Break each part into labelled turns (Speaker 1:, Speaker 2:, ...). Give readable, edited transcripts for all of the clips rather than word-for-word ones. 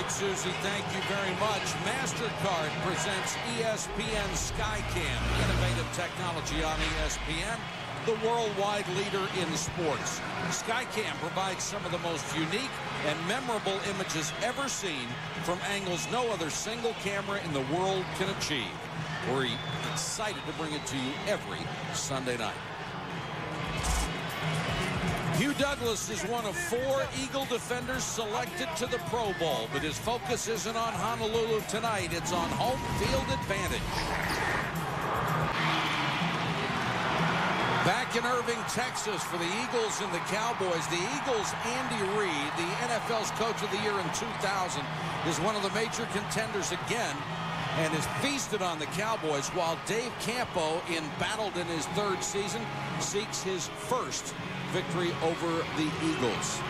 Speaker 1: right, Susie, thank you very much. MasterCard presents ESPN SkyCam, innovative technology on ESPN, the worldwide leader in sports. SkyCam provides some of the most unique and memorable images ever seen from angles no other single camera in the world can achieve. We're excited to bring it to you every Sunday night. Hugh Douglas is one of 4 Eagle defenders selected to the Pro Bowl, but his focus isn't on Honolulu tonight. It's on home field advantage. Back in Irving, Texas for the Eagles and the Cowboys. The Eagles' Andy Reid, the NFL's Coach of the Year in 2000, is one of the major contenders again and has feasted on the Cowboys, while Dave Campo, embattled in his 3rd season, seeks his first victory over the Eagles.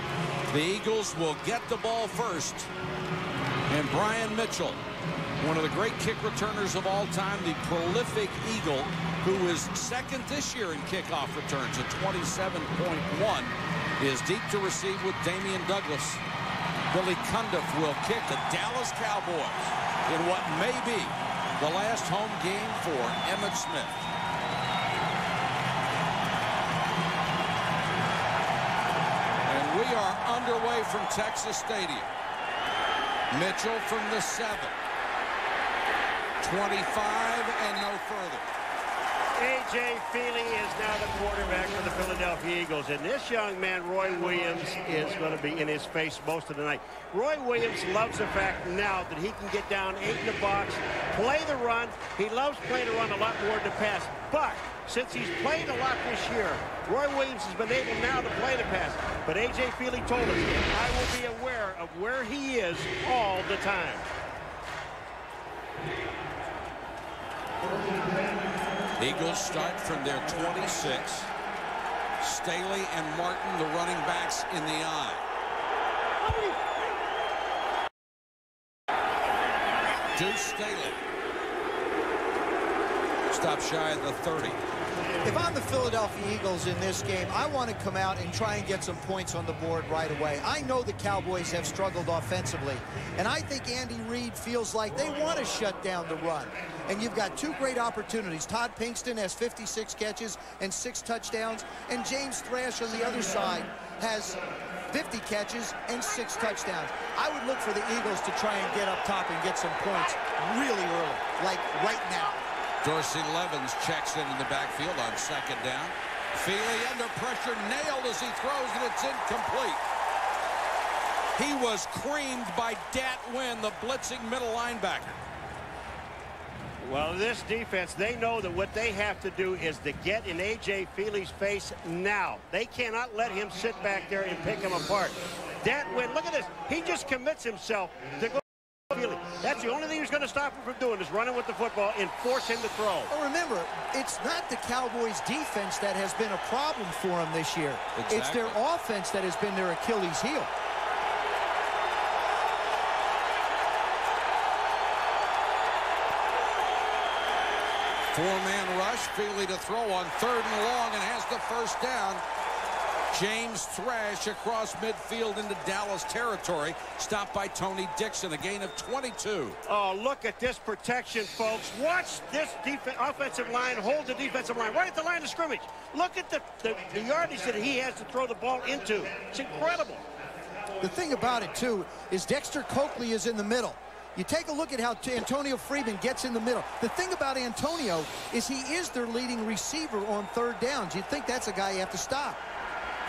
Speaker 1: The Eagles will get the ball first. And Brian Mitchell, one of the great kick returners of all time, the prolific Eagle, who is 2nd this year in kickoff returns at 27.1, is deep to receive with Damian Douglas. Billy Cundiff will kick the Dallas Cowboys in what may be the last home game for Emmitt Smith. And we are underway from Texas Stadium. Mitchell from the 7. 25 and no further.
Speaker 2: A.J. Feely is now the quarterback for the Philadelphia Eagles. And this young man, Roy Williams, is going to be in his face most of the night. Roy Williams loves the fact now that he can get down 8 in the box, play the run. He loves playing the run a lot more than the pass. But since he's played a lot this year, Roy Williams has been able now to play the pass. But A.J. Feely told us, I will be aware of where he is all the time.
Speaker 1: Eagles start from their 26. Staley and Martin, the running backs, in the eye. Deuce Staley. Stop shy of the 30.
Speaker 3: If I'm the Philadelphia Eagles in this game, I want to come out and try and get some points on the board right away. I know the Cowboys have struggled offensively, and I think Andy Reid feels like they want to shut down the run. And you've got 2 great opportunities. Todd Pinkston has 56 catches and 6 touchdowns, and James Thrash on the other side has 50 catches and 6 touchdowns. I would look for the Eagles to try and get up top and get some points really early, like right now.
Speaker 1: Dorsey Levens checks in the backfield on 2nd down. Feely under pressure, nailed as he throws, and it's incomplete. He was creamed by Dat Wynn, the blitzing middle linebacker.
Speaker 2: Well, this defense, they know that what they have to do is to get in A.J. Feely's face now. They cannot let him sit back there and pick him apart. Dat Wynn, look at this. He just commits himself to go. That's the only thing he's going to stop him from doing is running with the football and force him to throw.
Speaker 3: Well, remember, it's not the Cowboys' defense that has been a problem for them this year. Exactly. It's their offense that has been their Achilles heel.
Speaker 1: Four-man rush, Feely to throw on 3rd and long, and has the 1st down. James Thrash across midfield into Dallas territory. Stopped by Tony Dixon, a gain of 22.
Speaker 2: Oh, look at this protection, folks. Watch this offensive line hold the defensive line right at the line of scrimmage. Look at the yardage that he has to throw the ball into. It's incredible.
Speaker 3: The thing about it, too, is Dexter Coakley is in the middle. You take a look at how Antonio Freeman gets in the middle. The thing about Antonio is he is their leading receiver on 3rd downs. You'd think that's a guy you have to stop.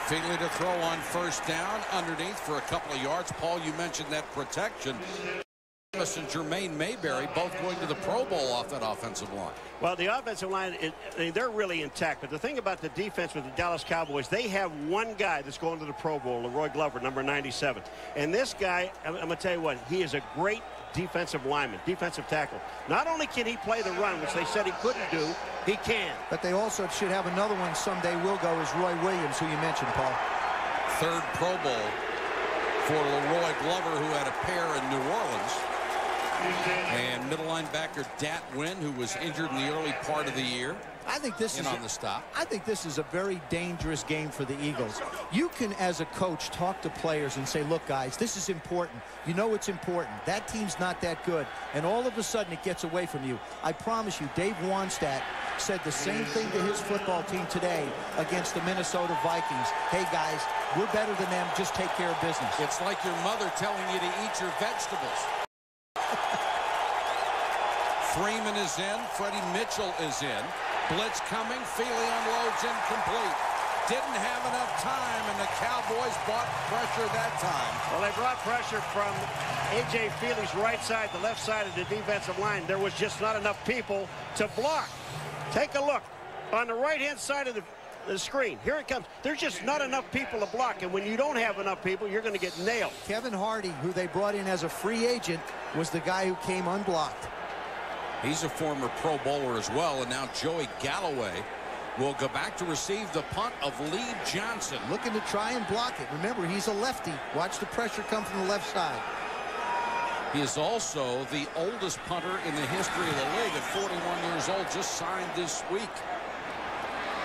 Speaker 1: Feely to throw on 1st down, underneath for a couple of yards. Paul, you mentioned that protection. Thomas and Jermaine Mayberry both going to the Pro Bowl off that offensive line.
Speaker 2: Well, the offensive line, they're really intact. But the thing about the defense with the Dallas Cowboys, they have one guy that's going to the Pro Bowl, Leroy Glover, number 97. And this guy, I'm going to tell you what, he is a great defensive lineman, defensive tackle. Not only can he play the run, which they said he couldn't do, he can.
Speaker 3: But they also should have another one someday will go is Roy Williams, who you mentioned, Paul.
Speaker 1: 3rd Pro Bowl for Leroy Glover, who had a pair in New Orleans. And middle linebacker Dat Wynn, who was injured in the early part of the year.
Speaker 3: I think this is
Speaker 1: on the stop.
Speaker 3: I think this is a very dangerous game for the Eagles. You can, as a coach, talk to players and say, look, guys, this is important. You know it's important. That team's not that good. And all of a sudden it gets away from you. I promise you, Dave Wannstedt said the same thing to his football team today against the Minnesota Vikings. Hey, guys, we're better than them. Just take care of business.
Speaker 1: It's like your mother telling you to eat your vegetables. Freeman is in. Freddie Mitchell is in. Blitz coming. Feely unloads incomplete. Didn't have enough time, and the Cowboys brought pressure that time.
Speaker 2: Well, they brought pressure from A.J. Feely's right side, the left side of the defensive line. There was just not enough people to block. Take a look. On the right-hand side of the screen, here it comes. There's just not enough people to block, and when you don't have enough people, you're going to get nailed.
Speaker 3: Kevin Hardy, who they brought in as a free agent, was the guy who came unblocked.
Speaker 1: He's a former Pro Bowler as well, and now Joey Galloway will go back to receive the punt of Lee Johnson.
Speaker 3: Looking to try and block it. Remember, he's a lefty. Watch the pressure come from the left side.
Speaker 1: He is also the oldest punter in the history of the league at 41 years old, just signed this week.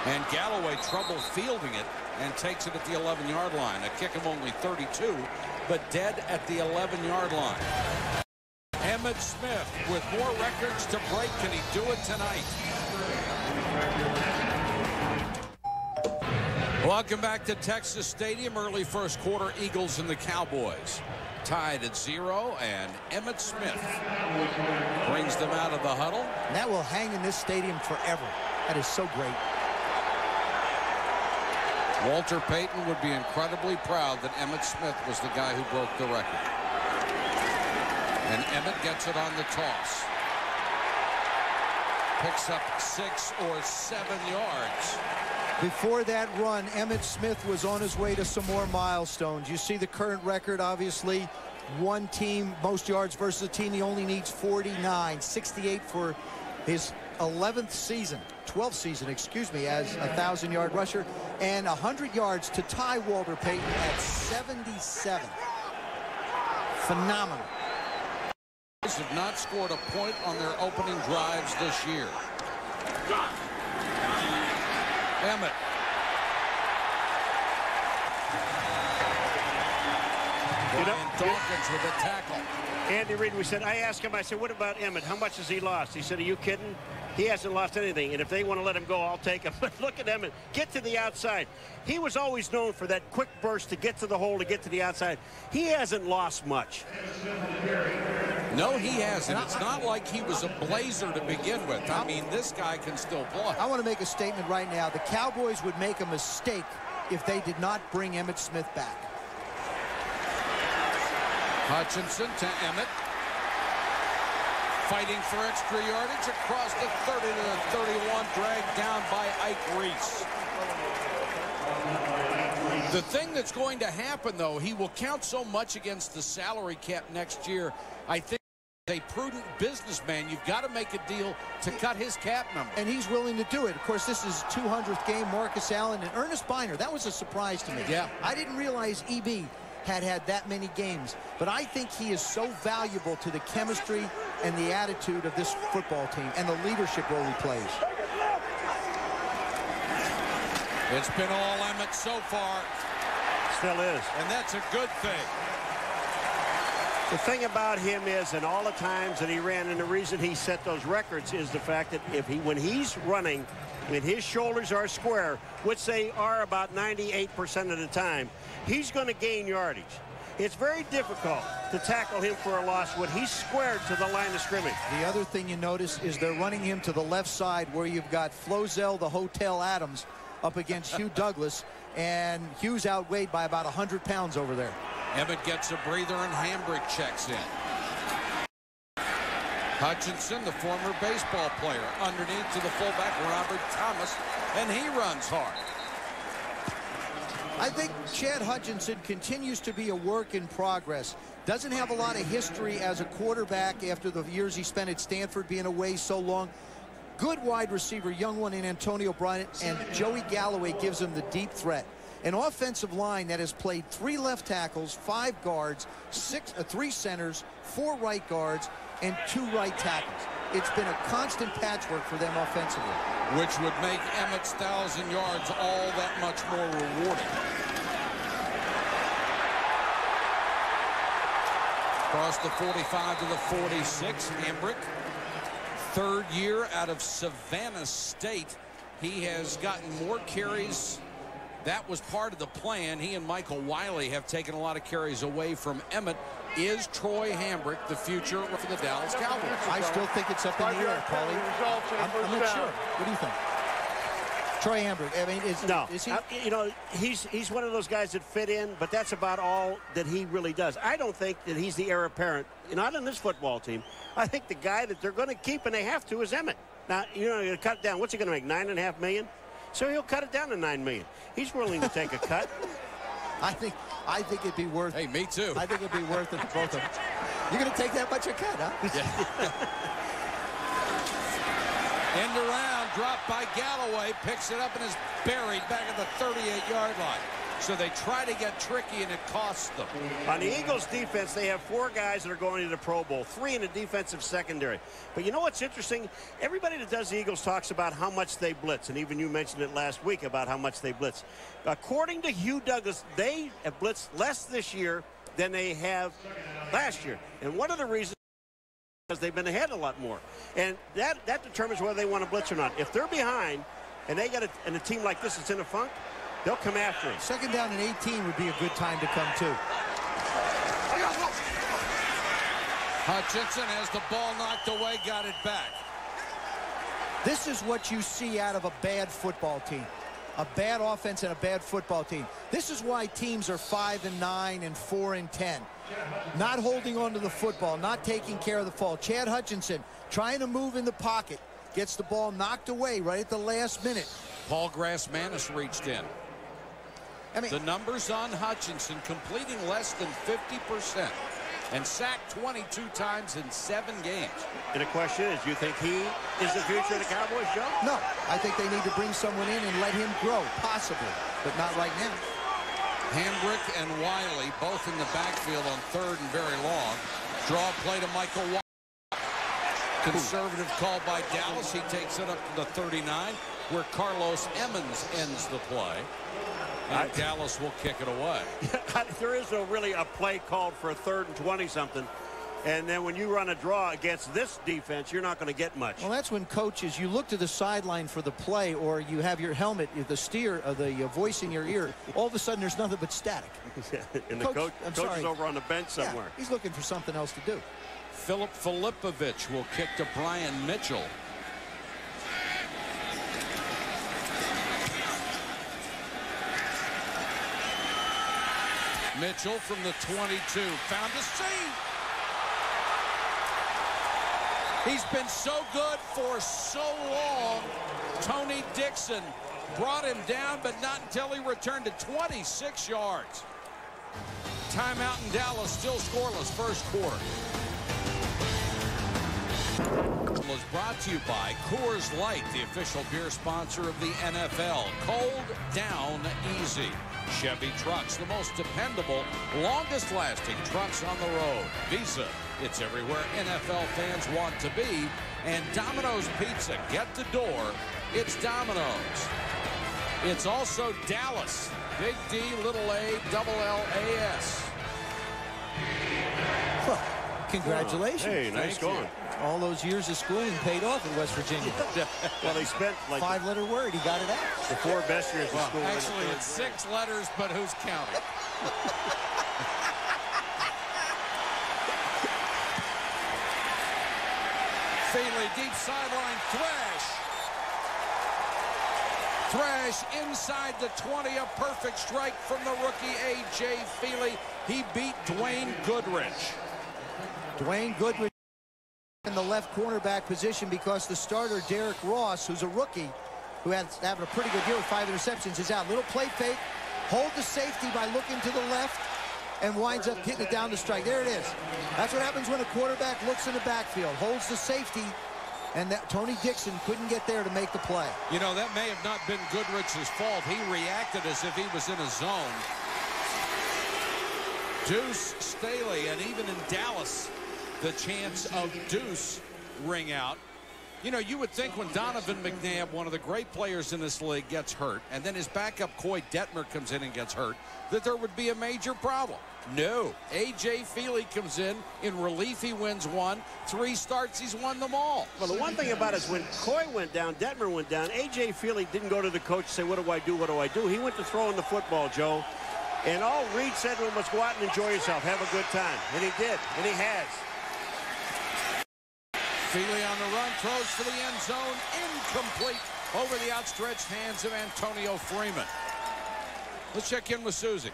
Speaker 1: And Galloway trouble fielding it and takes it at the 11-yard line. A kick of only 32, but dead at the 11-yard line. Emmitt Smith with more records to break. Can he do it tonight? Welcome back to Texas Stadium. Early first quarter, Eagles and the Cowboys tied at 0, and Emmitt Smith brings them out of the huddle.
Speaker 3: And that will hang in this stadium forever. That is so great.
Speaker 1: Walter Payton would be incredibly proud that Emmitt Smith was the guy who broke the record. And Emmitt gets it on the toss. Picks up 6 or 7 yards.
Speaker 3: Before that run, Emmitt Smith was on his way to some more milestones. You see the current record, obviously. One team, most yards versus a team. He only needs 49, 68 for his 12th season, excuse me, as a 1,000-yard rusher, and 100 yards to tie Walter Payton at 77. Phenomenal.
Speaker 1: Have not scored a point on their opening drives this year. Emmitt. Brian Dawkins with a tackle.
Speaker 2: Andy Reid, I asked him, I said, what about Emmitt? How much has he lost? He said, are you kidding? He hasn't lost anything, and if they want to let him go, I'll take him. But look at Emmitt. Get to the outside. He was always known for that quick burst to get to the hole, to get to the outside. He hasn't lost much.
Speaker 1: No, he hasn't. It's not like he was a blazer to begin with. I mean, this guy can still play.
Speaker 3: I want to make a statement right now. The Cowboys would make a mistake if they did not bring Emmitt Smith back.
Speaker 1: Hutchinson to Emmitt. Fighting for extra yardage across the 30 to the 31, dragged down by Ike Reese. The thing that's going to happen, though, he will count so much against the salary cap next year. I think as a prudent businessman, you've got to make a deal to cut his cap number.
Speaker 3: And he's willing to do it. Of course, this is 200th game. Marcus Allen and Ernest Biner. That was a surprise to me.
Speaker 1: Yeah.
Speaker 3: I didn't realize EB had that many games, but I think he is so valuable to the chemistry and the attitude of this football team and the leadership role he plays.
Speaker 1: It's been all Emmitt so far.
Speaker 2: Still is.
Speaker 1: And that's a good thing.
Speaker 2: The thing about him is, and all the times that he ran, and the reason he set those records is the fact that when he's running, when his shoulders are square, which they are about 98% of the time, he's going to gain yardage. It's very difficult to tackle him for a loss when he's squared to the line of scrimmage.
Speaker 3: The other thing you notice is they're running him to the left side where you've got Flozell, the Hotel Adams, up against Hugh Douglas, and Hugh's outweighed by about 100 pounds over there.
Speaker 1: Emmitt gets a breather and Hambrick checks in. Hutchinson, the former baseball player, underneath to the fullback Robert Thomas, and he runs hard.
Speaker 3: I think Chad Hutchinson continues to be a work in progress. Doesn't have a lot of history as a quarterback after the years he spent at Stanford being away so long. Good wide receiver, young one in Antonio Bryant, and Joey Galloway gives him the deep threat. An offensive line that has played 3 left tackles, 5 guards, 3 centers, 4 right guards, and 2 right tackles. it's been a constant patchwork for them offensively.
Speaker 1: Which would make Emmett's 1,000 yards all that much more rewarding. Across the 45 to the 46, Hambrick, third year out of Savannah State. He has gotten more carries. That was part of the plan. He and Michael Wiley have taken a lot of carries away from Emmett. Is Troy Hambrick the future for the Dallas Cowboys?
Speaker 3: I still think it's up in the air, Paulie. I'm not sure. What do you think? Troy Hambrick, I mean, is he?
Speaker 2: You know, he's one of those guys that fit in, but that's about all that he really does. I don't think that he's the heir apparent, not on this football team. I think the guy that they're going to keep, and they have to, is Emmett. Now, you know, you're going to cut it down. What's he going to make, $9.5 million? So he'll cut it down to $9 million. He's willing to take a cut.
Speaker 3: I think it'd be worth.
Speaker 1: Hey, me too.
Speaker 3: I think it'd be worth it to both of them. You're going to take that much a cut, huh?
Speaker 1: Yeah. End around, dropped by Galloway, picks it up and is buried back at the 38-yard line. So they try to get tricky, and it costs them.
Speaker 2: On the Eagles defense, they have 4 guys that are going to the Pro Bowl, 3 in the defensive secondary. But you know what's interesting? Everybody that does the Eagles talks about how much they blitz, and even you mentioned it last week about how much they blitz. According to Hugh Douglas, they have blitzed less this year than they have last year. And one of the reasons is they've been ahead a lot more. And that determines whether they want to blitz or not. If they're behind, and they got a team like this that's in a funk, they'll come after him.
Speaker 3: Second down and 18 would be a good time to come to.
Speaker 1: Hutchinson has the ball knocked away, got it back.
Speaker 3: This is what you see out of a bad football team. A bad offense and a bad football team. This is why teams are 5-9 and 4-10. Not holding on to the football, not taking care of the fall. Chad Hutchinson trying to move in the pocket. Gets the ball knocked away right at the last minute.
Speaker 1: Paul Grassmanis reached in.
Speaker 3: I mean,
Speaker 1: the numbers on Hutchinson, completing less than 50% and sacked 22 times in 7 games.
Speaker 2: And the question is, do you think he is the future of the Cowboys, Joe?
Speaker 3: No, I think they need to bring someone in and let him grow, possibly, but not right now.
Speaker 1: Hambrick and Wiley both in the backfield on 3rd and very long. Draw play to Michael Wiley. Conservative call by Dallas. He takes it up to the 39, where Carlos Emmons ends the play. And Dallas will kick it away.
Speaker 2: There is really a play called for a 3rd and 20-something. And then when you run a draw against this defense, you're not going to get much.
Speaker 3: Well, that's when coaches, you look to the sideline for the play, or you have your helmet, the steer, the voice in your ear. All of a sudden, there's nothing but static.
Speaker 2: And the coach is over on the bench somewhere.
Speaker 3: Yeah, he's looking for something else to do.
Speaker 1: Philip Filipovich will kick to Brian Mitchell. Mitchell from the 22 found a seam. He's been so good for so long. Tony Dixon brought him down, but not until he returned to 26 yards. Timeout in Dallas, still scoreless first quarter. Was brought to you by Coors Light, the official beer sponsor of the NFL. Cold down easy. Chevy trucks, the most dependable, longest lasting trucks on the road. Visa, it's everywhere NFL fans want to be. And Domino's Pizza, get the door. It's Domino's. It's also Dallas. Big D, little A, double L-A-S.
Speaker 3: Congratulations.
Speaker 2: Hey, nice going.
Speaker 3: All those years of schooling paid off in West Virginia.
Speaker 2: Well, they spent like
Speaker 3: 5-letter word. He got it out.
Speaker 2: The 4 best years of school.
Speaker 1: Actually, it's 6 letters, but who's counting? Feely, deep sideline, Thrash inside the 20, a perfect strike from the rookie A.J. Feely. He beat Dwayne Goodrich.
Speaker 3: Dwayne Goodrich in the left cornerback position because the starter, Derek Ross, who's a rookie, who had having a pretty good year with 5 interceptions, is out. Little play fake, hold the safety by looking to the left, and winds up getting it down to strike. There it is. That's what happens when a quarterback looks in the backfield, holds the safety, and that Tony Dixon couldn't get there to make the play.
Speaker 1: You know, that may have not been Goodrich's fault. He reacted as if he was in a zone. Deuce Staley, and even in Dallas, the chance of Deuce ring out. You know, you would think when Donovan McNabb, one of the great players in this league, gets hurt, and then his backup Coy Detmer comes in and gets hurt, that there would be a major problem. No. A.J. Feely comes in relief. He wins one. 3 starts, he's won them all.
Speaker 2: Well, the one thing about it is when Coy went down, Detmer went down, A.J. Feely didn't go to the coach and say, what do I do, what do I do? He went to throwing the football, Joe. And all Reed said to him was go out and enjoy yourself, have a good time. And he did, and he has.
Speaker 1: Feely on the run, throws for the end zone, incomplete over the outstretched hands of Antonio Freeman. Let's check in with Susie.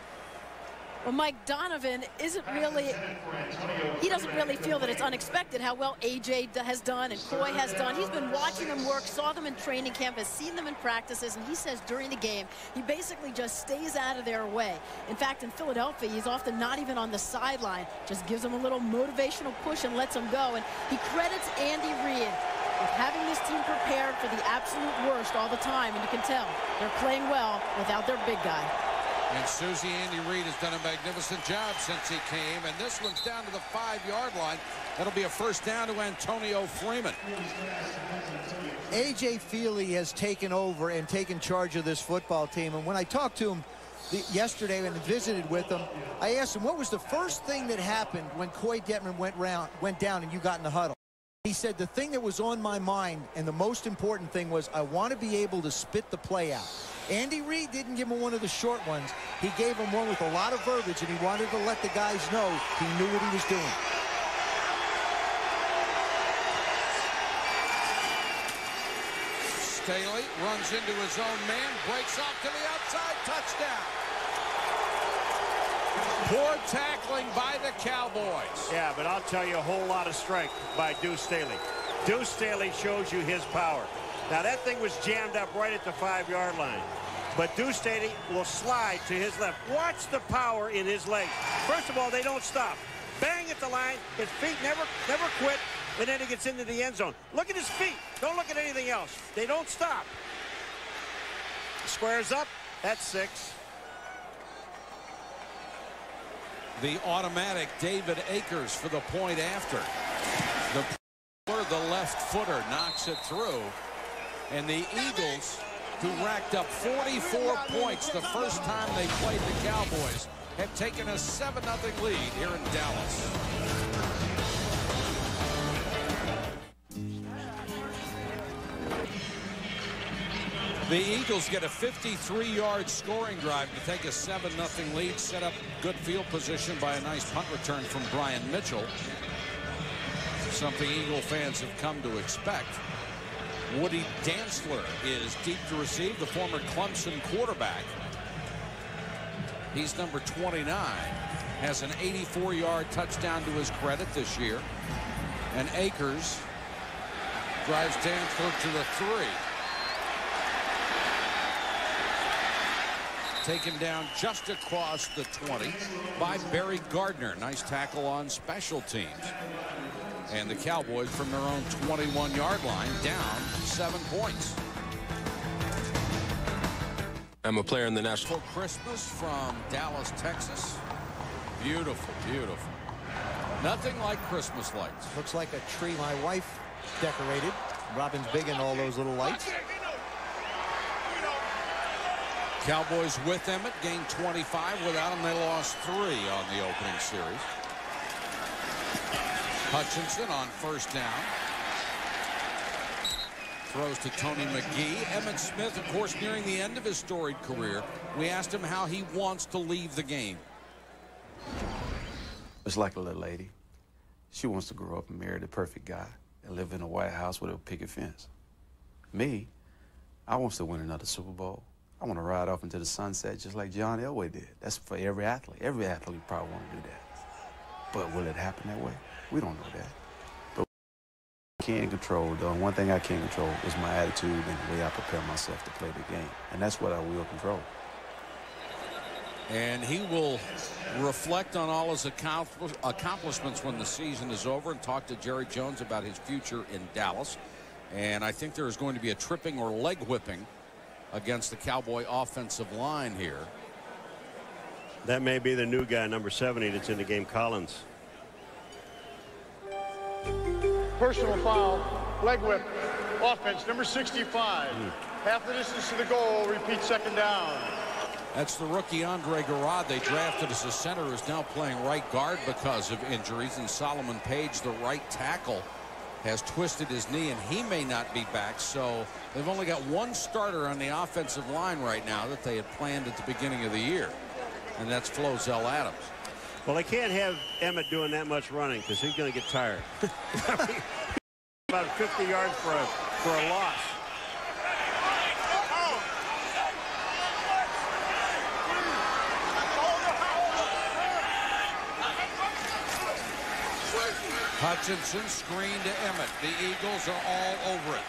Speaker 4: Well, Mike, Donovan isn't really, he doesn't really feel that it's unexpected how well A.J. has done and Coy has done. He's been watching them work, saw them in training camp, has seen them in practices, and he says during the game, he basically just stays out of their way. In fact, in Philadelphia, he's often not even on the sideline, just gives them a little motivational push and lets them go. And he credits Andy Reid with having this team prepared for the absolute worst all the time, and you can tell they're playing well without their big guy.
Speaker 1: And Susie, Andy Reid has done a magnificent job since he came, and this one's down to the 5-yard line. That'll be a first down to Antonio Freeman.
Speaker 3: A.J. Feely has taken over and taken charge of this football team, and when I talked to him yesterday and visited with him, I asked him what was the first thing that happened when Coy Detmer went down and you got in the huddle. He said the thing that was on my mind and the most important thing was I want to be able to spit the play out. Andy Reid didn't give him one of the short ones. He gave him one with a lot of verbiage, and he wanted to let the guys know he knew what he was doing.
Speaker 1: Staley runs into his own man, breaks off to the outside, touchdown. Poor tackling by the Cowboys.
Speaker 2: Yeah, but I'll tell you a whole lot of strength by Deuce Staley. Deuce Staley shows you his power. Now, that thing was jammed up right at the 5-yard line. But Deuce Staley will slide to his left. Watch the power in his legs. First of all, they don't stop. Bang at the line. His feet never quit. And then he gets into the end zone. Look at his feet. Don't look at anything else. They don't stop. Squares up. That's 6.
Speaker 1: The automatic David Akers for the point after. The left footer knocks it through. And the Eagles, who racked up 44 points the first time they played the Cowboys, have taken a 7-0 lead here in Dallas. The Eagles get a 53-yard scoring drive to take a 7-0 lead, set up good field position by a nice punt return from Brian Mitchell. Something Eagle fans have come to expect. Woody Dantzler is deep to receive, the former Clemson quarterback. He's number 29, has an 84-yard touchdown to his credit this year. And Akers drives Dantzler to the 3. Taken down just across the 20 by Barry Gardner. Nice tackle on special teams. And the Cowboys from their own 21-yard line down 7 points.
Speaker 5: I'm a player in the national.
Speaker 1: For Christmas from Dallas, Texas. Beautiful, beautiful. Nothing like Christmas lights.
Speaker 3: Looks like a tree my wife decorated. Robin's big in all those little lights.
Speaker 1: Cowboys with Emmett gained 25. Without him, they lost 3 on the opening series. Hutchinson on first down. Throws to Tony McGee. Emmett Smith, of course, nearing the end of his storied career. We asked him how he wants to leave the game.
Speaker 6: It's like a little lady. She wants to grow up and marry the perfect guy and live in a White House with a picket fence. Me, I want to win another Super Bowl. I want to ride off into the sunset just like John Elway did. That's for every athlete. Every athlete probably want to do that. But will it happen that way? We don't know that. But I can't control, though. One thing I can control is my attitude and the way I prepare myself to play the game. And that's what I will control.
Speaker 1: And he will reflect on all his accomplishments when the season is over and talk to Jerry Jones about his future in Dallas. And I think there is going to be a tripping or leg whipping against the Cowboy offensive line here.
Speaker 2: That may be the new guy, number 70, that's in the game, Collins.
Speaker 7: personal foul, leg whip, offense, number 65. Half the distance to the goal, repeat second down.
Speaker 1: That's the rookie Andre Garrod they drafted as a center, who's now playing right guard because of injuries. And Solomon Page, the right tackle, has twisted his knee, and he may not be back. So they've only got one starter on the offensive line right now that they had planned at the beginning of the year, and that's Flozell Adams.
Speaker 2: Well, they can't have Emmett doing that much running because he's going to get tired. About 50 yards for a loss.
Speaker 1: Hutchinson screen to Emmett. The Eagles are all over it.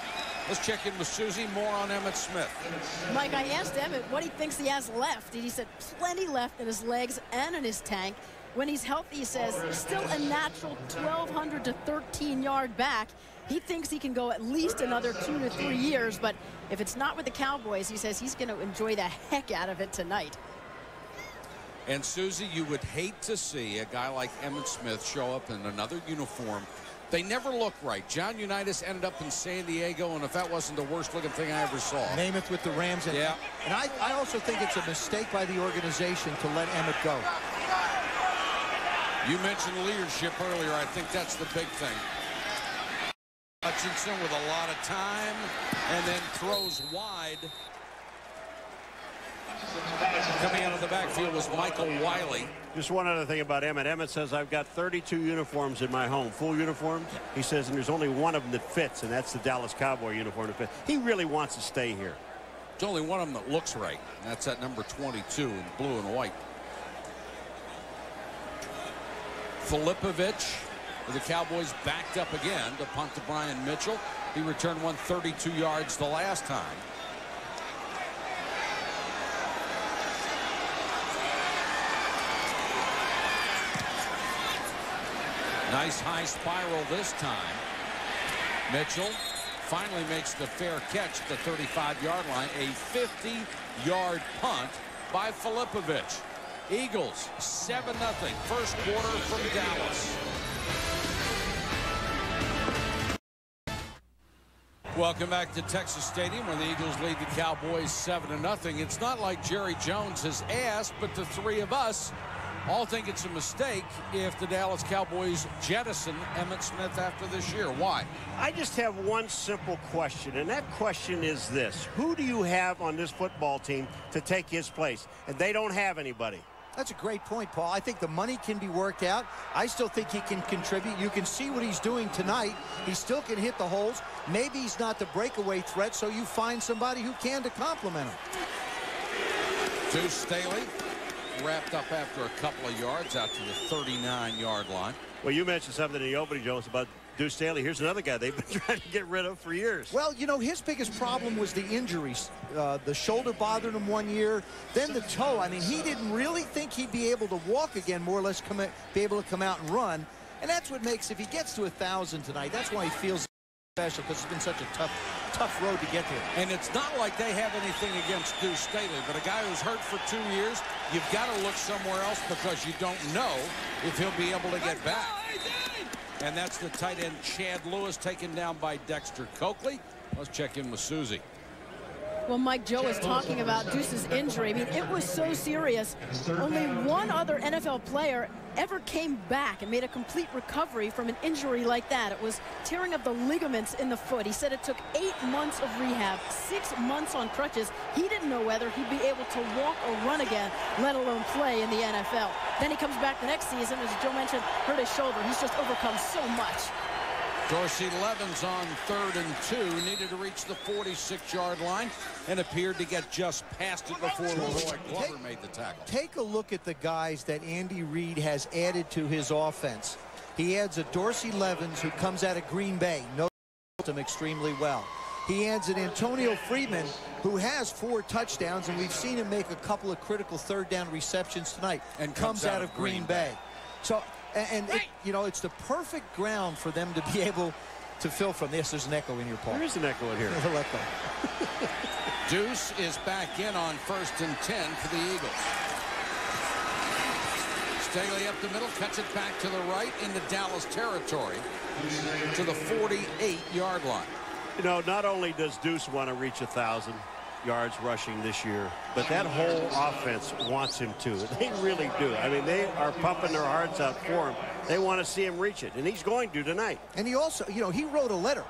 Speaker 1: Let's check in with Susie. More on Emmitt Smith.
Speaker 4: Mike, I asked Emmett what he thinks he has left, and he said plenty left in his legs and in his tank. When he's healthy, he says, still a natural 1,200 to 13-yard back. He thinks he can go at least another 2 to 3 years, but if it's not with the Cowboys, he says he's going to enjoy the heck out of it tonight.
Speaker 1: And Susie, you would hate to see a guy like Emmitt Smith show up in another uniform. They never look right. John Unitas ended up in San Diego, and if that wasn't the worst looking thing I ever saw.
Speaker 3: Namath with the Rams.
Speaker 1: Yeah.
Speaker 3: And I also think it's a mistake by the organization to let Emmett go.
Speaker 1: You mentioned leadership earlier. I think that's the big thing. Hutchinson with a lot of time, and then throws wide. Coming out of the backfield was Michael Wiley.
Speaker 2: Just one other thing about Emmett. Emmett says, I've got 32 uniforms in my home, full uniforms. He says, and there's only one of them that fits, and that's the Dallas Cowboy uniform that fits. He really wants to stay here.
Speaker 1: There's only one of them that looks right. And that's at number 22 in blue and white. Filipovich, with the Cowboys backed up again to punt to Brian Mitchell. He returned 132 yards the last time. Nice high spiral this time. Mitchell finally makes the fair catch at the 35-yard line. A 50-yard punt by Filipovich. Eagles 7-0. First quarter from Dallas. Welcome back to Texas Stadium, where the Eagles lead the Cowboys 7-0. It's not like Jerry Jones has asked, but the three of us all think it's a mistake if the Dallas Cowboys jettison Emmitt Smith after this year. Why?
Speaker 2: I just have one simple question, and that question is this. Who do you have on this football team to take his place? And they don't have anybody.
Speaker 3: That's a great point, Paul. I think the money can be worked out. I still think he can contribute. You can see what he's doing tonight. He still can hit the holes. Maybe he's not the breakaway threat, so you find somebody who can to complement him.
Speaker 1: Deuce Staley wrapped up after a couple of yards out to the 39-yard line.
Speaker 2: Well, you mentioned something in the opening, Jones, about Deuce Staley. Here's another guy they've been trying to get rid of for years.
Speaker 3: Well, you know, his biggest problem was the injuries. The shoulder bothered him 1 year, then the toe. I mean, he didn't really think he'd be able to walk again, more or less be able to come out and run. And that's what makes, if he gets to 1,000 tonight, that's why he feels special, because it's been such a tough road to get there.
Speaker 1: And it's not like they have anything against Deuce Staley, but a guy who's hurt for 2 years, you've got to look somewhere else because you don't know if he'll be able to get back. And that's the tight end Chad Lewis, taken down by Dexter Coakley. Let's check in with Susie.
Speaker 4: Well, Mike, Joe was talking about Deuce's injury. I mean, it was so serious. Only one other NFL player ever came back and made a complete recovery from an injury like that. It was tearing of the ligaments in the foot. He said it took 8 months of rehab, 6 months on crutches. He didn't know whether he'd be able to walk or run again, let alone play in the NFL. Then he comes back the next season, as Joe mentioned, hurt his shoulder. He's just overcome so much.
Speaker 1: Dorsey Levens on 3rd and 2, needed to reach the 46-yard line and appeared to get just past it before Leroy Glover made the tackle.
Speaker 3: Take a look at the guys that Andy Reid has added to his offense. He adds a Dorsey Levens who comes out of Green Bay, knows him extremely well. He adds an Antonio Freeman who has 4 touchdowns, and we've seen him make a couple of critical 3rd down receptions tonight.
Speaker 1: And
Speaker 3: comes out of Green Bay. So. And you know, it's the perfect ground for them to be able to fill from. Yes, there's an echo in here, Paul.
Speaker 2: There is an echo in here.
Speaker 3: Echo.
Speaker 1: Deuce is back in on 1st and 10 for the Eagles. Staley up the middle, cuts it back to the right into Dallas territory to the 48-yard line.
Speaker 2: You know, not only does Deuce want to reach 1,000 yards rushing this year, but that whole offense wants him to. They really do. I mean, they are pumping their hearts out for him. They want to see him reach it, and he's going to tonight.
Speaker 3: And he also, you know, he wrote a letter.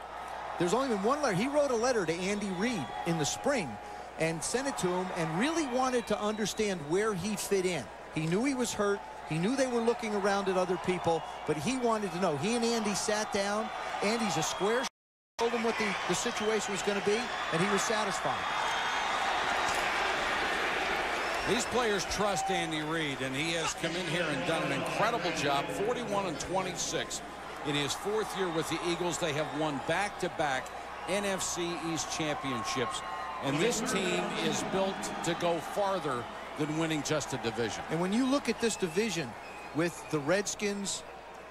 Speaker 3: There's only been one letter. He wrote a letter to Andy Reid in the spring and sent it to him and really wanted to understand where he fit in. He knew he was hurt. He knew they were looking around at other people, but he wanted to know. He and Andy sat down. Andy's a square. Told him what the situation was going to be, and he was satisfied.
Speaker 1: These players trust Andy Reid, and he has come in here and done an incredible job. 41-26 in his 4th year with the Eagles. They have won back-to-back NFC East championships, and this team is built to go farther than winning just a division.
Speaker 3: And when you look at this division with the Redskins,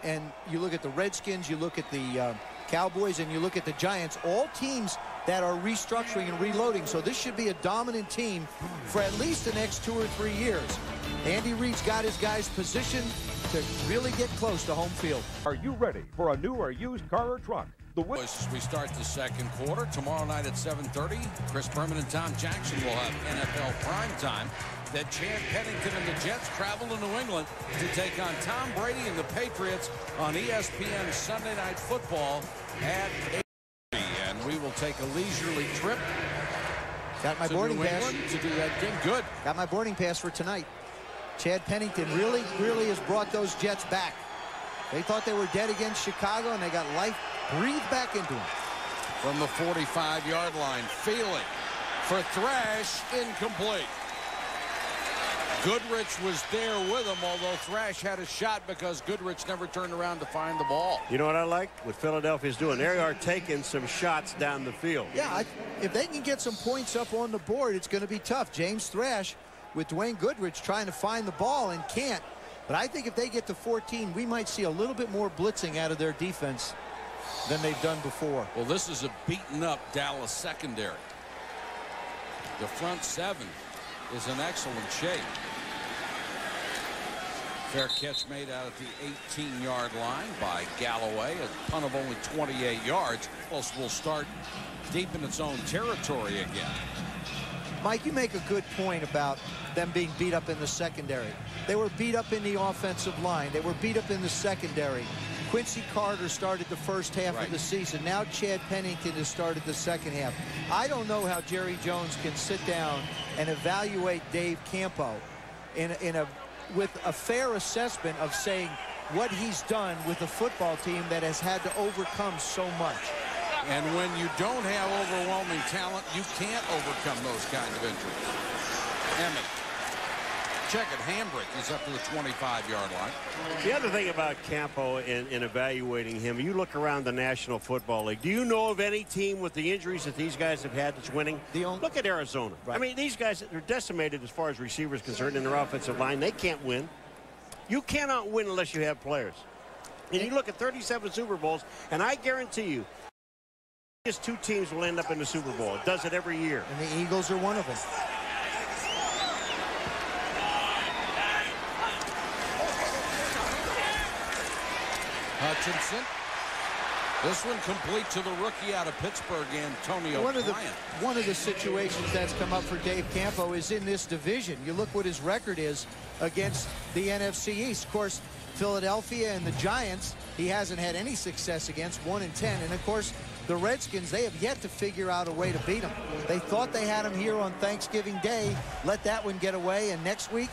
Speaker 3: and you look at the Redskins, you look at the Cowboys, and you look at the Giants, all teams that are restructuring and reloading. So this should be a dominant team for at least the next 2 or 3 years. Andy Reid's got his guys positioned to really get close to home field.
Speaker 8: Are you ready for a new or used car or truck?
Speaker 1: As we start the second quarter, tomorrow night at 7:30, Chris Berman and Tom Jackson will have NFL primetime. That Chad Pennington and the Jets travel to New England to take on Tom Brady and the Patriots on ESPN Sunday Night Football at 8:30. And we will take a leisurely trip
Speaker 3: Got my
Speaker 1: to
Speaker 3: boarding
Speaker 1: New
Speaker 3: pass
Speaker 1: England to do that game. Good.
Speaker 3: Got my boarding pass for tonight. Chad Pennington really has brought those Jets back. They thought they were dead against Chicago, and they got life breathed back into them.
Speaker 1: From the 45-yard line, Feely for Thrash, incomplete. Goodrich was there with him, although Thrash had a shot because Goodrich never turned around to find the ball.
Speaker 2: You know what I like? What Philadelphia's doing. They are taking some shots down the field.
Speaker 3: Yeah, if they can get some points up on the board, it's going to be tough. James Thrash with Dwayne Goodrich trying to find the ball and can't. But I think if they get to 14, we might see a little bit more blitzing out of their defense than they've done before.
Speaker 1: Well, this is a beaten-up Dallas secondary. The front seven is in excellent shape. Fair catch made out at the 18-yard line by Galloway. A punt of only 28 yards. Plus will start deep in its own territory again.
Speaker 3: Mike, you make a good point about them being beat up in the secondary. They were beat up in the offensive line. They were beat up in the secondary. Quincy Carter started the first half of the season. Now Chad Pennington has started the second half. I don't know how Jerry Jones can sit down and evaluate Dave Campo with a fair assessment of saying what he's done with a football team that has had to overcome so much.
Speaker 1: And when you don't have overwhelming talent, you can't overcome those kinds of injuries. Emmett. Check it. Hambrick is up to the 25-yard line.
Speaker 2: The other thing about Campo in evaluating him, you look around the National Football League. Do you know of any team with the injuries that these guys have had that's winning? Look at Arizona. Right. I mean, these guys, they're decimated as far as receivers concerned in their offensive line. They can't win. You cannot win unless you have players. And you look at 37 Super Bowls, and I guarantee you, just 2 teams will end up in the Super Bowl. It does it every year.
Speaker 3: And the Eagles are one of them.
Speaker 1: Hutchinson. This one complete to the rookie out of Pittsburgh, Antonio Bryant.
Speaker 3: One of the situations that's come up for Dave Campo is in this division. You look what his record is against the NFC East. Of course, Philadelphia and the Giants, he hasn't had any success against, 1-10. And, of course, the Redskins, they have yet to figure out a way to beat them. They thought they had him here on Thanksgiving Day, let that one get away, and next week,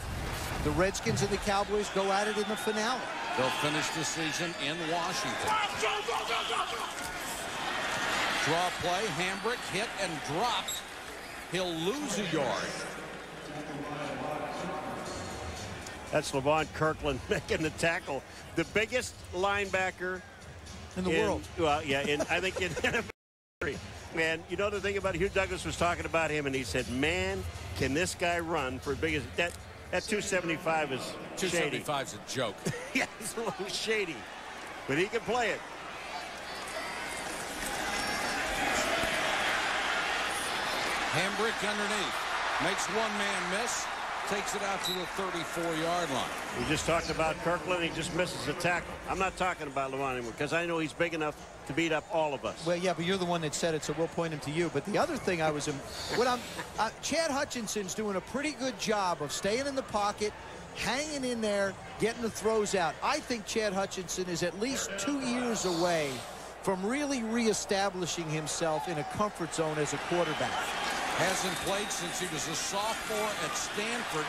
Speaker 3: the Redskins and the Cowboys go at it in the finale.
Speaker 1: They'll finish the season in Washington. Draw play, Hambrick hit and dropped. He'll lose a yard.
Speaker 2: That's LeVon Kirkland making the tackle. The biggest linebacker
Speaker 3: in the world.
Speaker 2: Well, yeah, I think in NFL. Man, you know the thing about Hugh Douglas was talking about him, and he said, man, can this guy run for big as that 275 is
Speaker 1: 275 is a joke.
Speaker 2: Yeah, it's a little shady, but he can play it.
Speaker 1: Hambrick underneath. Makes one man miss. takes it out to the 34-yard line.
Speaker 2: We just talked about Kirkland. He just misses a tackle. I'm not talking about Lamont anymore because I know he's big enough to beat up all of us.
Speaker 3: Well, yeah, but you're the one that said it, so we'll point him to you. But the other thing Chad Hutchinson's doing a pretty good job of staying in the pocket, hanging in there, getting the throws out. I think Chad Hutchinson is at least 2 years away from really reestablishing himself in a comfort zone as a quarterback.
Speaker 1: Hasn't played since he was a sophomore at Stanford.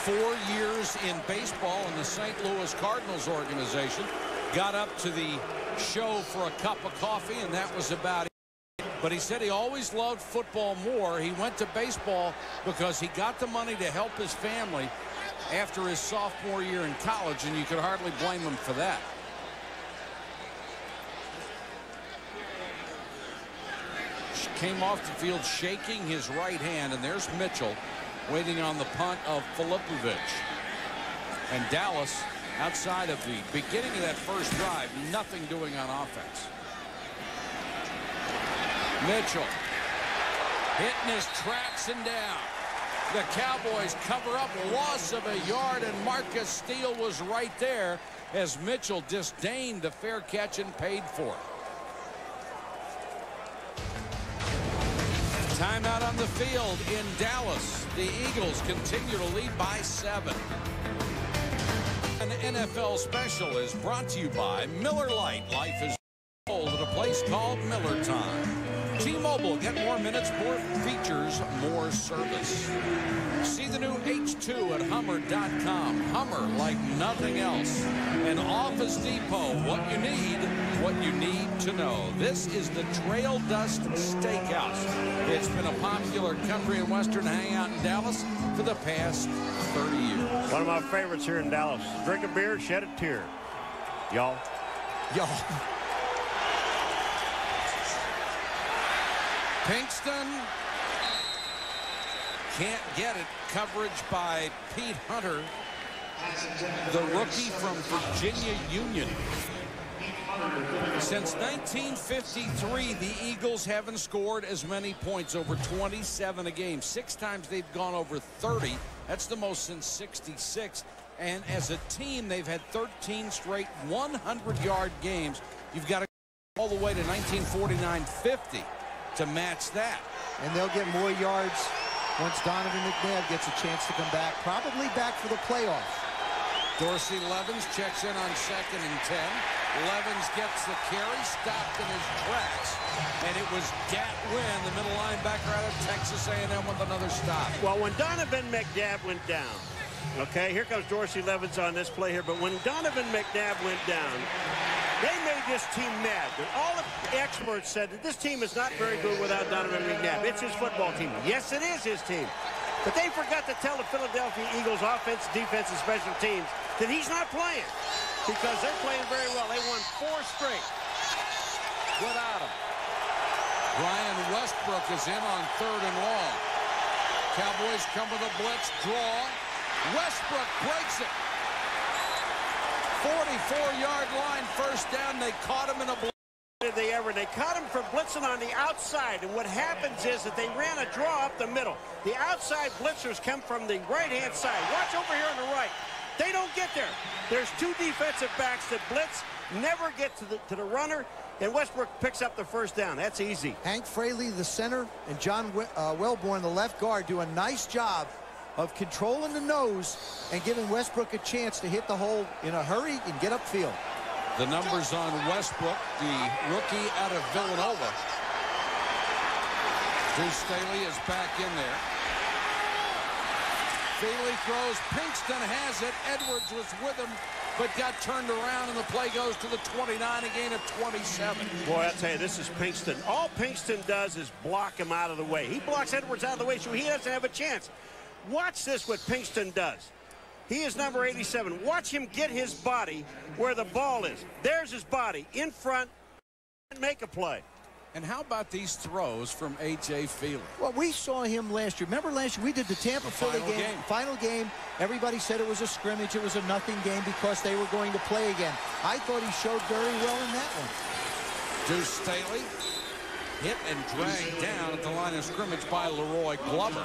Speaker 1: 4 years in baseball in the St. Louis Cardinals organization. Got up to the show for a cup of coffee, and that was about it. But he said he always loved football more. He went to baseball because he got the money to help his family after his sophomore year in college, and you could hardly blame him for that. Came off the field shaking his right hand, and there's Mitchell waiting on the punt of Filipovic. And Dallas, outside of the beginning of that first drive, nothing doing on offense. Mitchell hitting his tracks and down. The Cowboys cover up, loss of a yard, and Marcus Steele was right there as Mitchell disdained the fair catch and paid for it. Timeout on the field in Dallas. The Eagles continue to lead by 7. An NFL special is brought to you by Miller Lite. Life is old at a place called Miller Time. T-Mobile, get more minutes, more features, more service. See the new H2 at Hummer.com. Hummer like nothing else. And Office Depot, what you need to know. This is the Trail Dust Steakhouse. It's been a popular country and western hangout in Dallas for the past 30 years.
Speaker 2: One of my favorites here in Dallas. Drink a beer, shed a tear. Y'all.
Speaker 1: Pinkston can't get it. Coverage by Pete Hunter, the rookie from Virginia Union. Since 1953, the Eagles haven't scored as many points, over 27 a game. 6 times they've gone over 30. That's the most since 66. And as a team, they've had 13 straight 100-yard games. You've got to go all the way to 1949-50. to match that.
Speaker 3: And they'll get more yards once Donovan McNabb gets a chance to come back, probably back for the playoffs.
Speaker 1: Dorsey Levens checks in on 2nd and 10. Levens gets the carry, stopped in his tracks, and it was Gatwin, the middle linebacker out of Texas A&M, with another stop.
Speaker 2: Well, when Donovan McNabb went down, okay, here comes Dorsey Levens on this play here, but when Donovan McNabb went down, they made this team mad. All the experts said that this team is not very good without Donovan McNabb. It's his football team. Yes, it is his team. But they forgot to tell the Philadelphia Eagles offense, defense, and special teams that he's not playing because they're playing very well. They won 4 straight without him.
Speaker 1: Brian Westbrook is in on 3rd and long. Cowboys come with a blitz draw. Westbrook breaks it. 44-yard line, first down. They caught him in a blitz.
Speaker 2: They caught him for blitzing on the outside, and what happens is that they ran a draw up the middle. The outside blitzers come from the right-hand side. Watch over here on the right. They don't get there. There's 2 defensive backs that blitz, never get to the runner, and Westbrook picks up the first down. That's easy.
Speaker 3: Hank Fraley, the center, and John Welborn, the left guard, do a nice job of controlling the nose and giving Westbrook a chance to hit the hole in a hurry and get upfield.
Speaker 1: The numbers on Westbrook, the rookie out of Villanova. Drew Staley is back in there. Feely throws. Pinkston has it. Edwards was with him, but got turned around, and the play goes to the 29, a gain of 27.
Speaker 2: Boy, I'll tell you, this is Pinkston. All Pinkston does is block him out of the way. He blocks Edwards out of the way, so he doesn't have a chance. Watch this, what Pinkston does. He is number 87. Watch him get his body where the ball is. There's his body in front and make a play.
Speaker 1: And how about these throws from A.J. Feely?
Speaker 3: Well, we saw him last year. Remember last year we did the Tampa-Philly game. Final game. Everybody said it was a scrimmage. It was a nothing game because they were going to play again. I thought he showed very well in that one.
Speaker 1: Deuce Staley hit and dragged down at the line of scrimmage by Leroy Glover.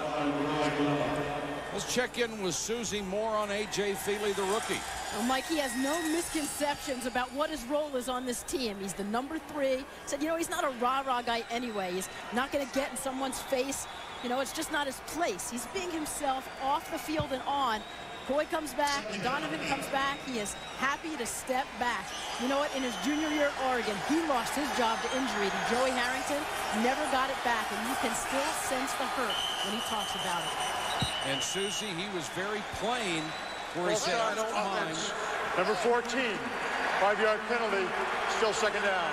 Speaker 1: Let's check in with Susie Moore on A.J. Feely, the rookie.
Speaker 4: Well, Mike, he has no misconceptions about what his role is on this team. He's the number 3. Said, you know, he's not a rah-rah guy anyway. He's not going to get in someone's face. You know, it's just not his place. He's being himself off the field and on. Coy comes back, Donovan comes back. He is happy to step back. You know what? In his junior year at Oregon, he lost his job to injury to Joey Harrington. Never got it back, and you can still sense the hurt when he talks about it.
Speaker 1: And Susie, he was very plain where he said, I don't mind.
Speaker 7: Number 14, 5-yard penalty, still second down.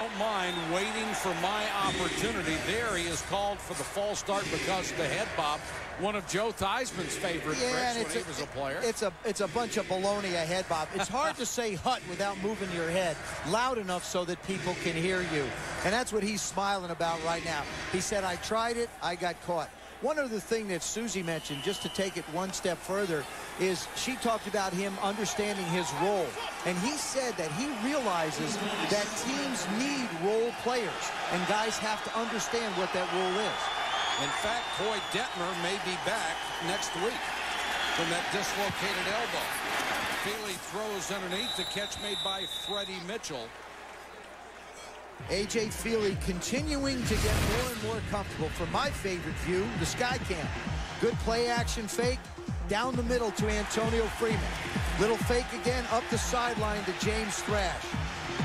Speaker 1: I don't mind waiting for my opportunity. There he is called for the false start because of the head bob. One of Joe Theismann's favorite tricks when he was a player.
Speaker 3: It's a bunch of baloney, a head bob. It's hard to say hut without moving your head loud enough so that people can hear you. And that's what he's smiling about right now. He said, I tried it, I got caught. One other thing that Susie mentioned, just to take it one step further, is she talked about him understanding his role. And he said that he realizes that teams need role players, and guys have to understand what that role is.
Speaker 1: In fact, Coy Detmer may be back next week from that dislocated elbow. Feely throws underneath, the catch made by Freddie Mitchell.
Speaker 3: A.J. Feely continuing to get more and more comfortable. From my favorite view, the sky cam. Good play action fake, down the middle to Antonio Freeman. Little fake again, up the sideline to James Thrash.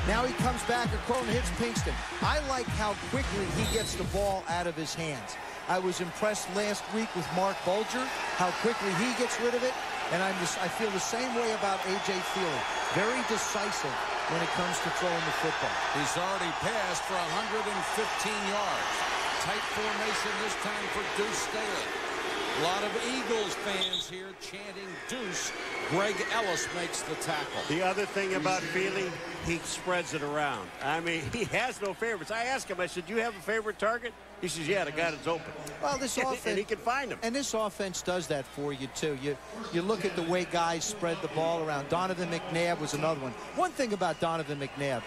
Speaker 3: Now he comes back across and hits Pinkston. I like how quickly he gets the ball out of his hands. I was impressed last week with Mark Bulger, how quickly he gets rid of it. And I feel the same way about A.J. Feely. Very decisive when it comes to throwing the football.
Speaker 1: He's already passed for 115 yards. Tight formation this time for Deuce Staley. A lot of Eagles fans here chanting Deuce. Greg Ellis makes the tackle.
Speaker 2: The other thing about Feely, he spreads it around. I mean, he has no favorites. I asked him, I said, do you have a favorite target? He says, yeah, the guy that's open.
Speaker 3: Well, this offense,
Speaker 2: and he can find him.
Speaker 3: And this offense does that for you, too. You look at the way guys spread the ball around. Donovan McNabb was another one. One thing about Donovan McNabb,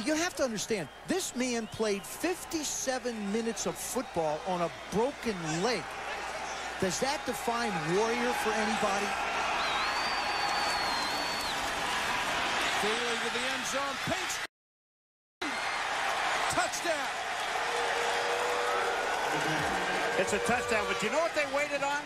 Speaker 3: you have to understand, this man played 57 minutes of football on a broken leg. Does that define warrior for anybody?
Speaker 1: Feely to the end zone. Pinkston. Touchdown.
Speaker 2: It's a touchdown, but you know what they waited on?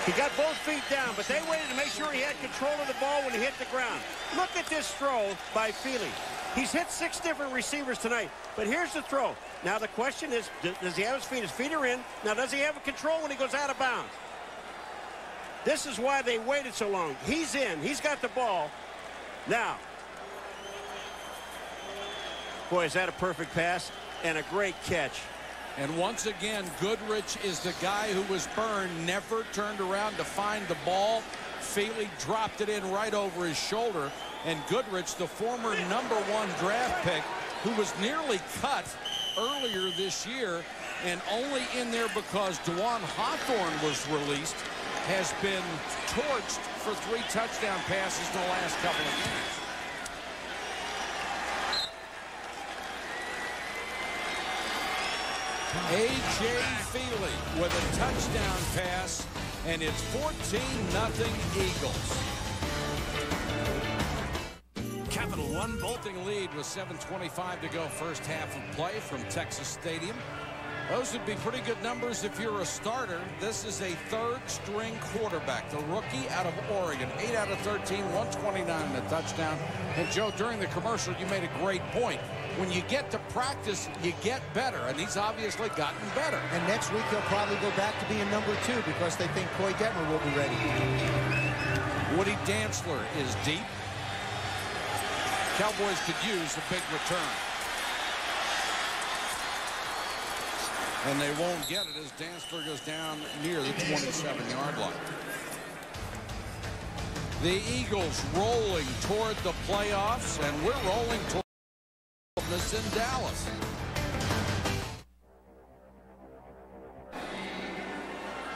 Speaker 2: He got both feet down, but they waited to make sure he had control of the ball when he hit the ground. Look at this throw by Feely. He's hit 6 different receivers tonight, but here's the throw. Now the question is, does he have his feet? His feet are in. Now does he have control when he goes out of bounds? This is why they waited so long. He's in. He's got the ball. Now, boy, is that a perfect pass and a great catch.
Speaker 1: And once again, Goodrich is the guy who was burned, never turned around to find the ball. Feely dropped it in right over his shoulder. And Goodrich, the former #1 draft pick, who was nearly cut earlier this year and only in there because Dwan Hawthorne was released, has been torched for 3 touchdown passes in the last couple of games. A.J. Feely with a touchdown pass, and it's 14-0 Eagles. Capital One bolting lead with 7:25 to go first half of play from Texas Stadium. Those would be pretty good numbers if you're a starter. This is a 3rd-string quarterback, the rookie out of Oregon. 8 out of 13, 129 and a touchdown. And, Joe, during the commercial, you made a great point. When you get to practice, you get better, and he's obviously gotten better.
Speaker 3: And next week, he'll probably go back to being #2 because they think Coy Detmer will be ready.
Speaker 1: Woody Dantzler is deep. Cowboys could use a big return. And they won't get it as Dantzler goes down near the 27-yard line. The Eagles rolling toward the playoffs, and we're rolling toward this in Dallas.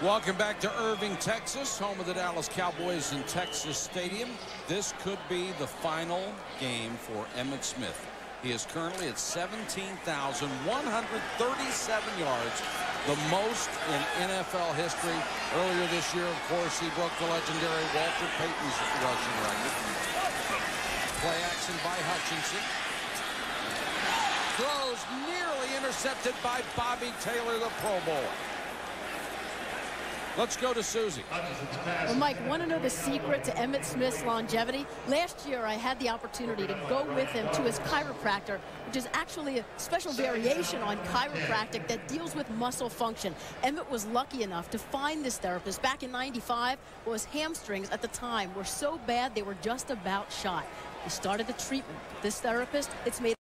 Speaker 1: Welcome back to Irving, Texas, home of the Dallas Cowboys in Texas Stadium. This could be the final game for Emmitt Smith. He is currently at 17,137 yards, the most in NFL history. Earlier this year, of course, he broke the legendary Walter Payton's rushing record. Play action by Hutchinson. Throws nearly intercepted by Bobby Taylor, the Pro Bowler. Let's go to Susie.
Speaker 4: Well, Mike, want to know the secret to Emmitt Smith's longevity? Last year, I had the opportunity to go with him to his chiropractor, which is actually a special variation on chiropractic that deals with muscle function. Emmitt was lucky enough to find this therapist back in '95. Well, his hamstrings at the time were so bad they were just about shot. He started the treatment. This therapist, it's made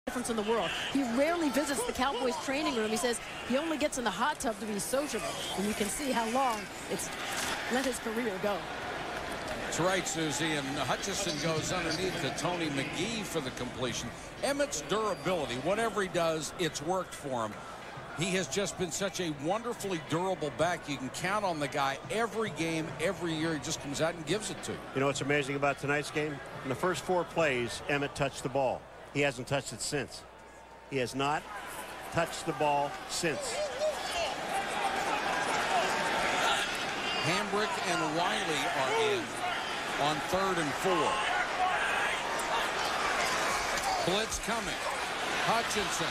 Speaker 4: difference in the world. He rarely visits the Cowboys training room. He says he only gets in the hot tub to be sociable, and you can see how long it's let his career go.
Speaker 1: That's right, Susie, and Hutchinson goes underneath to Tony McGee for the completion. Emmitt's durability, whatever he does, it's worked for him. He has just been such a wonderfully durable back. You can count on the guy every game, every year. He just comes out and gives it to you.
Speaker 2: You know what's amazing about tonight's game? In the first 4 plays, Emmitt touched the ball. He hasn't touched it since. He has not touched the ball since.
Speaker 1: Hambrick and Wiley are in on 3rd and 4. Blitz coming. Hutchinson.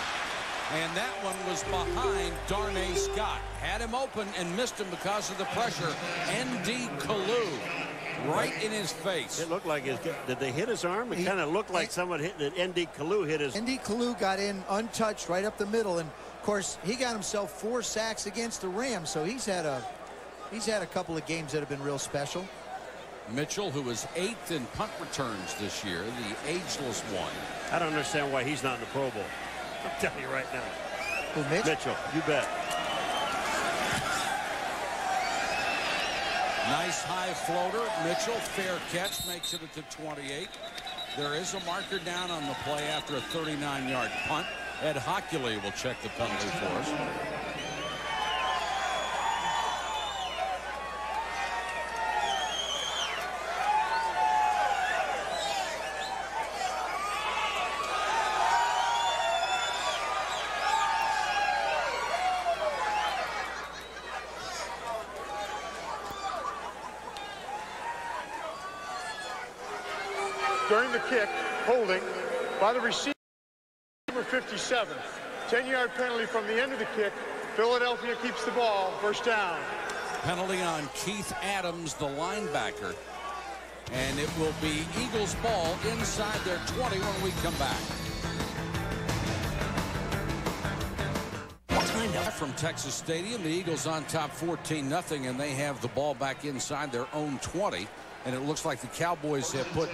Speaker 1: And that one was behind Darnay Scott. Had him open and missed him because of the pressure. N.D. Kalu. Right in his face.
Speaker 2: It looked like did they hit his arm? It kind of looked like someone hit it. N.D. Kalu hit his.
Speaker 3: N.D. Kalu got in untouched right up the middle, and of course he got himself 4 sacks against the Rams, so he's had a couple of games that have been real special.
Speaker 1: Mitchell, who was 8th in punt returns this year, the ageless one.
Speaker 2: I don't understand why he's not in the Pro Bowl. I'll tell you right now.
Speaker 3: Who, Mitch?
Speaker 2: Mitchell, you bet.
Speaker 1: Nice high floater. Mitchell, fair catch, makes it at the 28. There is a marker down on the play after a 39-yard punt. Ed Hockley will check the penalty for us.
Speaker 7: During the kick, holding by the receiver, 57. 10-yard penalty from the end of the kick. Philadelphia keeps the ball. First down.
Speaker 1: Penalty on Keith Adams, the linebacker. And it will be Eagles ball inside their 20 when we come back. From Texas Stadium, the Eagles on top 14-0, and they have the ball back inside their own 20. And it looks like the Cowboys have put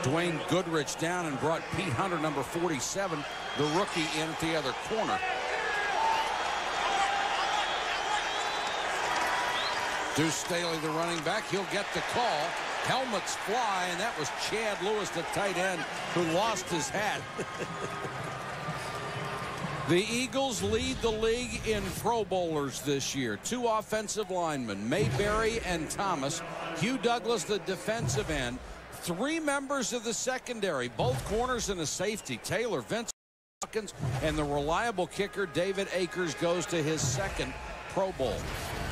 Speaker 1: Dwayne Goodrich down and brought Pete Hunter, number 47, the rookie, in at the other corner. Deuce Staley, the running back, he'll get the call. Helmets fly, and that was Chad Lewis, the tight end, who lost his hat. The Eagles lead the league in Pro Bowlers this year. 2 offensive linemen, Mayberry and Thomas. Hugh Douglas, the defensive end. 3 members of the secondary, both corners and a safety. Taylor, Vince Hawkins, and the reliable kicker, David Akers, goes to his 2nd Pro Bowl.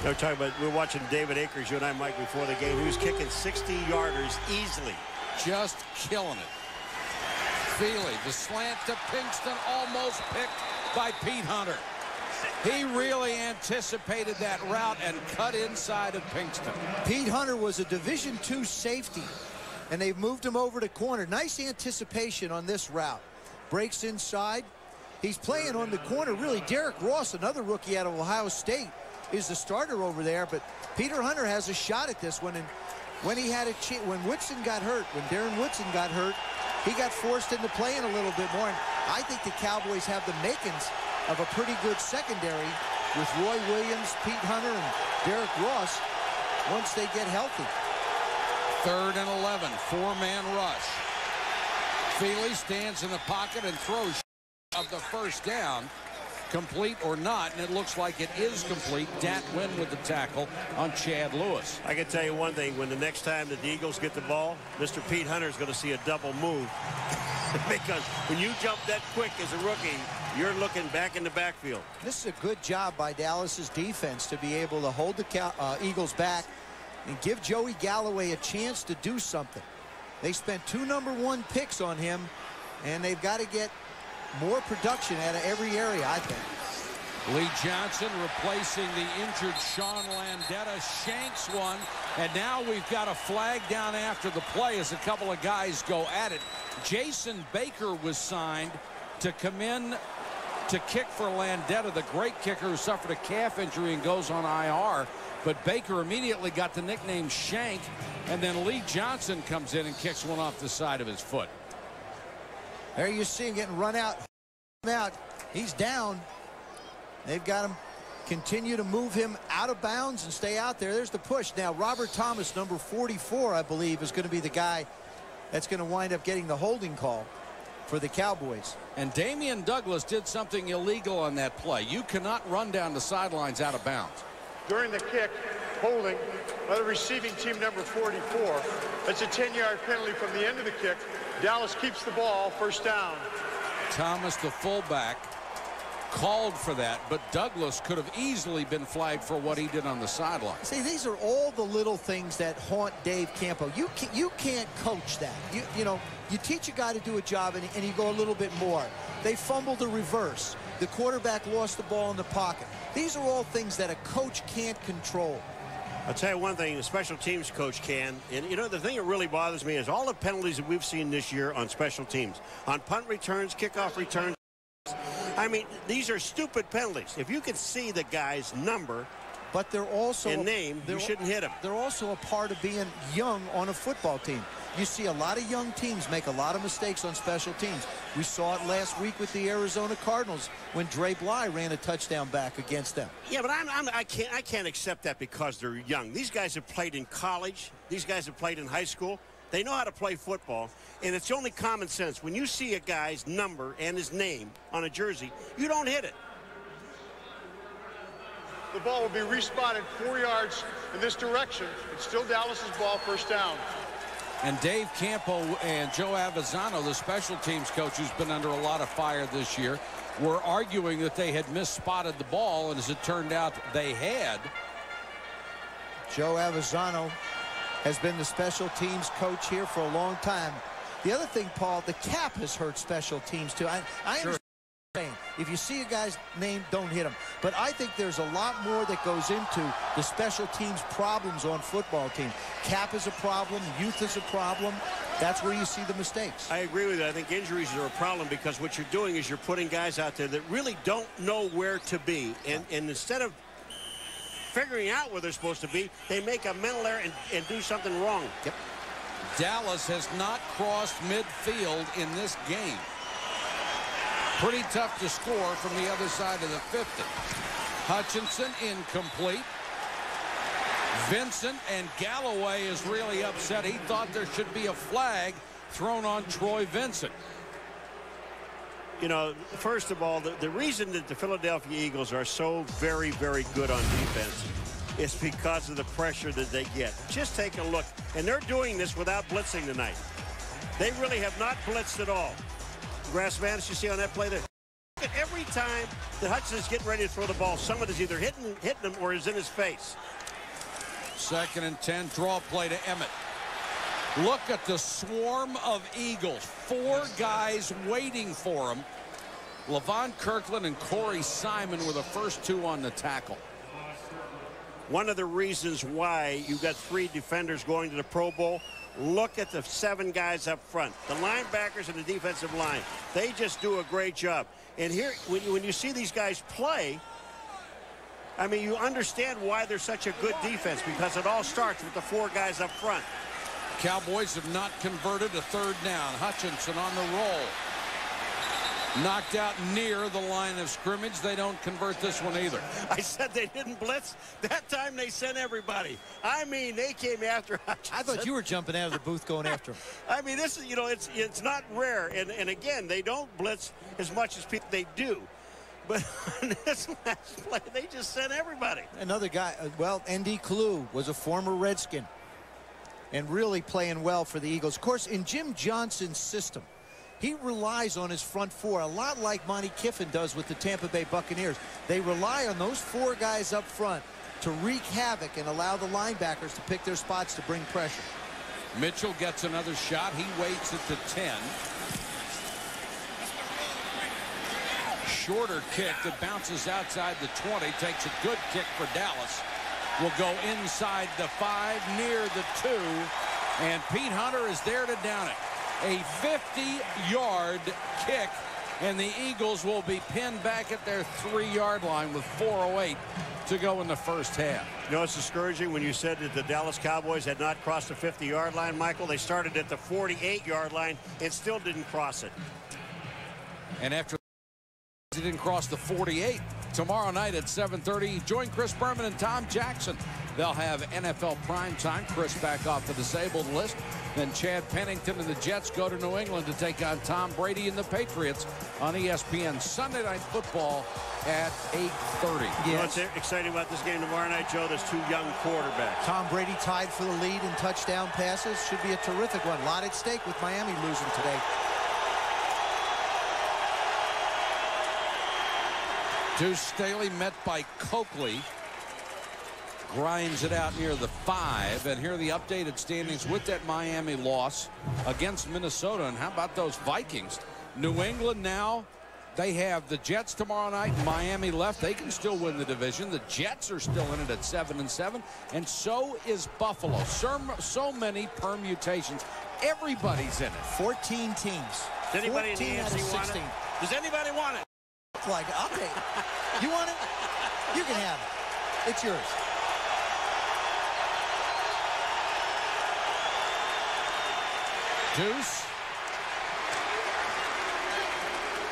Speaker 2: We're talking about, we're watching David Akers, you and I, Mike, before the game. He was kicking 60-yarders easily.
Speaker 1: Just killing it. Feely, the slant to Pinkston, almost picked by Pete Hunter. He really anticipated that route and cut inside of Pinkston.
Speaker 3: Pete Hunter was a Division II safety, and they've moved him over to corner. Nice anticipation on this route. Breaks inside. He's playing on the corner, really. Derek Ross, another rookie out of Ohio State, is the starter over there, but Peter Hunter has a shot at this one. And when he had when Woodson got hurt, when Darren Woodson got hurt, he got forced into playing a little bit more. And I think the Cowboys have the makings of a pretty good secondary with Roy Williams, Pete Hunter, and Derek Ross once they get healthy.
Speaker 1: 3rd and 11, 4-man rush. Feely stands in the pocket and throws of the first down. Complete or not, and it looks like it is complete. Dat Wynn with the tackle on Chad Lewis.
Speaker 2: I can tell you one thing, when the next time the Eagles get the ball, Mr. Pete Hunter is going to see a double move. Because when you jump that quick as a rookie, you're looking back in the backfield.
Speaker 3: This is a good job by Dallas's defense to be able to hold the Eagles back and give Joey Galloway a chance to do something. They spent 2 #1 picks on him, and they've got to get more production out of every area, I think.
Speaker 1: Lee Johnson replacing the injured Sean Landeta, shanks one, and now we've got a flag down after the play as a couple of guys go at it. Jason Baker was signed to come in to kick for Landeta, the great kicker who suffered a calf injury and goes on IR. But Baker immediately got the nickname Shank, and then Lee Johnson comes in and kicks one off the side of his foot.
Speaker 3: There you see him getting run out. He's down. They've got him continue to move him out of bounds and stay out there. There's the push. Now, Robert Thomas, number 44, I believe, is going to be the guy that's going to wind up getting the holding call for the Cowboys.
Speaker 1: And Damian Douglas did something illegal on that play. You cannot run down the sidelines out of bounds.
Speaker 7: During the kick, holding by the receiving team number 44. That's a 10-yard penalty from the end of the kick. Dallas keeps the ball, first down.
Speaker 1: Thomas, the fullback, called for that, but Douglas could have easily been flagged for what he did on the sideline.
Speaker 3: See, these are all the little things that haunt Dave Campo. You can't coach that. You know, you teach a guy to do a job and you go a little bit more. They fumbled the reverse. The quarterback lost the ball in the pocket. These are all things that a coach can't control.
Speaker 2: I'll tell you one thing, the special teams coach can. And, you know, the thing that really bothers me is all the penalties that we've seen this year on special teams. On punt returns, kickoff returns. I mean, these are stupid penalties. If you can see the guy's number
Speaker 3: but they're also
Speaker 2: and name, you shouldn't hit him.
Speaker 3: They're also a part of being young on a football team. You see a lot of young teams make a lot of mistakes on special teams. We saw it last week with the Arizona Cardinals when Dre Bly ran a touchdown back against them.
Speaker 2: Yeah, but I can't accept that because they're young. These guys have played in college. These guys have played in high school. They know how to play football, and it's only common sense. When you see a guy's number and his name on a jersey, you don't hit it.
Speaker 7: The ball will be respotted 4 yards in this direction. It's still Dallas's ball, first down.
Speaker 1: And Dave Campo and Joe Avezzano, the special teams coach who's been under a lot of fire this year, were arguing that they had misspotted the ball, and as it turned out, they had.
Speaker 3: Joe Avezzano has been the special teams coach here for a long time. The other thing, Paul, the cap has hurt special teams too. I understand. If you see a guy's name, don't hit him. But I think there's a lot more that goes into the special teams problems on football teams. Cap is a problem. Youth is a problem. That's where you see the mistakes.
Speaker 2: I agree with you. I think injuries are a problem because what you're doing is you're putting guys out there that really don't know where to be. And instead of figuring out where they're supposed to be, they make a mental error and do something wrong.
Speaker 3: Yep.
Speaker 1: Dallas has not crossed midfield in this game. Pretty tough to score from the other side of the 50. Hutchinson incomplete. Vincent, and Galloway is really upset. He thought there should be a flag thrown on Troy Vincent.
Speaker 2: You know, first of all, the reason that the Philadelphia Eagles are so very, very good on defense is because of the pressure that they get. Just take a look. And they're doing this without blitzing tonight. They really have not blitzed at all. Grass Madness, you see on that play there. Every time that Hutchinson's getting ready to throw the ball, someone is either hitting him or is in his face.
Speaker 1: 2nd and 10, draw play to Emmett. Look at the swarm of Eagles. 4 guys waiting for him. Levon Kirkland and Corey Simon were the first 2 on the tackle.
Speaker 2: One of the reasons why you got 3 defenders going to the Pro Bowl, look at the 7 guys up front. The linebackers and the defensive line. They just do a great job. And here, when you see these guys play, I mean, you understand why they're such a good defense, because it all starts with the 4 guys up front.
Speaker 1: Cowboys have not converted a 3rd down. Hutchinson on the roll. Knocked out near the line of scrimmage. They don't convert this one either.
Speaker 2: I said they didn't blitz. That time they sent everybody. I mean, they came after Hutchinson.
Speaker 3: I thought you were jumping out of the booth going after him.
Speaker 2: I mean, this is, you know, it's not rare. And again, they don't blitz as much as people they do. But on this last play, they just sent everybody.
Speaker 3: Another guy, well, N.D. Kalu was a former Redskin and really playing well for the Eagles. Of course, in Jim Johnson's system, He relies on his front four, a lot like Monty Kiffin does with the Tampa Bay Buccaneers. They rely on those four guys up front to wreak havoc and allow the linebackers to pick their spots to bring pressure.
Speaker 1: Mitchell gets another shot. He waits at the 10. Shorter kick that bounces outside the 20. Takes a good kick for Dallas. Will go inside the 5, near the 2. And Pete Hunter is there to down it. A 50-yard kick, and the Eagles will be pinned back at their 3-yard line with 4:08 to go in the first half.
Speaker 2: You know, it's discouraging when you said that the Dallas Cowboys had not crossed the 50-yard line, Michael. They started at the 48-yard line and still didn't cross it.
Speaker 1: And after they didn't cross the 48, tomorrow night at 7:30, join Chris Berman and Tom Jackson. They'll have NFL primetime. Chris back off the disabled list. Then Chad Pennington and the Jets go to New England to take on Tom Brady and the Patriots on ESPN. Sunday Night Football at 8:30.
Speaker 2: Yes. You know what's exciting about this game tomorrow night, Joe? There's 2 young quarterbacks.
Speaker 3: Tom Brady tied for the lead in touchdown passes. Should be a terrific one. A lot at stake with Miami losing today.
Speaker 1: Deuce Staley met by Coakley. Grinds it out near the 5. And here are the updated standings with that Miami loss against Minnesota. And how about those Vikings? New England now, they have the Jets tomorrow night. Miami left. They can still win the division. The Jets are still in it at 7-7. And so is Buffalo. So many permutations. Everybody's in it.
Speaker 3: 14 teams.
Speaker 2: Does anybody in the
Speaker 3: 14 out of 16.
Speaker 2: want it? Does anybody want it?
Speaker 3: Like, I'll take it. You want it? You can have it. It's yours.
Speaker 1: Deuce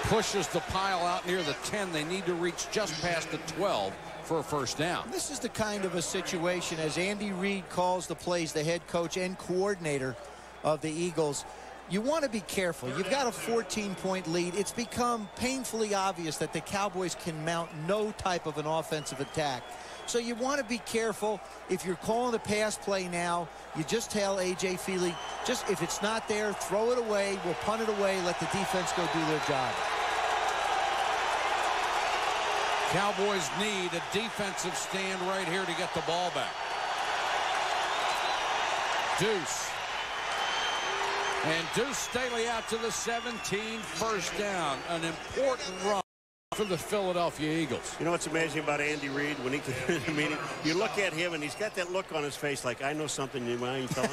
Speaker 1: pushes the pile out near the 10. They need to reach just past the 12 for a first down.
Speaker 3: This is the kind of a situation, as Andy Reid calls the plays, the head coach and coordinator of the Eagles, you want to be careful. You've got a 14-point lead. It's become painfully obvious that the Cowboys can mount no type of an offensive attack. So you want to be careful. If you're calling a pass play now, you just tell A.J. Feely, just if it's not there, throw it away. We'll punt it away. Let the defense go do their job.
Speaker 1: Cowboys need a defensive stand right here to get the ball back. Deuce. And Deuce Staley out to the 17, first down. An important run for the Philadelphia Eagles.
Speaker 2: You know what's amazing about Andy Reid? When he comes in the meeting, you look at him and he's got that look on his face like, I know something you mind telling.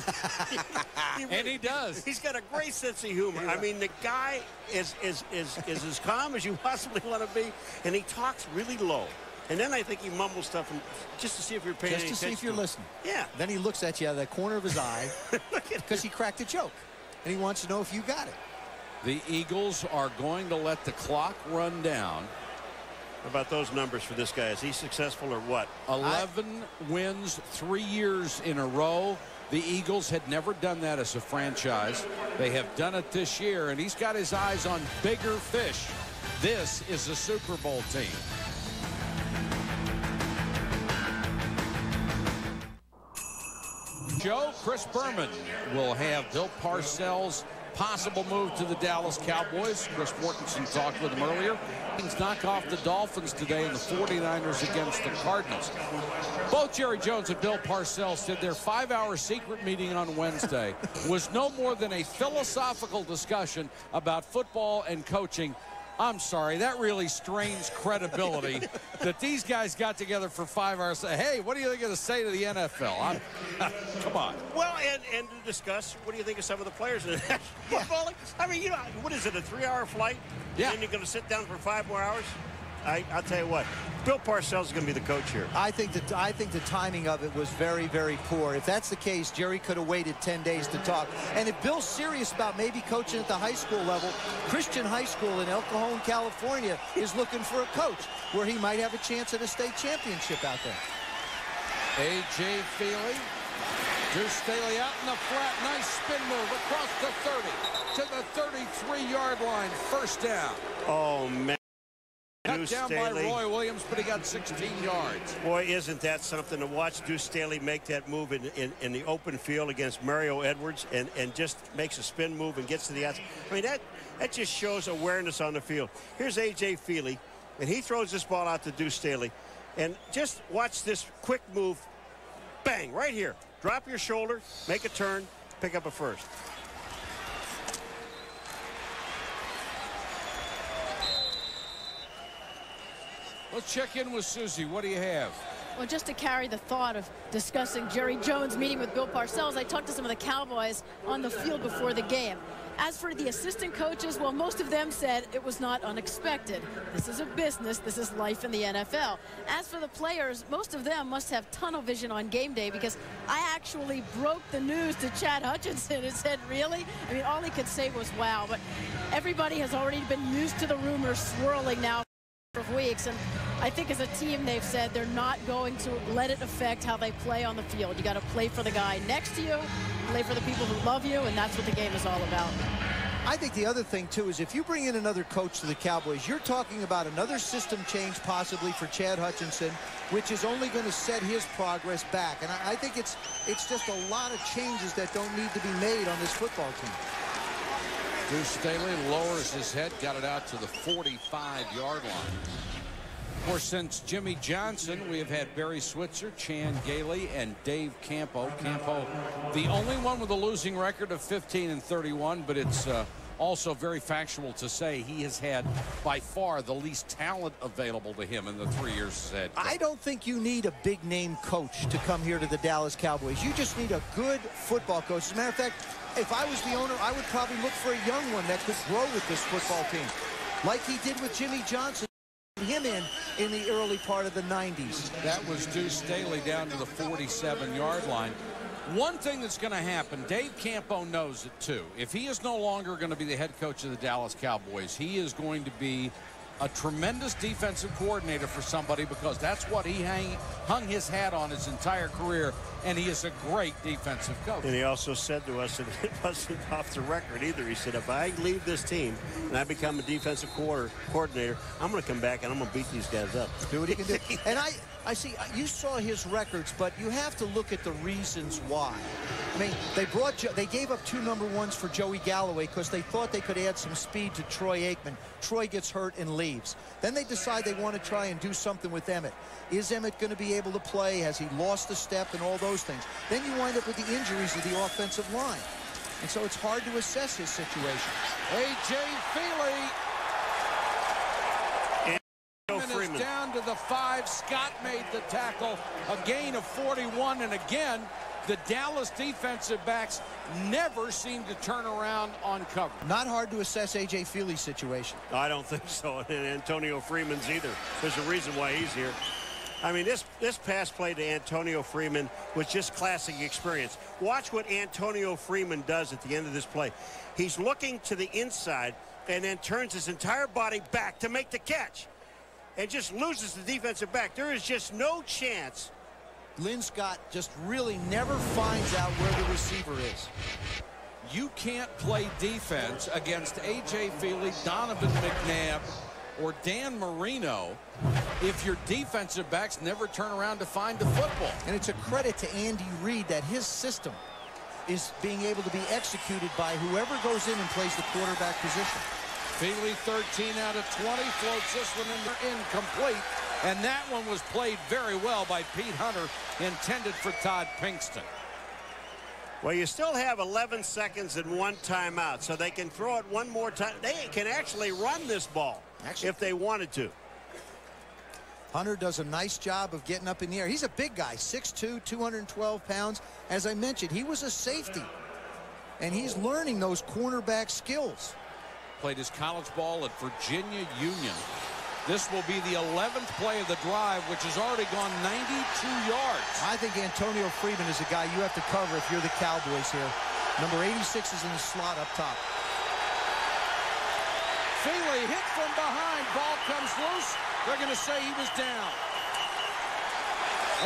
Speaker 1: And he does.
Speaker 2: He's got a great sense of humor. Yeah. I mean, the guy is as calm as you possibly want to be, and he talks really low. And then I think he mumbles stuff just to see if you're paying attention.
Speaker 3: Just to see if you're listening.
Speaker 2: Yeah.
Speaker 3: Then he looks at you out of the corner of his eye because he cracked a joke. And he wants to know if you got it.
Speaker 1: The Eagles are going to let the clock run down.
Speaker 2: How about those numbers for this guy? Is he successful or what?
Speaker 1: 11 wins 3 years in a row. The Eagles had never done that as a franchise. They have done it this year, and he's got his eyes on bigger fish. This is a Super Bowl team. Joe, Chris Berman will have Bill Parcells' possible move to the Dallas Cowboys. Chris Mortensen talked with him earlier. He's knock off the Dolphins today and the 49ers against the Cardinals. Both Jerry Jones and Bill Parcells said their 5-hour secret meeting on Wednesday was no more than a philosophical discussion about football and coaching. I'm sorry, that really strains credibility that these guys got together for 5 hours. Hey, what are you going to say to the NFL? Come on.
Speaker 2: Well, and to discuss, what do you think of some of the players in football? I mean, you know, what is it, a 3-hour flight?
Speaker 1: Yeah.
Speaker 2: And then you're going to sit down for 5 more hours? I'll tell you what, Bill Parcells is going to be the coach here.
Speaker 3: I think the timing of it was very, very poor. If that's the case, Jerry could have waited 10 days to talk. And if Bill's serious about maybe coaching at the high school level, Christian High School in El Cajon, California is looking for a coach where he might have a chance at a state championship out there.
Speaker 1: A.J. Feely. Deuce Staley out in the flat. Nice spin move across the 30 to the 33-yard line. First down.
Speaker 2: Oh, man.
Speaker 1: Cut down by Roy Williams, but he got 16 yards.
Speaker 2: Boy, isn't that something to watch Deuce Staley make that move in the open field against Mario Edwards and just makes a spin move and gets to the outside. I mean, that just shows awareness on the field. Here's A.J. Feely, and he throws this ball out to Deuce Staley. And just watch this quick move. Bang, right here. Drop your shoulder, make a turn, pick up a first.
Speaker 1: Let's check in with Susie. What do you have?
Speaker 4: Well, just to carry the thought of discussing Jerry Jones meeting with Bill Parcells, I talked to some of the Cowboys on the field before the game. As for the assistant coaches, well, most of them said it was not unexpected. This is a business. This is life in the NFL. As for the players, most of them must have tunnel vision on game day, because I actually broke the news to Chad Hutchinson and said, really? I mean, all he could say was, wow. But everybody has already been used to the rumors swirling now of weeks, and I think as a team they've said they're not going to let it affect how they play on the field. You got to play for the guy next to you, play for the people who love you, and that's what the game is all about.
Speaker 3: I think the other thing too is if you bring in another coach to the Cowboys, you're talking about another system change possibly for Chad Hutchinson, which is only going to set his progress back. And I think it's just a lot of changes that don't need to be made on this football team.
Speaker 1: Deuce Staley lowers his head, got it out to the 45-yard line. Of course, since Jimmy Johnson, we have had Barry Switzer, Chan Gailey, and Dave Campo. Campo, the only one with a losing record of 15-31, but it's also very factual to say he has had by far the least talent available to him in the 3 years he's had.
Speaker 3: I don't think you need a big-name coach to come here to the Dallas Cowboys. You just need a good football coach. As a matter of fact, if I was the owner, I would probably look for a young one that could grow with this football team, like he did with Jimmy Johnson. Him in the early part of the 90s.
Speaker 1: That was Deuce Staley down to the 47-yard line. One thing that's going to happen, Dave Campo knows it too. If he is no longer going to be the head coach of the Dallas Cowboys, he is going to be a tremendous defensive coordinator for somebody, because that's what he hung his hat on his entire career, and he is a great defensive coach.
Speaker 2: And he also said to us, and it wasn't off the record either, he said, if I leave this team and I become a defensive coordinator, I'm going to come back and I'm going to beat these guys up.
Speaker 3: Do what he can do. And I see, you saw his records, but you have to look at the reasons why. I mean, they gave up 2 number 1s for Joey Galloway because they thought they could add some speed to Troy Aikman. Troy gets hurt and leaves. Then they decide they want to try and do something with Emmett. Is Emmett going to be able to play? Has he lost a step and all those things? Then you wind up with the injuries of the offensive line. And so it's hard to assess his situation.
Speaker 1: A.J. Feely. Is down to the 5. Scott made the tackle. A gain of 41. And again, the Dallas defensive backs never seem to turn around on cover.
Speaker 3: Not hard to assess A.J. Feely's situation.
Speaker 2: I don't think so. And Antonio Freeman's either. There's a reason why he's here. I mean, this pass play to Antonio Freeman was just classic experience. Watch what Antonio Freeman does at the end of this play. He's looking to the inside and then turns his entire body back to make the catch and just loses the defensive back. There is just no chance.
Speaker 3: Lynn Scott just really never finds out where the receiver is.
Speaker 1: You can't play defense against A.J. Feely, Donovan McNabb, or Dan Marino if your defensive backs never turn around to find the football.
Speaker 3: And it's a credit to Andy Reid that his system is being able to be executed by whoever goes in and plays the quarterback position.
Speaker 1: Feely 13 out of 20, floats this one incomplete, and that one was played very well by Pete Hunter, intended for Todd Pinkston.
Speaker 2: Well, you still have 11 seconds and 1 timeout, so they can throw it one more time. They can actually run this ball if they wanted to.
Speaker 3: Hunter does a nice job of getting up in the air. He's a big guy, 6'2", 212 pounds. As I mentioned, he was a safety, and he's learning those cornerback skills.
Speaker 1: Played his college ball at Virginia Union. This will be the 11th play of the drive, which has already gone 92 yards.
Speaker 3: I think Antonio Freeman is a guy you have to cover if you're the Cowboys here. Number 86 is in the slot up top.
Speaker 1: Feely hit from behind. Ball comes loose. They're going to say he was down.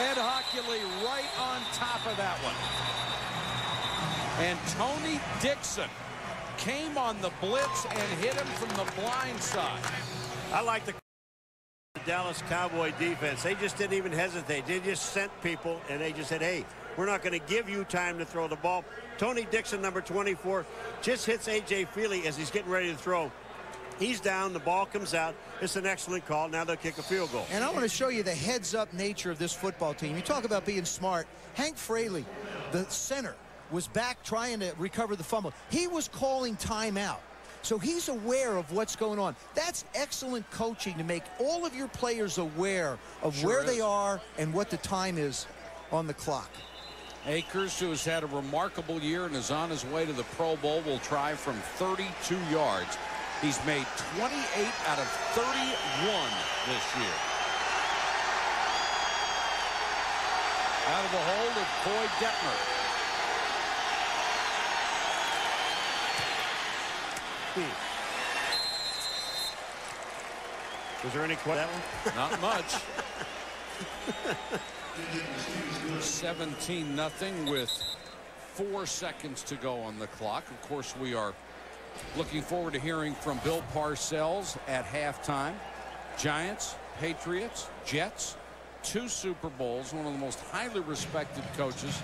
Speaker 1: Ed Hockley right on top of that one. And Tony Dixon came on the blitz and hit him from the blind side.
Speaker 2: I like the Dallas Cowboy defense. They just didn't even hesitate. They just sent people, and they just said, hey, we're not going to give you time to throw the ball. Tony Dixon, number 24, just hits A.J. Feely as he's getting ready to throw. He's down. The ball comes out. It's an excellent call. Now they'll kick a field goal.
Speaker 3: And I want to show you the heads-up nature of this football team. You talk about being smart. Hank Fraley, the center, was back trying to recover the fumble. He was calling timeout. So he's aware of what's going on. That's excellent coaching to make all of your players aware of where they are and what the time is on the clock.
Speaker 1: Akers, who has had a remarkable year and is on his way to the Pro Bowl, will try from 32 yards. He's made 28 out of 31 this year. Out of the hold of Coy Detmer.
Speaker 2: Was there any question?
Speaker 1: Not much. 17-0 with 4 seconds to go on the clock. Of course, we are looking forward to hearing from Bill Parcells at halftime. Giants, Patriots, Jets, 2 Super Bowls, one of the most highly respected coaches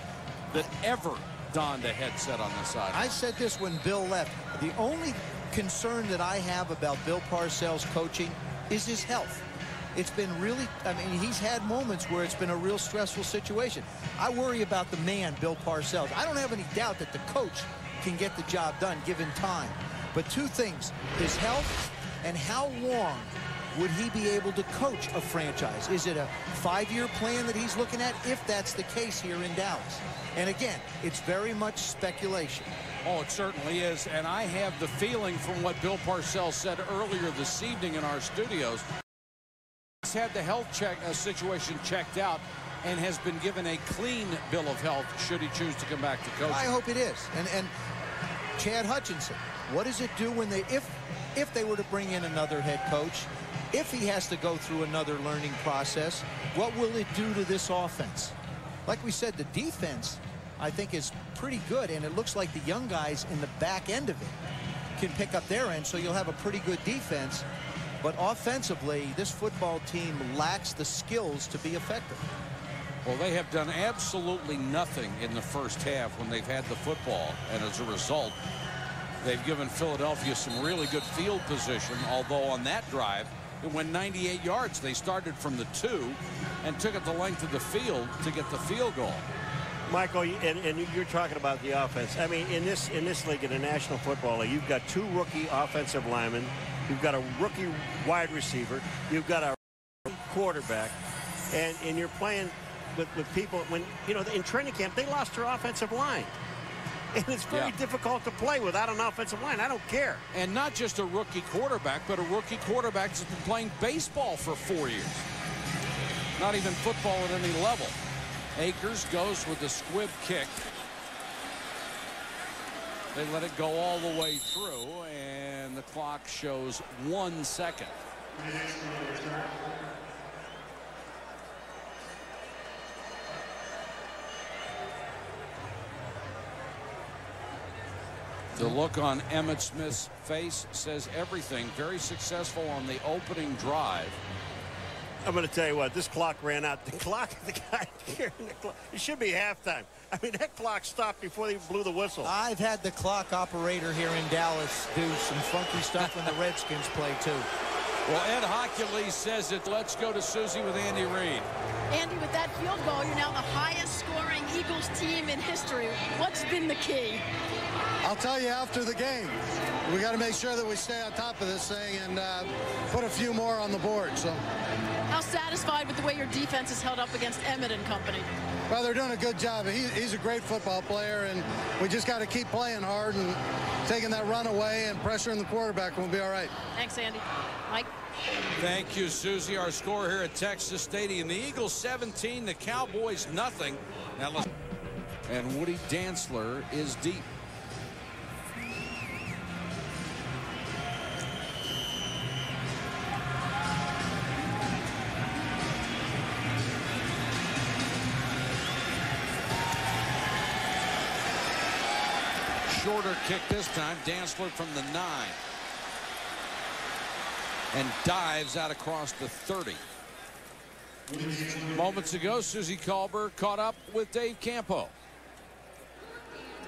Speaker 1: that ever donned a headset on the side.
Speaker 3: I said this when Bill left. The only concern that I have about Bill Parcells' coaching is his health. It's been really, I mean, he's had moments where it's been a real stressful situation. I worry about the man, Bill Parcells. I don't have any doubt that the coach can get the job done given time. But 2 things, his health and how long would he be able to coach a franchise? Is it a 5-year plan that he's looking at, if that's the case here in Dallas? And again, it's very much speculation.
Speaker 1: Oh, it certainly is. And I have the feeling from what Bill Parcells said earlier this evening in our studios, he's had the health situation checked out and has been given a clean bill of health should he choose to come back to coach.
Speaker 3: I hope it is. And Chad Hutchinson, what does it do when they, if they were to bring in another head coach, if he has to go through another learning process, what will it do to this offense? Like we said, the defense, I think, is pretty good, and it looks like the young guys in the back end of it can pick up their end, so you'll have a pretty good defense. But offensively, this football team lacks the skills to be effective.
Speaker 1: Well, they have done absolutely nothing in the first half when they've had the football, and as a result, they've given Philadelphia some really good field position, although on that drive, it went 98 yards. They started from the 2 and took it the length of the field to get the field goal.
Speaker 2: Michael, and you're talking about the offense. I mean, in this league, in the National Football League, you've got 2 rookie offensive linemen. You've got a rookie wide receiver. You've got a quarterback. And you're playing with people when, you know, in training camp, they lost their offensive line. And it's very difficult to play without an offensive line. I don't care.
Speaker 1: And not just a rookie quarterback, but a rookie quarterback that's been playing baseball for 4 years. Not even football at any level. Akers goes with the squib kick. They let it go all the way through, and the clock shows 1 second. The look on Emmitt Smith's face says everything. Very successful on the opening drive.
Speaker 2: I'm going to tell you what, this clock ran out. The guy here in the clock, it should be halftime. I mean, that clock stopped before they blew the whistle.
Speaker 3: I've had the clock operator here in Dallas do some funky stuff when the Redskins play, too.
Speaker 1: Well, Ed Hockley says it. Let's go to Susie with Andy Reid.
Speaker 4: Andy, with that field goal, you're now the highest scoring Eagles team in history. What's been the key?
Speaker 9: I'll tell you after the game. We got to make sure that we stay on top of this thing and put a few more on the board. So,
Speaker 4: how satisfied with the way your defense is held up against Emmett and company?
Speaker 9: Well, they're doing a good job. He's a great football player, and we just got to keep playing hard and taking that run away and pressuring the quarterback, and we'll be all right.
Speaker 4: Thanks, Andy. Mike?
Speaker 1: Thank you, Susie. Our score here at Texas Stadium. The Eagles 17, the Cowboys nothing. Now let's... And Woody Dantzler is deep. Shorter kick this time. Dantzler from the 9. and dives out across the 30. Moments ago, Susie Colbert caught up with Dave Campo.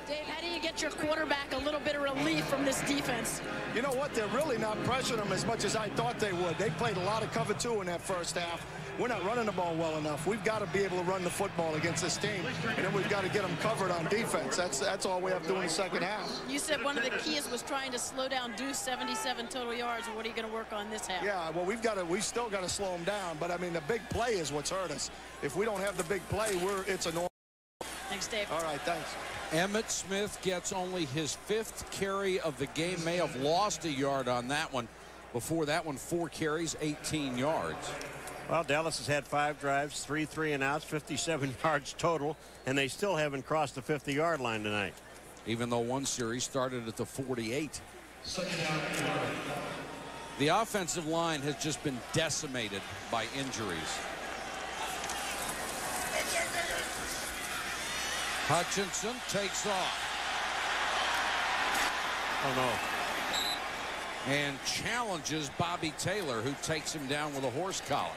Speaker 4: Dave, how do you get your quarterback a little bit of relief from this defense?
Speaker 10: You know what? They're really not pressuring them as much as I thought they would. They played a lot of cover 2 in that first half. We're not running the ball well enough. We've got to be able to run the football against this team, and then we've got to get them covered on defense. That's all we have to do in the second half.
Speaker 4: You said one of the keys was trying to slow down Deuce, 77 total yards. What are you going to work on this half?
Speaker 10: Yeah, well, we've still got to slow them down. But I mean, the big play is what's hurt us. If we don't have the big play, it's a normal.
Speaker 4: Thanks, Dave.
Speaker 10: All right, thanks.
Speaker 1: Emmett Smith gets only his 5th carry of the game. May have lost a yard on that one. Before that one, 4 carries, 18 yards.
Speaker 2: Well, Dallas has had 5 drives, 3 3-and-outs, 57 yards total, and they still haven't crossed the 50-yard line tonight.
Speaker 1: Even though one series started at the 48. The offensive line has just been decimated by injuries. Hutchinson takes off.
Speaker 2: Oh, no.
Speaker 1: And challenges Bobby Taylor, who takes him down with a horse collar.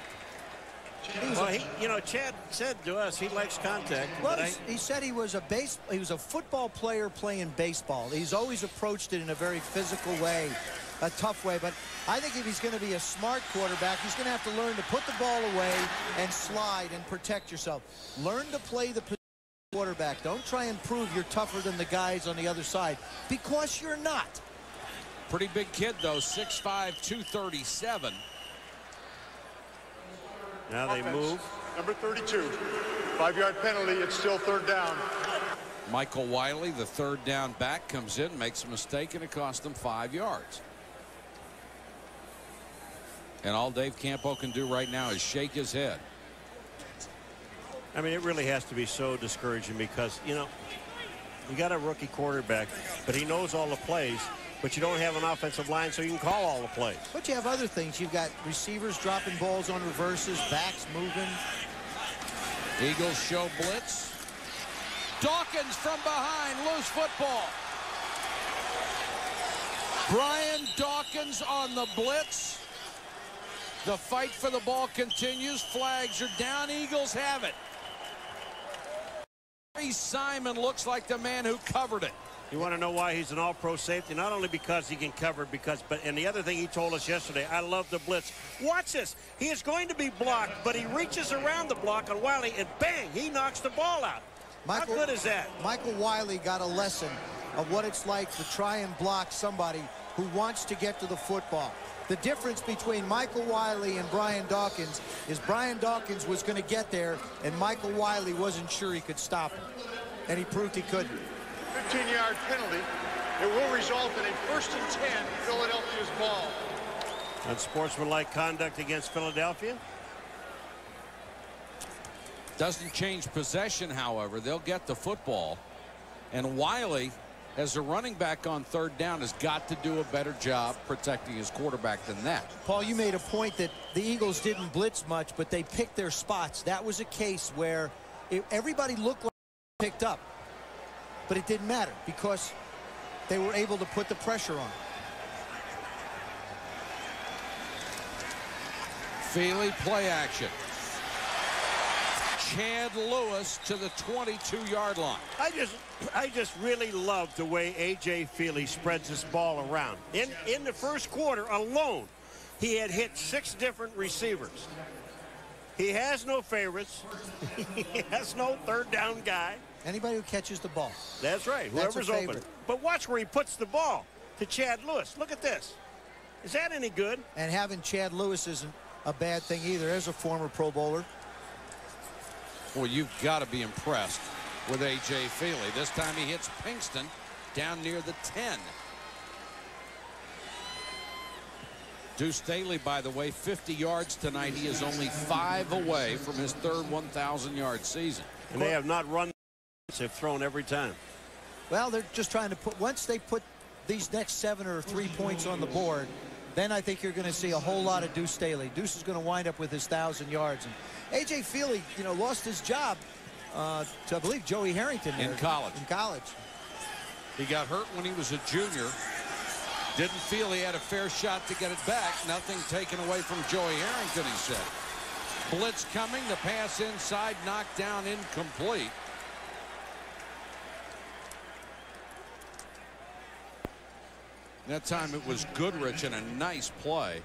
Speaker 2: Well, Chad said to us he likes contact.
Speaker 3: Well, he said he was a football player playing baseball. He's always approached it in a very physical way, a tough way. But I think if he's going to be a smart quarterback, he's going to have to learn to put the ball away and slide and protect yourself. Learn to play the quarterback. Don't try and prove you're tougher than the guys on the other side, because you're not.
Speaker 1: Pretty big kid, though, 6'5", 237.
Speaker 2: Now they move.
Speaker 7: Number 32, 5-yard penalty. It's still 3rd down.
Speaker 1: Michael Wiley, the 3rd down back, comes in, makes a mistake, and it cost them 5 yards. And all Dave Campo can do right now is shake his head.
Speaker 2: I mean, it really has to be so discouraging because, you got a rookie quarterback, but he knows all the plays, but you don't have an offensive line so you can call all the plays.
Speaker 3: But you have other things. You've got receivers dropping balls on reverses, backs moving.
Speaker 1: Eagles show blitz. Dawkins from behind, loose football. Brian Dawkins on the blitz. The fight for the ball continues. Flags are down. Eagles have it. Theismann looks like the man who covered it.
Speaker 2: You want to know why he's an all-pro safety? Not only because he can cover, and the other thing he told us yesterday, I love the blitz. Watch this. He is going to be blocked, but he reaches around the block on Wiley, and bang, he knocks the ball out. How good is that?
Speaker 3: Michael Wiley got a lesson of what it's like to try and block somebody who wants to get to the football. The difference between Michael Wiley and Brian Dawkins is Brian Dawkins was going to get there, and Michael Wiley wasn't sure he could stop him. And he proved he couldn't.
Speaker 7: 15-yard penalty. It will result in a 1st and 10, Philadelphia's ball.
Speaker 2: Unsportsmanlike conduct against Philadelphia.
Speaker 1: Doesn't change possession, however. They'll get the football. And Wiley, as a running back on 3rd down, has got to do a better job protecting his quarterback than that.
Speaker 3: Paul, you made a point that the Eagles didn't blitz much, but they picked their spots. That was a case where everybody looked like they picked up. But it didn't matter because they were able to put the pressure on.
Speaker 1: Feely, play action. Chad Lewis to the 22-yard line.
Speaker 2: I just really love the way A.J. Feely spreads this ball around. In the first quarter alone, he had hit 6 different receivers. He has no favorites. He has no 3rd down guy.
Speaker 3: Anybody who catches the ball.
Speaker 2: That's right. Whoever's open. But watch where he puts the ball to Chad Lewis. Look at this. Is that any good?
Speaker 3: And having Chad Lewis isn't a bad thing either as a former Pro Bowler.
Speaker 1: Well, you've got to be impressed with A.J. Feely. This time he hits Pinkston down near the 10. Deuce Staley, by the way, 50 yards tonight. He is only 5 away from his 3rd 1,000-yard season.
Speaker 2: And they have not run. They've thrown every time.
Speaker 3: Well, they're just trying to put, once they put these next 7 or 3 points on the board, then I think you're going to see a whole lot of Deuce Staley. Deuce is going to wind up with his 1,000 yards. And A.J. Feely, lost his job to, I believe, Joey Harrington
Speaker 1: in college.
Speaker 3: In college.
Speaker 1: He got hurt when he was a junior. Didn't feel he had a fair shot to get it back. Nothing taken away from Joey Harrington, he said. Blitz coming. The pass inside, knocked down, incomplete. That time it was Goodrich, and a nice play.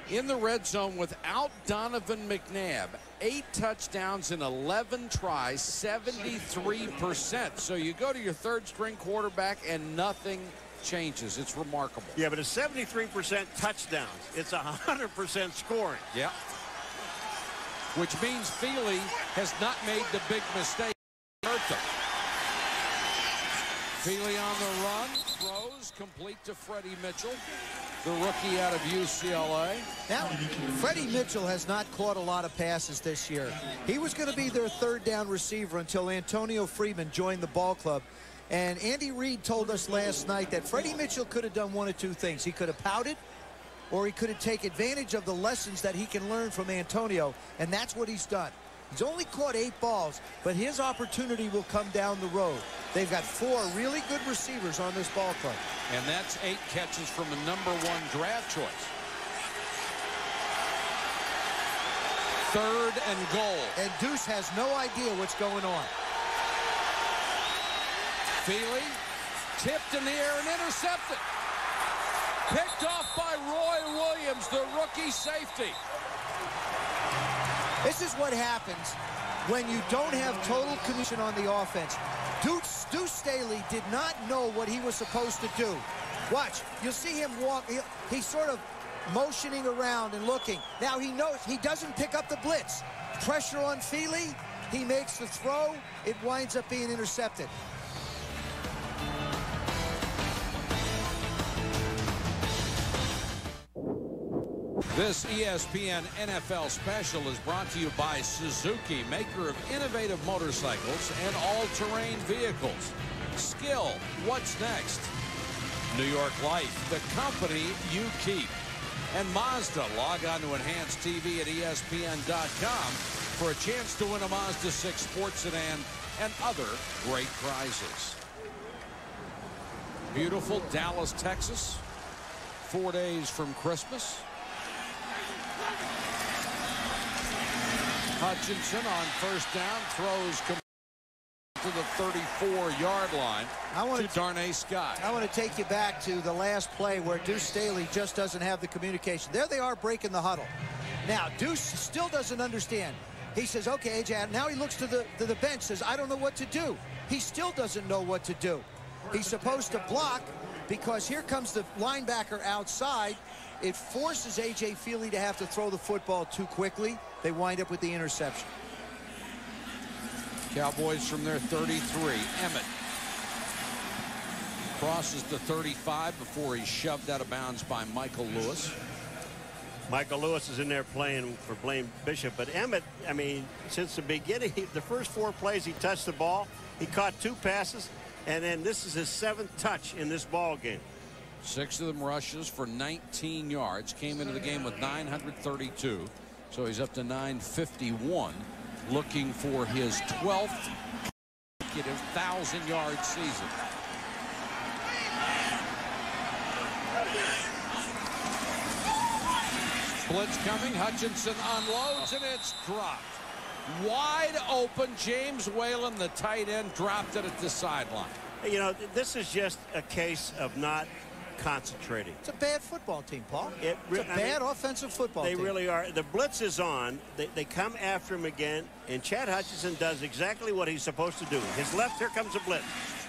Speaker 1: In the red zone without Donovan McNabb, 8 touchdowns in 11 tries, 73%. So you go to your third-string quarterback, and nothing changes. It's remarkable.
Speaker 2: Yeah, but it's 73% touchdowns. It's 100% scoring.
Speaker 1: Yeah. Which means Feely has not made the big mistake. Feely on the run, throws, complete to Freddie Mitchell, the rookie out of UCLA.
Speaker 3: Now, Freddie Mitchell has not caught a lot of passes this year. He was going to be their third down receiver until Antonio Freeman joined the ball club. And Andy Reid told us last night that Freddie Mitchell could have done one of two things. He could have pouted, or he could have taken advantage of the lessons that he can learn from Antonio, and that's what he's done. He's only caught 8 balls, but his opportunity will come down the road. They've got 4 really good receivers on this ball club.
Speaker 1: And that's 8 catches from a #1 draft choice. 3rd and goal.
Speaker 3: And Deuce has no idea what's going on.
Speaker 1: Feely tipped in the air and intercepted. Picked off by Roy Williams, the rookie safety.
Speaker 3: This is what happens when you don't have total commission on the offense. Deuce Staley did not know what he was supposed to do. Watch, you'll see him walk. He's sort of motioning around and looking. Now he knows he doesn't pick up the blitz. Pressure on Feely. He makes the throw. It winds up being intercepted.
Speaker 1: This ESPN NFL special is brought to you by Suzuki, maker of innovative motorcycles and all-terrain vehicles. Skill, what's next? New York Life, the company you keep. And Mazda, log on to Enhanced TV at ESPN.com for a chance to win a Mazda 6 sports sedan and other great prizes. Beautiful Dallas, Texas, 4 days from Christmas. Hutchinson on first down, throws to the 34-yard line to Darnay Scott.
Speaker 3: I want to take you back to the last play where Deuce Staley just doesn't have the communication. There they are breaking the huddle. Now, Deuce still doesn't understand. He says, okay, AJ, now he looks to the bench, says, I don't know what to do. He still doesn't know what to do. He's supposed to block because here comes the linebacker outside. It forces A.J. Feely to have to throw the football too quickly. They wind up with the interception.
Speaker 1: Cowboys from their 33. Emmett crosses the 35 before he's shoved out of bounds by Michael Lewis.
Speaker 2: Michael Lewis is in there playing for Blaine Bishop. But Emmett, I mean, since the beginning, the first 4 plays he touched the ball. He caught 2 passes. And then this is his 7th touch in this ball game.
Speaker 1: 6 of them rushes for 19 yards. Came into the game with 932. So he's up to 951. Looking for his 12th consecutive 1,000-yard season. Blitz coming. Hutchinson unloads, and it's dropped. Wide open. James Whalen, the tight end, dropped it at the sideline.
Speaker 2: You know, this is just a case of not concentrating.
Speaker 3: It's a bad football team, Paul. It's a bad offensive football team.
Speaker 2: They really are. The blitz is on. They come after him again, and Chad Hutchinson does exactly what he's supposed to do. His left, here comes a blitz.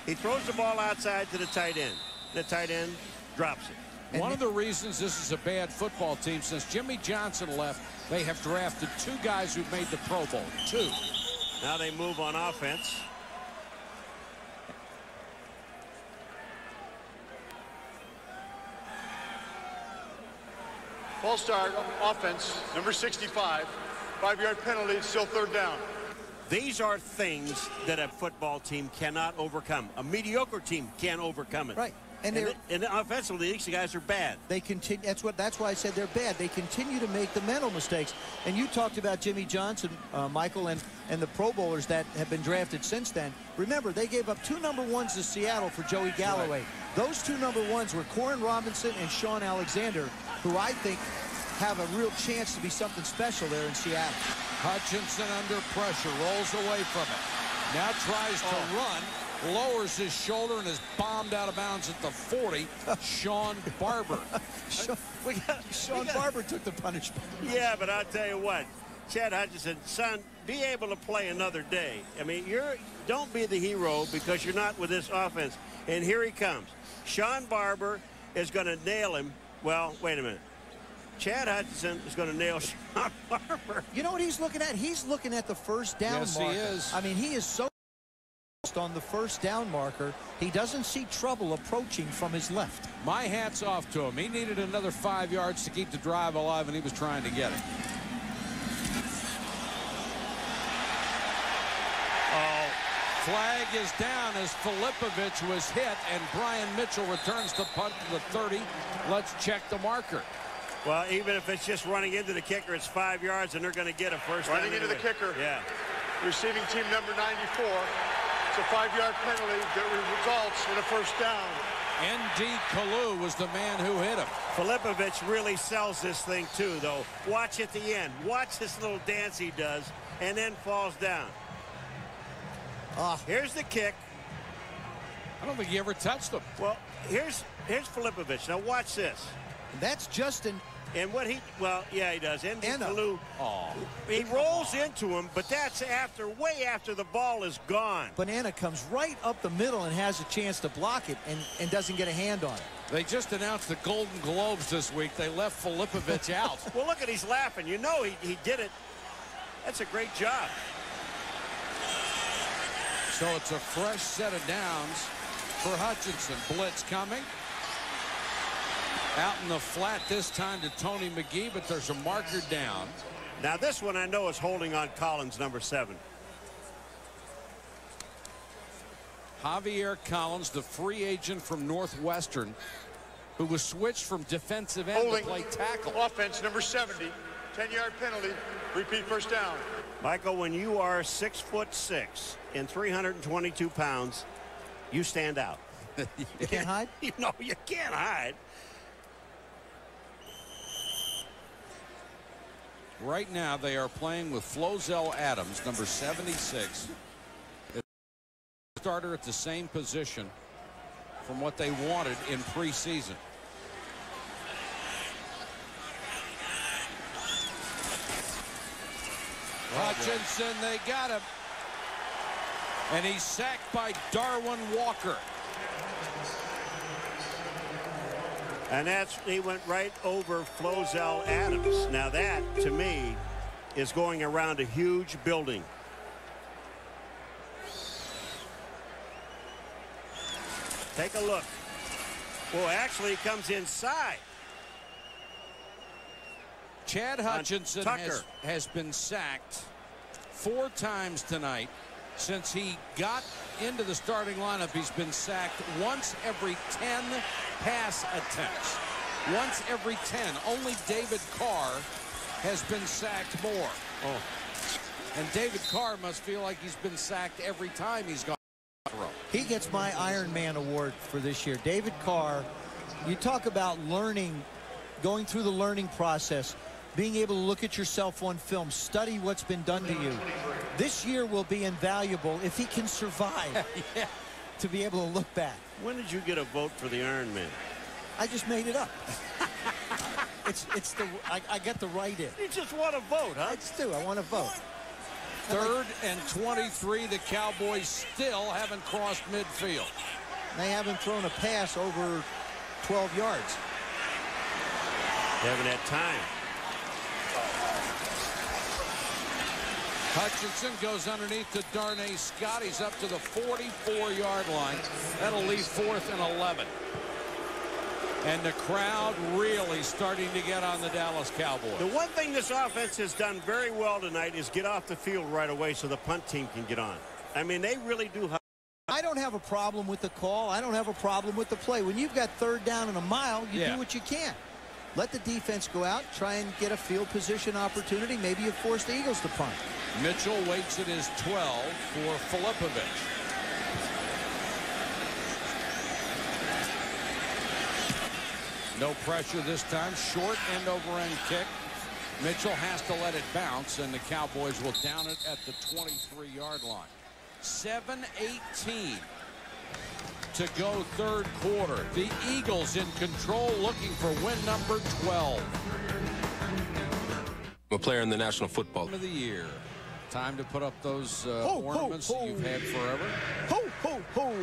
Speaker 2: He throws the ball outside to the tight end. The tight end drops it.
Speaker 1: And one of the reasons this is a bad football team, since Jimmy Johnson left, they have drafted 2 guys who've made the Pro Bowl. 2.
Speaker 2: Now they move on offense.
Speaker 7: False start, offense, number 65. 5-yard penalty, still 3rd down.
Speaker 2: These are things that a football team cannot overcome. A mediocre team can't overcome it.
Speaker 3: Right.
Speaker 2: And offensively, these guys are bad.
Speaker 3: They continue. That's why I said they're bad. They continue to make the mental mistakes. And you talked about Jimmy Johnson, Michael, and the Pro Bowlers that have been drafted since then. Remember, they gave up 2 number 1s to Seattle for Joey Galloway. Right. Those 2 number 1s were Corin Robinson and Sean Alexander, who I think have a real chance to be something special there in Seattle.
Speaker 1: Hutchinson under pressure, rolls away from it. Now tries to run, lowers his shoulder and is bombed out of bounds at the 40. Sean Barber.
Speaker 3: Sean Barber took the punishment.
Speaker 2: Yeah, but I'll tell you what, Chad Hutchinson, son, be able to play another day. I mean, don't be the hero because you're not with this offense. And here he comes. Sean Barber is going to nail him. Well, wait a minute. Chad Hutchinson is going to nail Sean Barber.
Speaker 3: You know what he's looking at? He's looking at the first down marker.
Speaker 1: Yes, he is.
Speaker 3: I mean, he is so on the first down marker. He doesn't see trouble approaching from his left.
Speaker 1: My hat's off to him. He needed another 5 yards to keep the drive alive, and he was trying to get it. Flag is down as Filipovich was hit, and Brian Mitchell returns the punt to the 30. Let's check the marker.
Speaker 2: Well, even if it's just running into the kicker, it's 5 yards, and they're going to get a first down.
Speaker 7: Running into the kicker.
Speaker 2: Yeah.
Speaker 7: Receiving team number 94. It's a 5-yard penalty that results in a first down.
Speaker 1: N.D. Kalu was the man who hit him.
Speaker 2: Filipovich really sells this thing, too, though. Watch at the end. Watch this little dance he does, and then falls down. Here's the kick.
Speaker 1: I don't think he ever touched him.
Speaker 2: Well, here's Filipovich. Now watch this.
Speaker 3: That's Justin.
Speaker 2: And what yeah, he does. N.D. Kalu. He rolls into him, but that's way after the ball is gone.
Speaker 3: Banana comes right up the middle and has a chance to block it and doesn't get a hand on it.
Speaker 1: They just announced the Golden Globes this week. They left Filipovich out.
Speaker 2: Well, look at he's laughing. You know he did it. That's a great job.
Speaker 1: So it's a fresh set of downs for Hutchinson. Blitz coming. Out in the flat this time to Tony McGee, but there's a marker down.
Speaker 2: Now this one I know is holding on Collins, number 7.
Speaker 1: Javier Collins, the free agent from Northwestern, who was switched from defensive end to play tackle.
Speaker 7: Offense, number 70. 10-yard penalty. Repeat first down.
Speaker 2: Michael, when you are 6'6" and 322 pounds, you stand out.
Speaker 3: You can't hide?
Speaker 2: No, you can't hide.
Speaker 1: Right now, they are playing with Flozell Adams, number 76. Starter at the same position from what they wanted in preseason. Hutchinson, they got him. And he's sacked by Darwin Walker.
Speaker 2: And he went right over Flozell Adams. Now that, to me, is going around a huge building. Take a look. Well, actually, he comes inside.
Speaker 1: Chad Hutchinson has been sacked 4 times tonight. Since he got into the starting lineup, he's been sacked once every 10 pass attempts. Once every 10. Only David Carr has been sacked more. And David Carr must feel like he's been sacked every time he's gone.
Speaker 3: He gets my Iron Man award for this year. David Carr, you talk about learning, going through the learning process, being able to look at yourself on film, study what's been done to you. This year will be invaluable if he can survive to be able to look back.
Speaker 2: When did you get a vote for the Iron Man?
Speaker 3: I just made it up. I get the right in.
Speaker 2: You just want to vote, huh?
Speaker 3: I just do. I want to vote.
Speaker 1: 3rd and 23. The Cowboys still haven't crossed midfield.
Speaker 3: They haven't thrown a pass over 12 yards.
Speaker 2: They haven't had time.
Speaker 1: Hutchinson goes underneath to Darnay Scott. He's up to the 44-yard line. That'll leave 4th and 11. And the crowd really starting to get on the Dallas Cowboys.
Speaker 2: The one thing this offense has done very well tonight is get off the field right away so the punt team can get on. I mean, they really do.
Speaker 3: I don't have a problem with the call. I don't have a problem with the play. When you've got 3rd down and a mile, you do what you can. Let the defense go out, try and get a field position opportunity. Maybe you force the Eagles to punt.
Speaker 1: Mitchell waits at his 12 for Filipovic. No pressure this time. Short end-over-end kick. Mitchell has to let it bounce, and the Cowboys will down it at the 23-yard line. 7:18 to go 3rd quarter. The Eagles in control, looking for win number 12.
Speaker 5: I'm a player in the National Football
Speaker 1: Of the year. Time to put up those ornaments that you've had forever.
Speaker 3: Ho, ho, ho.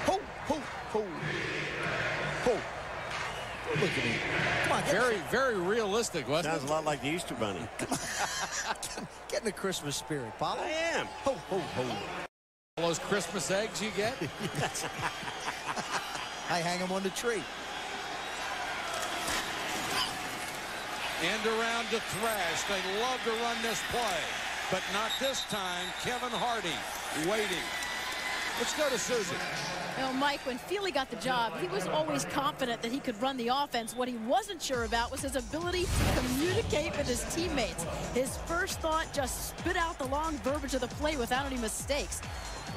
Speaker 3: Ho, ho, ho. Ho. Look at me. Come on,
Speaker 1: Very realistic, wasn't it?
Speaker 2: Sounds a lot like the Easter Bunny.
Speaker 3: Get in the Christmas spirit, Paulo.
Speaker 2: I am.
Speaker 3: Ho, ho, ho.
Speaker 1: All those Christmas eggs you get?
Speaker 3: I hang them on the tree.
Speaker 1: End around to Thrash. They love to run this play, but not this time. Kevin Hardy waiting. Let's go to Susan.
Speaker 4: You know, Mike, when Feely got the job, he was always confident that he could run the offense. What he wasn't sure about was his ability to communicate with his teammates. His first thought, just spit out the long verbiage of the play without any mistakes.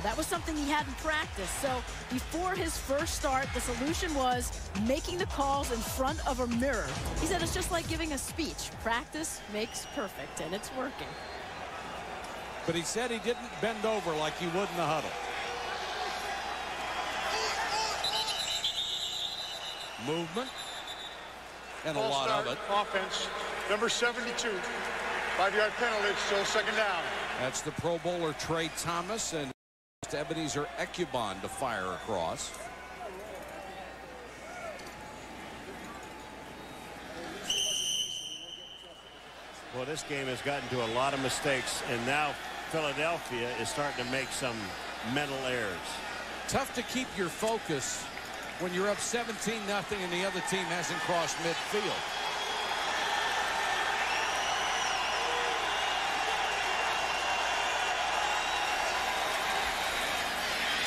Speaker 4: That was something he hadn't practiced. So before his first start, the solution was making the calls in front of a mirror. He said it's just like giving a speech. Practice makes perfect, and it's working.
Speaker 1: But he said he didn't bend over like he would in the huddle. Movement and a lot of it.
Speaker 7: Offense, number 72. 5-yard penalty, still 2nd down.
Speaker 1: That's the Pro Bowler Trey Thomas and Ebenezer Ecubon to fire across.
Speaker 2: Well, this game has gotten to a lot of mistakes, and now Philadelphia is starting to make some mental errors.
Speaker 1: Tough to keep your focus when you're up 17-0 and the other team hasn't crossed midfield.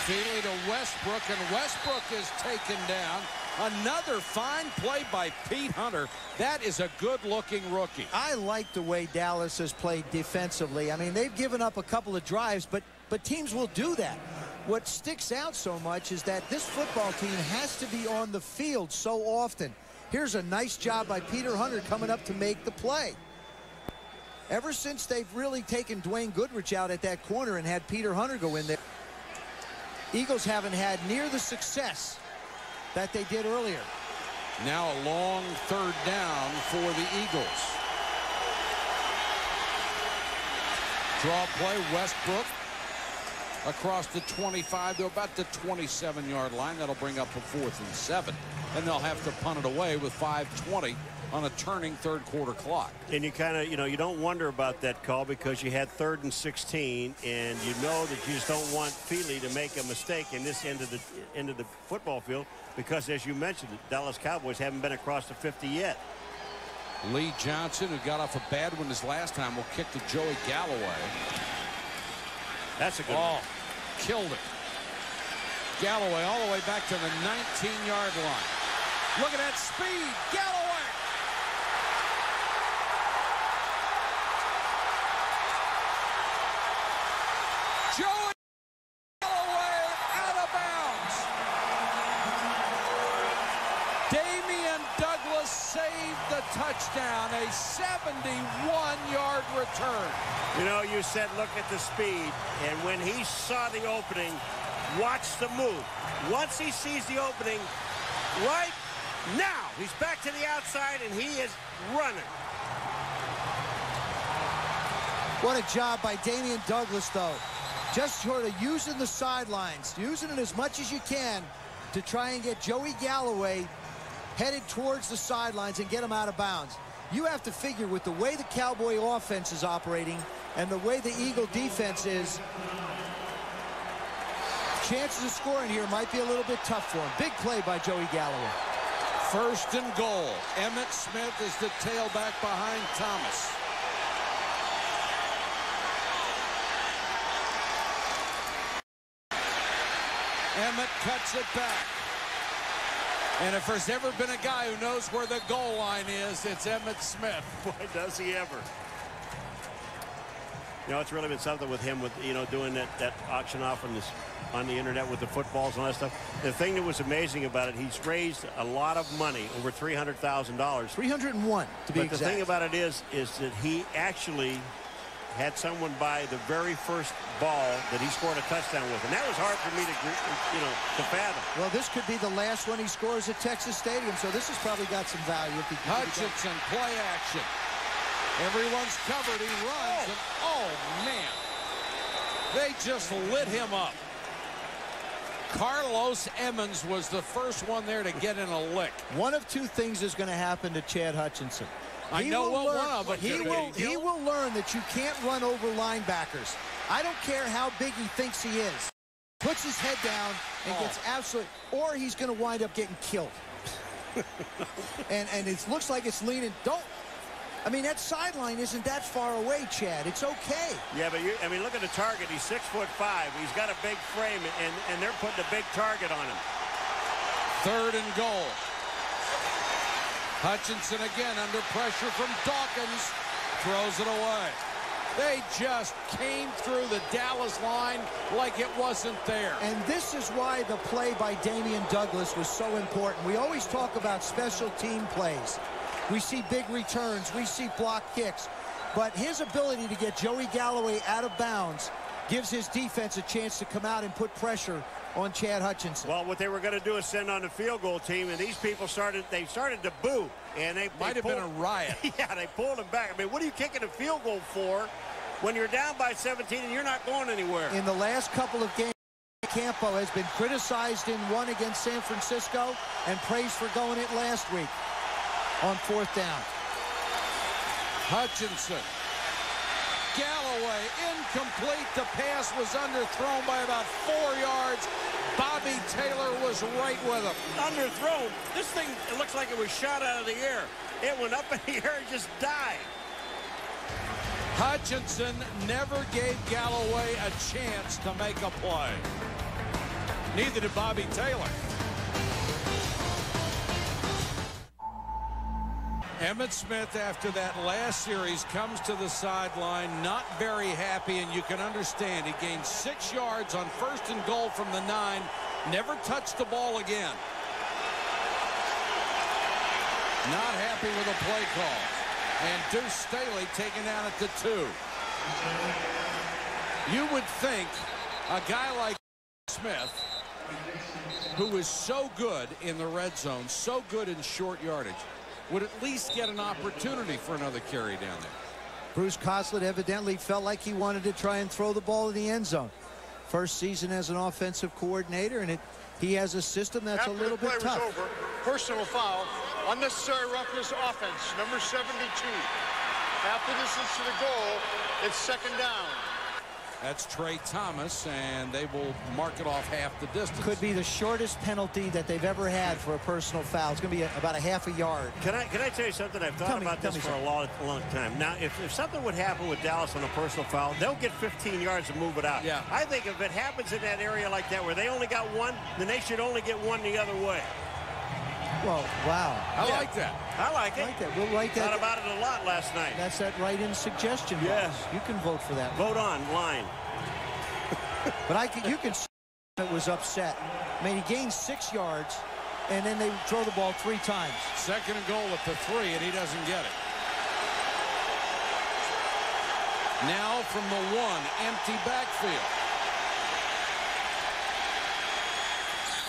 Speaker 1: Feely to Westbrook, and Westbrook is taken down. Another fine play by Pete Hunter. That is a good-looking rookie.
Speaker 3: I like the way Dallas has played defensively. I mean, they've given up a couple of drives, but teams will do that. What sticks out so much is that this football team has to be on the field so often. Here's a nice job by Peter Hunter coming up to make the play. Ever since they've really taken Dwayne Goodrich out at that corner and had Peter Hunter go in there, Eagles haven't had near the success that they did earlier.
Speaker 1: Now a long 3rd down for the Eagles. Draw play, Westbrook across the 25 to about the 27-yard line. That'll bring up a 4th and 7. And they'll have to punt it away with 5:20 on a turning 3rd quarter clock.
Speaker 2: And you kind of, you don't wonder about that call because you had 3rd and 16, and you know that you just don't want Feely to make a mistake in this end of the football field because, as you mentioned, the Dallas Cowboys haven't been across the 50 yet.
Speaker 1: Lee Johnson, who got off a bad one his last time, will kick to Joey Galloway.
Speaker 2: That's a good
Speaker 1: one. Killed it. Galloway all the way back to the 19-yard line. Look at that speed. Galloway. Joey Galloway out of bounds. Damian Douglas saved the touchdown. A 71-yard return.
Speaker 2: You know, you said look at the speed, and when he saw the opening, watch the move. Once he sees the opening, right now, he's back to the outside, and he is running.
Speaker 3: What a job by Damian Douglas, though. Just sort of using the sidelines, using it as much as you can to try and get Joey Galloway headed towards the sidelines and get him out of bounds. You have to figure with the way the Cowboy offense is operating and the way the Eagle defense is, chances of scoring here might be a little bit tough for him. Big play by Joey Galloway.
Speaker 1: 1st and goal. Emmitt Smith is the tailback behind Thomas. Emmett cuts it back. And if there's ever been a guy who knows where the goal line is, it's Emmitt Smith.
Speaker 2: Boy, does he ever. You know, it's really been something with him with, you know, doing that auction off on the internet with the footballs and all that stuff. The thing that was amazing about it, he's raised a lot of money, over $300,000.
Speaker 3: 301 to be exact.
Speaker 2: But the thing about it is that he actually had someone buy the very first ball that he scored a touchdown with. And that was hard for me to, you know, to fathom.
Speaker 3: Well, this could be the last one he scores at Texas Stadium, so this has probably got some value. If he
Speaker 1: Hutchinson, play action. Everyone's covered. He runs. Oh, man. They just lit him up. Carlos Emmons was the first one there to get in a lick.
Speaker 3: One of two things is going to happen to Chad Hutchinson.
Speaker 1: I know what one of them.
Speaker 3: He will learn that you can't run over linebackers. I don't care how big he thinks he is. Puts his head down and gets absolutely, or he's going to wind up getting killed. and it looks like it's leaning. I mean, that sideline isn't that far away, Chad. It's okay.
Speaker 2: Yeah, but I mean, look at the target. He's 6'5". He's got a big frame, and they're putting a big target on him.
Speaker 1: 3rd and goal. Hutchinson again under pressure from Dawkins. Throws it away. They just came through the Dallas line like it wasn't there.
Speaker 3: And this is why the play by Damian Douglas was so important. We always talk about special team plays. We see big returns. We see block kicks. But his ability to get Joey Galloway out of bounds gives his defense a chance to come out and put pressure on Chad Hutchinson.
Speaker 2: Well, what they were going to do is send on the field goal team, and these people started to boo. And they
Speaker 1: might have been a riot.
Speaker 2: Yeah, they pulled him back. I mean, what are you kicking a field goal for when you're down by 17 and you're not going anywhere?
Speaker 3: In the last couple of games, Campo has been criticized in one against San Francisco and praised for going it last week on 4th down.
Speaker 1: Hutchinson. Galloway, incomplete. The pass was underthrown by about 4 yards. Bobby Taylor was right with him.
Speaker 2: Underthrown. This thing, it looks like it was shot out of the air. It went up in the air and just died.
Speaker 1: Hutchinson never gave Galloway a chance to make a play. Neither did Bobby Taylor. Emmitt Smith, after that last series, comes to the sideline, not very happy, and you can understand. He gained 6 yards on 1st and goal from the 9, never touched the ball again. Not happy with the play call. And Deuce Staley taken down at the 2. You would think a guy like Smith, who is so good in the red zone, so good in short yardage, would at least get an opportunity for another carry down there.
Speaker 3: Bruce Coslett evidently felt like he wanted to try and throw the ball in the end zone. First season as an offensive coordinator, and he has a system that's a little bit tough.
Speaker 7: After the play was over, personal foul, unnecessary roughness offense, number 72. Half the distance to the goal, it's 2nd down.
Speaker 1: That's Trey Thomas, and they will mark it off half the distance.
Speaker 3: Could be the shortest penalty that they've ever had for a personal foul. It's going to be about a half a yard.
Speaker 2: Can I tell you something? I've thought about this for a long time. Now, if something would happen with Dallas on a personal foul, they'll get 15 yards to move it out.
Speaker 1: Yeah.
Speaker 2: I think if it happens in that area like that where they only got 1, then they should only get 1 the other way.
Speaker 3: Well, wow.
Speaker 1: I like that.
Speaker 2: I like it.
Speaker 3: We'll write that.
Speaker 2: Thought about it a lot last night.
Speaker 3: That's that write-in suggestion.
Speaker 2: Yes.
Speaker 3: You can vote for that.
Speaker 2: Vote online.
Speaker 3: But you can see it was upset. I mean, he gained 6 yards, and then they throw the ball 3 times.
Speaker 1: 2nd and goal at the 3, and he doesn't get it. Now from the 1, empty backfield.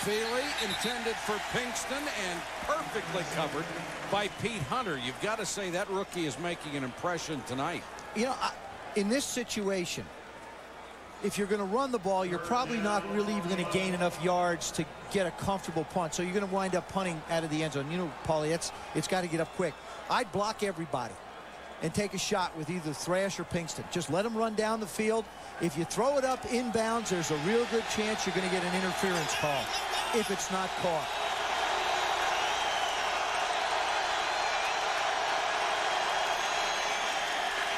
Speaker 1: Feely intended for Pinkston and perfectly covered by Pete Hunter. You've got to say that rookie is making an impression tonight.
Speaker 3: You know, in this situation, if you're going to run the ball, you're probably not really even going to gain enough yards to get a comfortable punt. So you're going to wind up punting out of the end zone. You know, Paulie, it's got to get up quick. I'd block everybody and take a shot with either Thrash or Pinkston. Just let them run down the field. If you throw it up inbounds, there's a real good chance you're going to get an interference call if it's not caught.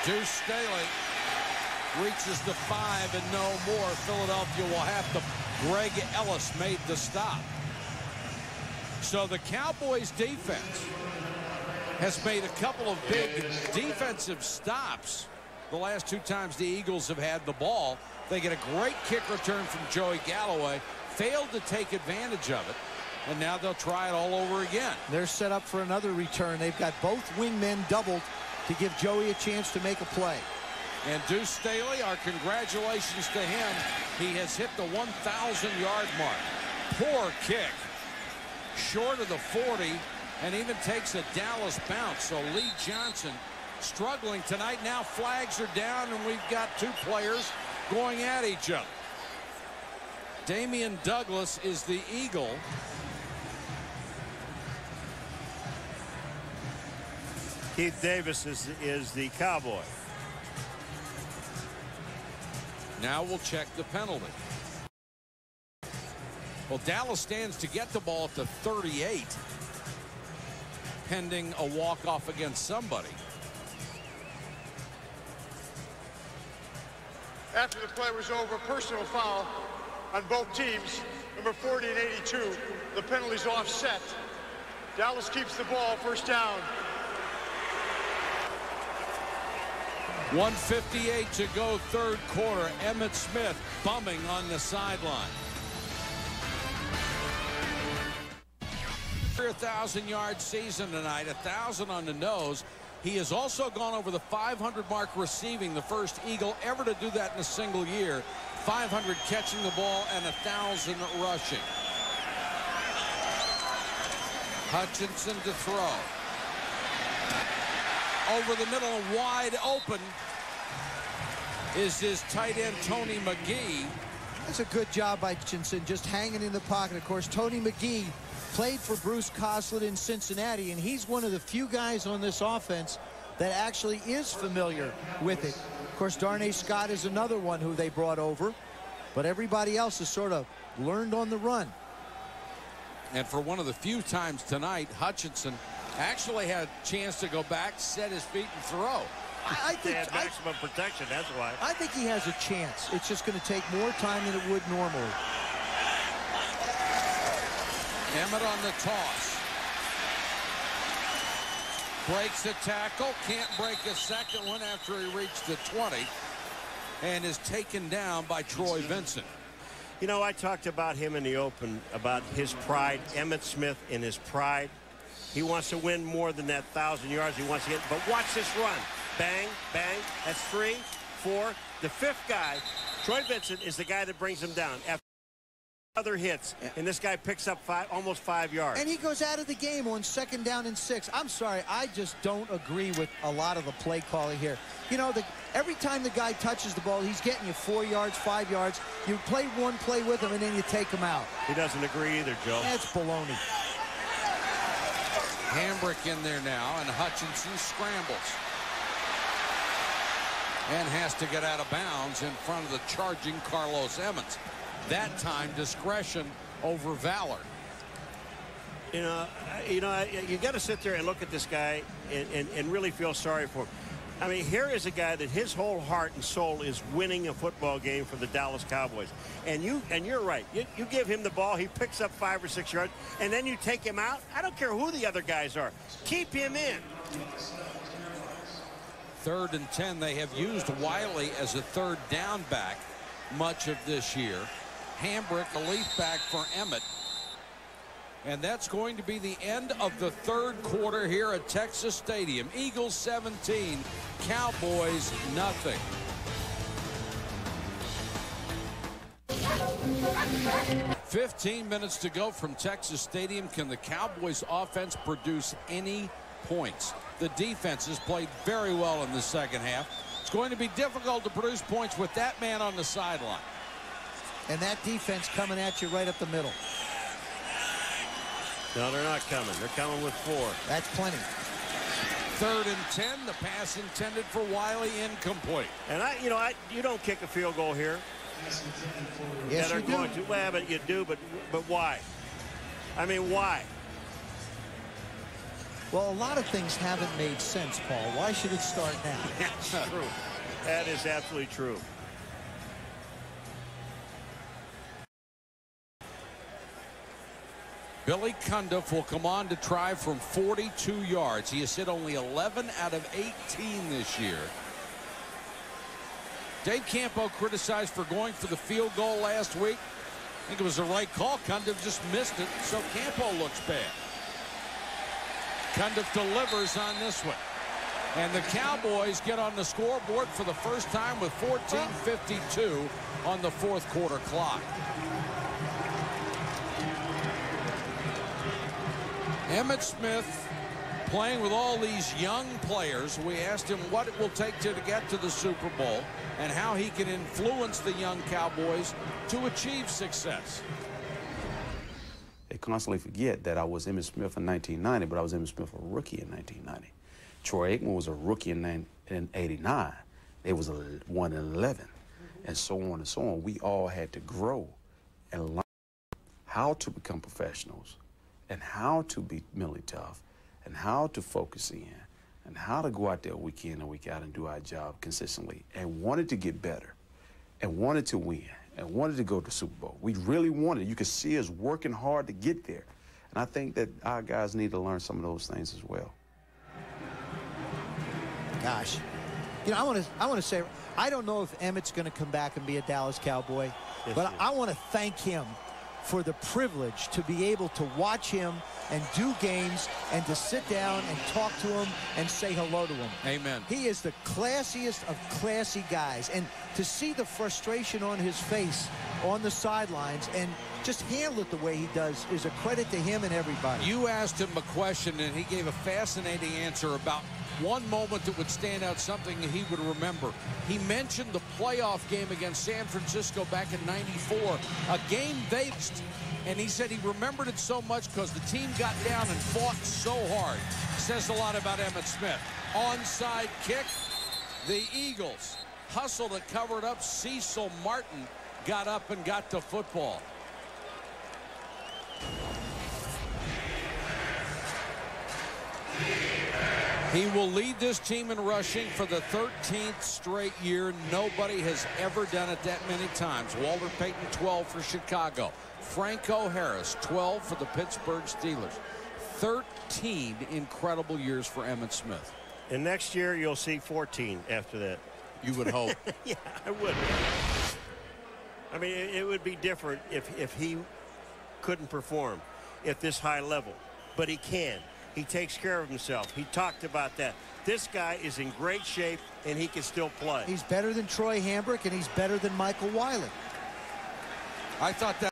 Speaker 1: Deuce Staley reaches the 5 and no more. Philadelphia will have to Greg Ellis made the stop. So the Cowboys defense has made a couple of big defensive stops the last 2 times the Eagles have had the ball. They get a great kick return from Joey Galloway, failed to take advantage of it, and now they'll try it all over again.
Speaker 3: They're set up for another return. They've got both wingmen doubled to give Joey a chance to make a play.
Speaker 1: And Deuce Staley, our congratulations to him. He has hit the 1,000-yard mark. Poor kick. Short of the 40, and even takes a Dallas bounce. So Lee Johnson struggling tonight. Now flags are down, and we've got 2 players going at each other. Damian Douglas is the Eagle.
Speaker 2: Keith Davis is the Cowboy.
Speaker 1: Now we'll check the penalty. Well, Dallas stands to get the ball at the 38, pending a walk-off against somebody.
Speaker 7: After the play was over, personal foul on both teams, number 40 and 82. The penalty's offset. Dallas keeps the ball, first down.
Speaker 1: 1:58 to go, third quarter. Emmitt Smith bumming on the sideline. 1,000-yard season tonight, 1,000 on the nose. He has also gone over the 500 mark receiving, the first Eagle ever to do that in a single year. 500 catching the ball and 1,000 rushing. Hutchinson to throw. Over the middle and wide open is his tight end, Tony McGee.
Speaker 3: That's a good job by Hutchinson, just hanging in the pocket. Of course, Tony McGee played for Bruce Coslett in Cincinnati, and he's one of the few guys on this offense that actually is familiar with it. Of course, Darnay Scott is another one who they brought over, but everybody else has sort of learned on the run.
Speaker 1: And for one of the few times tonight, Hutchinson actually had a chance to go back, set his feet, and throw.
Speaker 3: I think
Speaker 2: they had maximum protection, that's why.
Speaker 3: I think he has a chance. It's just going to take more time than it would normally.
Speaker 1: Emmitt on the toss. Breaks a tackle. Can't break a second one after he reached the 20. And is taken down by Troy Vincent.
Speaker 2: You know, I talked about him in the open, about his pride. Emmitt Smith in his pride. He wants to win more than that 1,000 yards. He wants to get, but watch this run. Bang, bang. That's 3, 4. The 5th guy, Troy Vincent, is the guy that brings him down. After other hits, and this guy picks up almost 5 yards.
Speaker 3: And he goes out of the game on 2nd down and 6. I'm sorry, I just don't agree with a lot of the play calling here. You know, every time the guy touches the ball, he's getting you 4 yards, 5 yards. You play one play with him, and then you take him out.
Speaker 2: He doesn't agree either, Joe.
Speaker 3: That's baloney.
Speaker 1: Hambrick in there now, and Hutchinson scrambles. And has to get out of bounds in front of the charging Carlos Emmons. That time, discretion over valor.
Speaker 2: You got to sit there and look at this guy and really feel sorry for him. I mean, here is a guy that his whole heart and soul is winning a football game for the Dallas Cowboys. And you're right. You give him the ball, he picks up 5 or 6 yards, and then you take him out. I don't care who the other guys are. Keep him in.
Speaker 1: 3rd and 10. They have used Wiley as a 3rd down back much of this year. Hambrick, a leaf back for Emmitt. And that's going to be the end of the 3rd quarter here at Texas Stadium. Eagles 17, Cowboys nothing. "15 minutes to go from Texas Stadium. Can the Cowboys offense produce any points? The defense has played very well in the second half. It's going to be difficult to produce points with that man on the sideline.
Speaker 3: And that defense coming at you right up the middle.
Speaker 2: No, they're not coming. They're coming with 4.
Speaker 3: That's plenty.
Speaker 1: 3rd and 10. The pass intended for Wiley, incomplete.
Speaker 2: And you don't kick a field goal here.
Speaker 3: Yes,
Speaker 2: they're
Speaker 3: you do.
Speaker 2: going to. Well, but you do. But why? I mean, why?
Speaker 3: Well, a lot of things haven't made sense, Paul. Why should it start now?
Speaker 2: That's true. That is absolutely true.
Speaker 1: Billy Cundiff will come on to try from 42 yards. He has hit only 11 out of 18 this year. Dave Campo criticized for going for the field goal last week. I think it was the right call. Cundiff just missed it, so Campo looks bad. Cundiff delivers on this one. And the Cowboys get on the scoreboard for the first time with 14:52 on the fourth quarter clock. Emmitt Smith playing with all these young players. We asked him what it will take to get to the Super Bowl and how he can influence the young Cowboys to achieve success.
Speaker 6: They constantly forget that I was Emmitt Smith in 1990, but I was Emmitt Smith, a rookie in 1990. Troy Aikman was a rookie in 89. They was 1-11, and so on and so on. We all had to grow and learn how to become professionals and how to be mentally tough and how to focus in and how to go out there week in and week out and do our job consistently, and wanted to get better and wanted to win and wanted to go to the Super Bowl. We really wanted. You could see us working hard to get there. And I think that our guys need to learn some of those things as well.
Speaker 3: Gosh. You know, I want to say, I don't know if Emmitt's going to come back and be a Dallas Cowboy, but I want to thank him for the privilege to be able to watch him and do games and to sit down and talk to him and say hello to him.
Speaker 1: Amen.
Speaker 3: He is the classiest of classy guys, and to see the frustration on his face on the sidelines and just handle it the way he does is a credit to him and everybody.
Speaker 1: You asked him a question and he gave a fascinating answer about one moment that would stand out, something that he would remember. He mentioned the playoff game against San Francisco back in '94, a game they lost, and he said he remembered it so much because the team got down and fought so hard. Says a lot about Emmitt Smith. Onside kick. The Eagles hustled it, covered up. Cecil Martin got up and got the football. He will lead this team in rushing for the 13th straight year. Nobody has ever done it that many times. Walter Payton, 12 for Chicago. Franco Harris, 12 for the Pittsburgh Steelers. 13 incredible years for Emmitt Smith.
Speaker 2: And next year you'll see 14 after that.
Speaker 1: You would hope.
Speaker 2: Yeah, I would. I mean, it would be different if he couldn't perform at this high level. But he can. He takes care of himself. He talked about that. This guy is in great shape, and he can still play.
Speaker 3: He's better than Troy Hambrick, and he's better than Michael Wiley.
Speaker 1: I thought that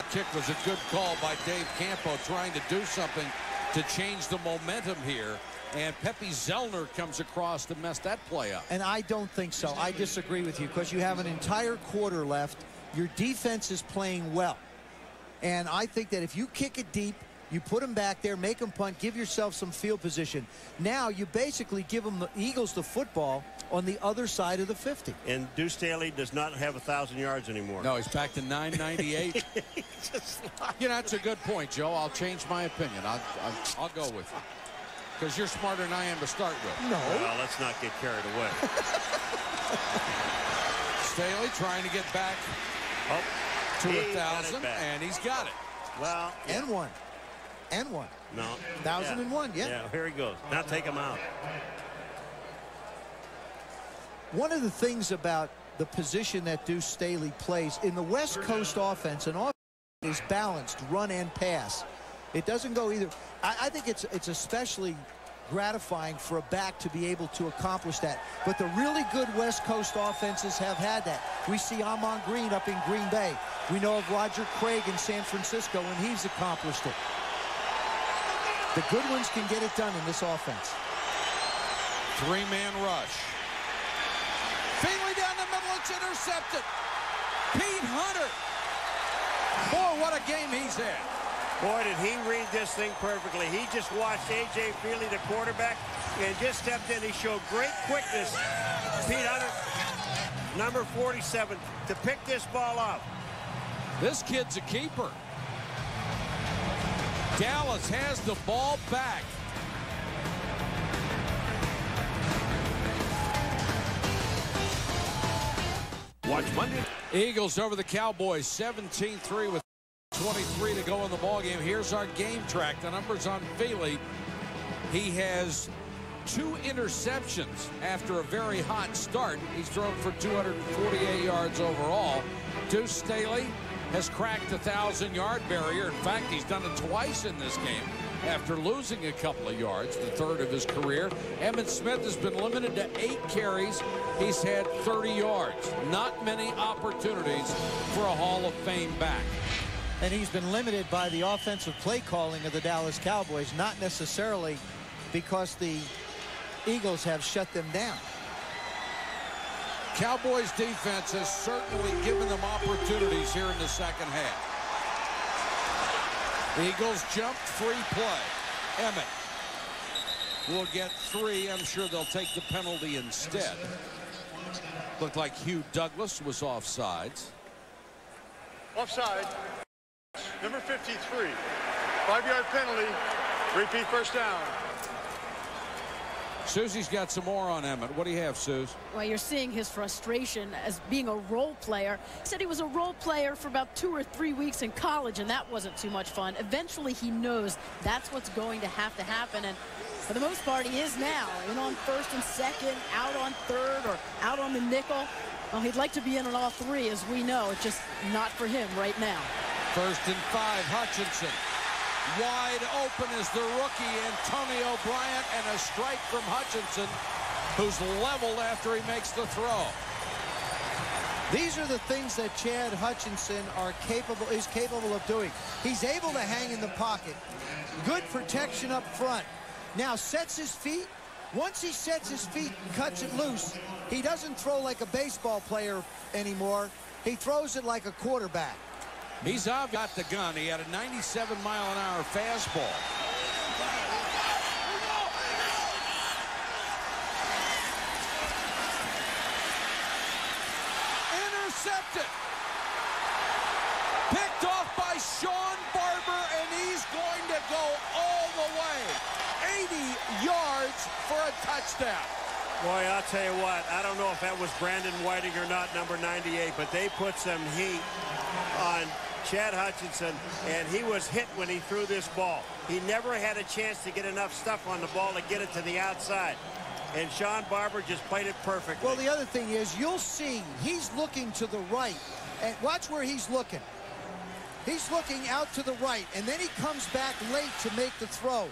Speaker 1: kick was a good call by Dave Campo, trying to do something to change the momentum here. And Pepe Zellner comes across to mess that play up.
Speaker 3: And I don't think so. I disagree with you because you have an entire quarter left. Your defense is playing well. And I think that if you kick it deep, you put them back there, make them punt, give yourself some field position. Now you basically give them the Eagles the football on the other side of the 50.
Speaker 2: And Deuce Staley does not have 1,000 yards anymore.
Speaker 1: No, he's back to 998. You know, that's a good point, Joe. I'll change my opinion. I'll go with you. Because you're smarter than I am to start with.
Speaker 3: No.
Speaker 2: Well, let's not get carried away.
Speaker 1: Staley trying to get back to 1,000, and he's got it.
Speaker 2: Well,
Speaker 3: yeah. And one. And one.
Speaker 2: No.
Speaker 3: 1,001, yeah.
Speaker 2: Yeah, here he goes. Now take him out.
Speaker 3: One of the things about the position that Deuce Staley plays in the West Coast offense, an offense is balanced, run and pass. It doesn't go either. I think it's especially gratifying for a back to be able to accomplish that. But the really good West Coast offenses have had that. We see Amon Green up in Green Bay. We know of Roger Craig in San Francisco, and he's accomplished it. The good ones can get it done in this offense.
Speaker 1: Three-man rush. Finley down the middle, it's intercepted. Pete Hunter. Boy, what a game he's had.
Speaker 2: Boy, did he read this thing perfectly. He just watched A.J. Feely, the quarterback, and just stepped in. He showed great quickness. Pete Hunter, number 47, to pick this ball up.
Speaker 1: This kid's a keeper. Dallas has the ball back.
Speaker 8: Watch Monday.
Speaker 1: Eagles over the Cowboys, 17-3 with 2:23 to go in the ballgame. Here's our game track. The numbers on Feely. He has 2 interceptions after a very hot start. He's thrown for 248 yards overall. Deuce Staley has cracked the 1,000-yard barrier. In fact, he's done it twice in this game after losing a couple of yards, the 3rd of his career. Emmitt Smith has been limited to 8 carries. He's had 30 yards. Not many opportunities for a Hall of Fame back.
Speaker 3: And he's been limited by the offensive play calling of the Dallas Cowboys, not necessarily because the Eagles have shut them down.
Speaker 1: Cowboys defense has certainly given them opportunities here in the second half. Eagles jumped, free play. Emmitt will get 3. I'm sure they'll take the penalty instead. Looked like Hugh Douglas was offsides.
Speaker 7: Offside. Number 53. 5-yard penalty. Repeat first down.
Speaker 1: Susie's got some more on Emmitt. What do you have, Suze?
Speaker 4: Well, you're seeing his frustration as being a role player. He said he was a role player for about 2 or 3 weeks in college, and that wasn't too much fun. Eventually, he knows that's what's going to happen, and for the most part, he is now. In on 1st and 2nd, out on 3rd, or out on the nickel. Well, he'd like to be in on all 3, as we know. It's just not for him right now.
Speaker 1: 1st and 5, Hutchinson. Wide open is the rookie Antonio Bryant, and a strike from Hutchinson, who's leveled after he makes the throw.
Speaker 3: These are the things that Chad Hutchinson is capable of doing. He's able to hang in the pocket. Good protection up front. Now sets his feet. Once he sets his feet and cuts it loose, he doesn't throw like a baseball player anymore. He throws it like a quarterback.
Speaker 1: He's got the gun. He had a 97-mile-an-hour fastball. Intercepted. Picked off by Sean Barber, and he's going to go all the way. 80 yards for a touchdown.
Speaker 2: Boy, I'll tell you what, I don't know if that was Brandon Whiting or not, number 98, but they put some heat on Chad Hutchinson, and he was hit when he threw this ball. He never had a chance to get enough stuff on the ball to get it to the outside. And Sean Barber just played it perfectly.
Speaker 3: Well, the other thing is, you'll see he's looking to the right. And watch where he's looking. He's looking out to the right, and then he comes back late to make the throw.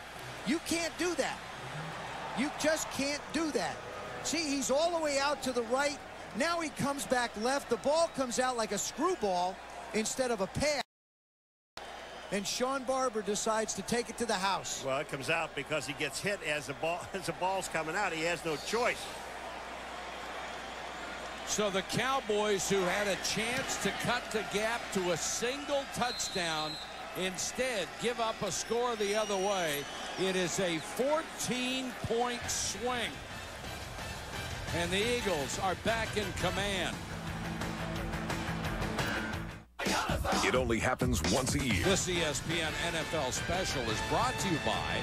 Speaker 3: You can't do that. You just can't do that. See, he's all the way out to the right. Now he comes back left. The ball comes out like a screwball instead of a pass. And Sean Barber decides to take it to the house.
Speaker 2: Well, it comes out because he gets hit as the ball's coming out. He has no choice.
Speaker 1: So the Cowboys, who had a chance to cut the gap to a single touchdown, instead give up a score the other way. It is a 14-point swing. And the Eagles are back in command.
Speaker 8: It only happens once a year.
Speaker 1: This ESPN NFL special is brought to you by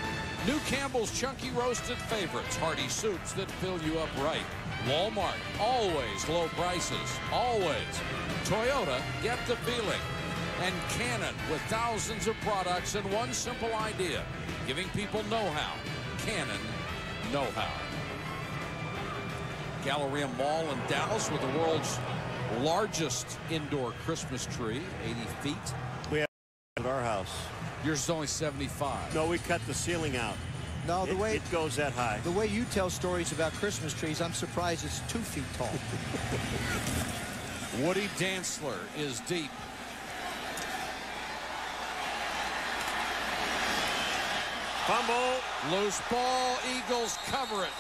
Speaker 1: New Campbell's Chunky Roasted Favorites, hearty soups that fill you up right. Walmart, always low prices, always. Toyota, get the feeling. And Canon, with thousands of products and one simple idea, giving people know-how. Canon know-how. Galleria Mall in Dallas with the world's largest indoor Christmas tree, 80 feet.
Speaker 2: We have at our house.
Speaker 1: Yours is only 75.
Speaker 2: No, we cut the ceiling out.
Speaker 3: No, the way
Speaker 2: it goes that high.
Speaker 3: The way you tell stories about Christmas trees, I'm surprised it's 2 feet tall.
Speaker 1: Woody Dantzler is deep.
Speaker 2: Fumble.
Speaker 1: Loose ball. Eagles cover it.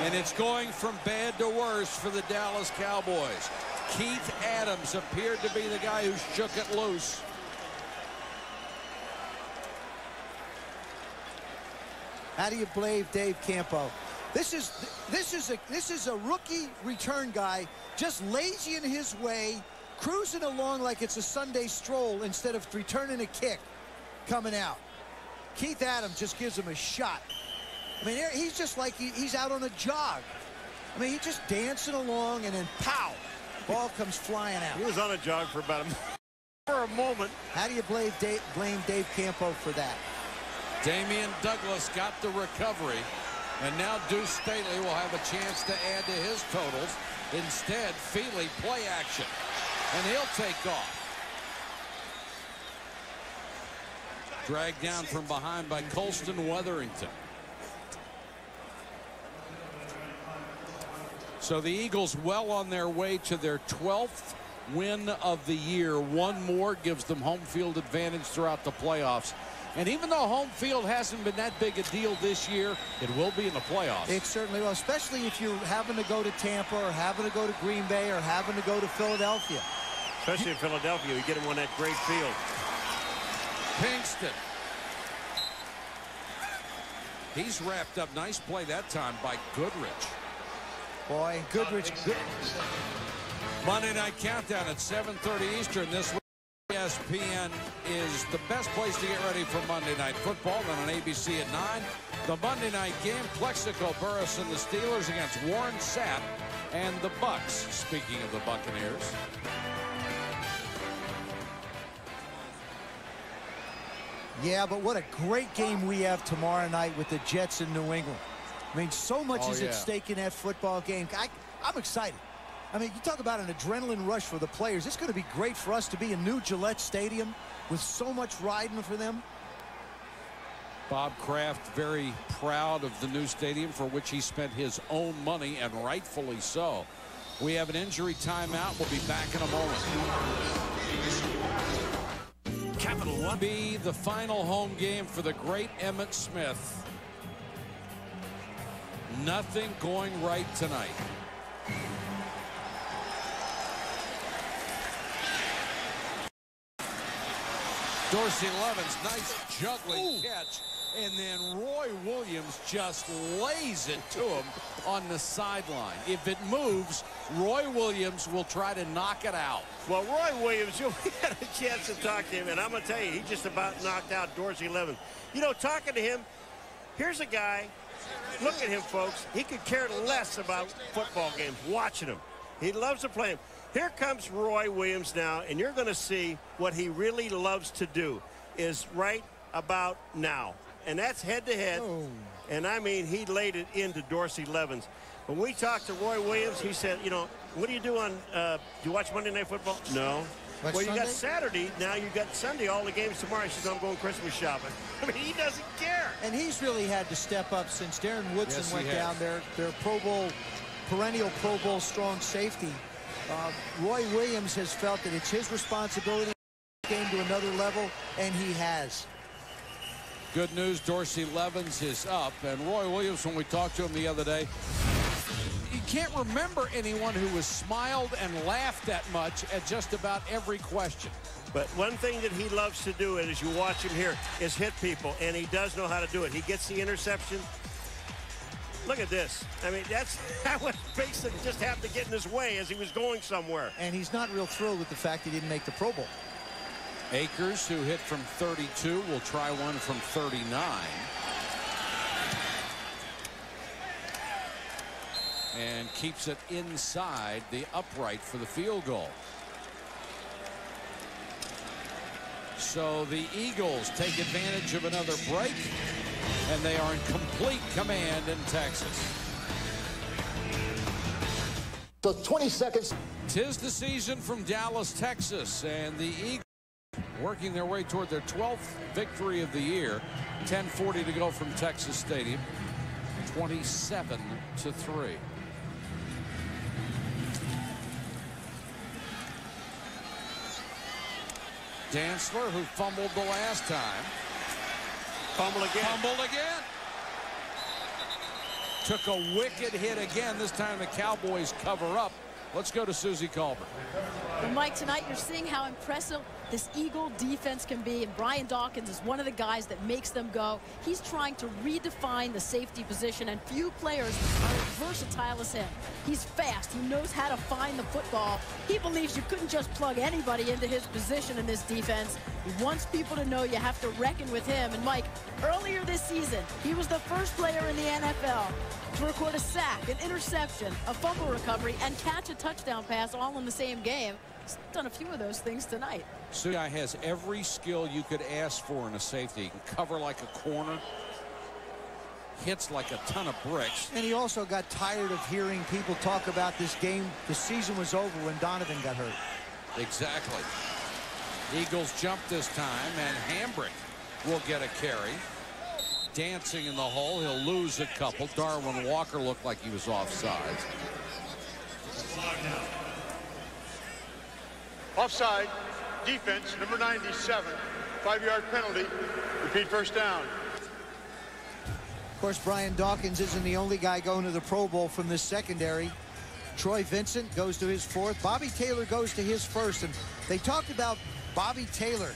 Speaker 1: And it's going from bad to worse for the Dallas Cowboys. Keith Adams appeared to be the guy who shook it loose.
Speaker 3: How do you blame Dave Campo? This is a rookie return guy, just lazy in his way, cruising along like it's a Sunday stroll instead of returning a kick coming out. Keith Adams just gives him a shot. I mean, he's just like he's out on a jog. I mean, he's just dancing along, and then pow, ball comes flying out.
Speaker 2: He was on a jog for about a for a moment.
Speaker 3: How do you blame Dave Campo for that?
Speaker 1: Damian Douglas got the recovery, and now Deuce Staley will have a chance to add to his totals. Instead, Feely play action, and he'll take off. Dragged down from behind by Colston Weatherington. So the Eagles well on their way to their 12th win of the year. One more gives them home field advantage throughout the playoffs. And even though home field hasn't been that big a deal this year, it will be in the playoffs.
Speaker 3: It certainly will, especially if you're having to go to Tampa or having to go to Green Bay or having to go to Philadelphia.
Speaker 2: Especially in Philadelphia, you get them on that great field.
Speaker 1: Pinkston. He's wrapped up. Nice play that time by Goodrich.
Speaker 3: Boy, Goodrich.
Speaker 1: Monday Night Countdown at 7:30 Eastern. This ESPN is the best place to get ready for Monday Night Football. Then on ABC at 9, the Monday night game, Plexico Burris and the Steelers against Warren Sapp and the Bucks. Speaking of the Buccaneers.
Speaker 3: Yeah, but what a great game we have tomorrow night with the Jets in New England. I mean, so much is at stake in that football game. I'm excited. I mean, you talk about an adrenaline rush for the players. It's going to be great for us to be in new Gillette Stadium with so much riding for them.
Speaker 1: Bob Kraft very proud of the new stadium for which he spent his own money, and rightfully so. We have an injury timeout. We'll be back in a moment. Capital One be the final home game for the great Emmitt Smith. Nothing going right tonight. Dorsey Levens, nice juggling catch, and then Roy Williams just lays it to him on the sideline. If it moves, Roy Williams will try to knock it out.
Speaker 2: Well, Roy Williams, we had a chance to talk to him, and I'm going to tell you, he just about knocked out Dorsey Levens. You know, talking to him, here's a guy, look at him, folks. He could care less about football games, watching them. He loves to play them. Here comes Roy Williams now, and you're going to see what he really loves to do is right about now. And that's head-to-head. And, I mean, he laid it into Dorsey Levens. When we talked to Roy Williams, he said, you know, what do you do on do you watch Monday Night Football? No.
Speaker 3: Watch
Speaker 2: well, you
Speaker 3: Sunday?
Speaker 2: got Saturday. Now you got Sunday, all the games tomorrow. He says, I'm going Christmas shopping. I mean, he doesn't care.
Speaker 3: And he's really had to step up since Darren Woodson went down there. Their Pro Bowl, perennial Pro Bowl strong safety. Roy Williams has felt that it's his responsibility to take the game to another level, and he has.
Speaker 1: Good news, Dorsey Levens is up, and Roy Williams, when we talked to him the other day, you can't remember anyone who was smiled and laughed that much at just about every question.
Speaker 2: But one thing that he loves to do, and as you watch him here, is hit people, and he does know how to do it. He gets the interception. Look at this. I mean, that was basically just happened to get in his way as he was going somewhere.
Speaker 3: And he's not real thrilled with the fact he didn't make the Pro Bowl.
Speaker 1: Akers, who hit from 32, will try one from 39. And keeps it inside the upright for the field goal. So the Eagles take advantage of another break, and they are in complete command in Texas.
Speaker 11: So 20 seconds.
Speaker 1: 'Tis the season from Dallas, Texas, and the Eagles working their way toward their 12th victory of the year. 10:40 to go from Texas Stadium. 27-3. Dantzler, who fumbled the last time.
Speaker 2: Fumbled again.
Speaker 1: Took a wicked hit again. This time the Cowboys cover up. Let's go to Susie Colbert.
Speaker 4: Well, Mike, tonight you're seeing how impressive this Eagle defense can be, and Brian Dawkins is one of the guys that makes them go. He's trying to redefine the safety position, and few players are as versatile as him. He's fast. He knows how to find the football. He believes you couldn't just plug anybody into his position in this defense. He wants people to know you have to reckon with him. And, Mike, earlier this season, he was the first player in the NFL to record a sack, an interception, a fumble recovery, and catch a touchdown pass all in the same game. He's done a few of those things tonight.
Speaker 1: Sugai has every skill you could ask for in a safety. He can cover like a corner, hits like a ton of bricks.
Speaker 3: And he also got tired of hearing people talk about this game. The season was over when Donovan got hurt.
Speaker 1: Exactly. Eagles jump this time, and Hambrick will get a carry. Dancing in the hole. He'll lose a couple. Darwin Walker looked like he was offside.
Speaker 7: Offside, defense, number 97, 5-yard penalty. Repeat first down.
Speaker 3: Of course, Brian Dawkins isn't the only guy going to the Pro Bowl from this secondary. Troy Vincent goes to his 4th. Bobby Taylor goes to his 1st. And they talked about Bobby Taylor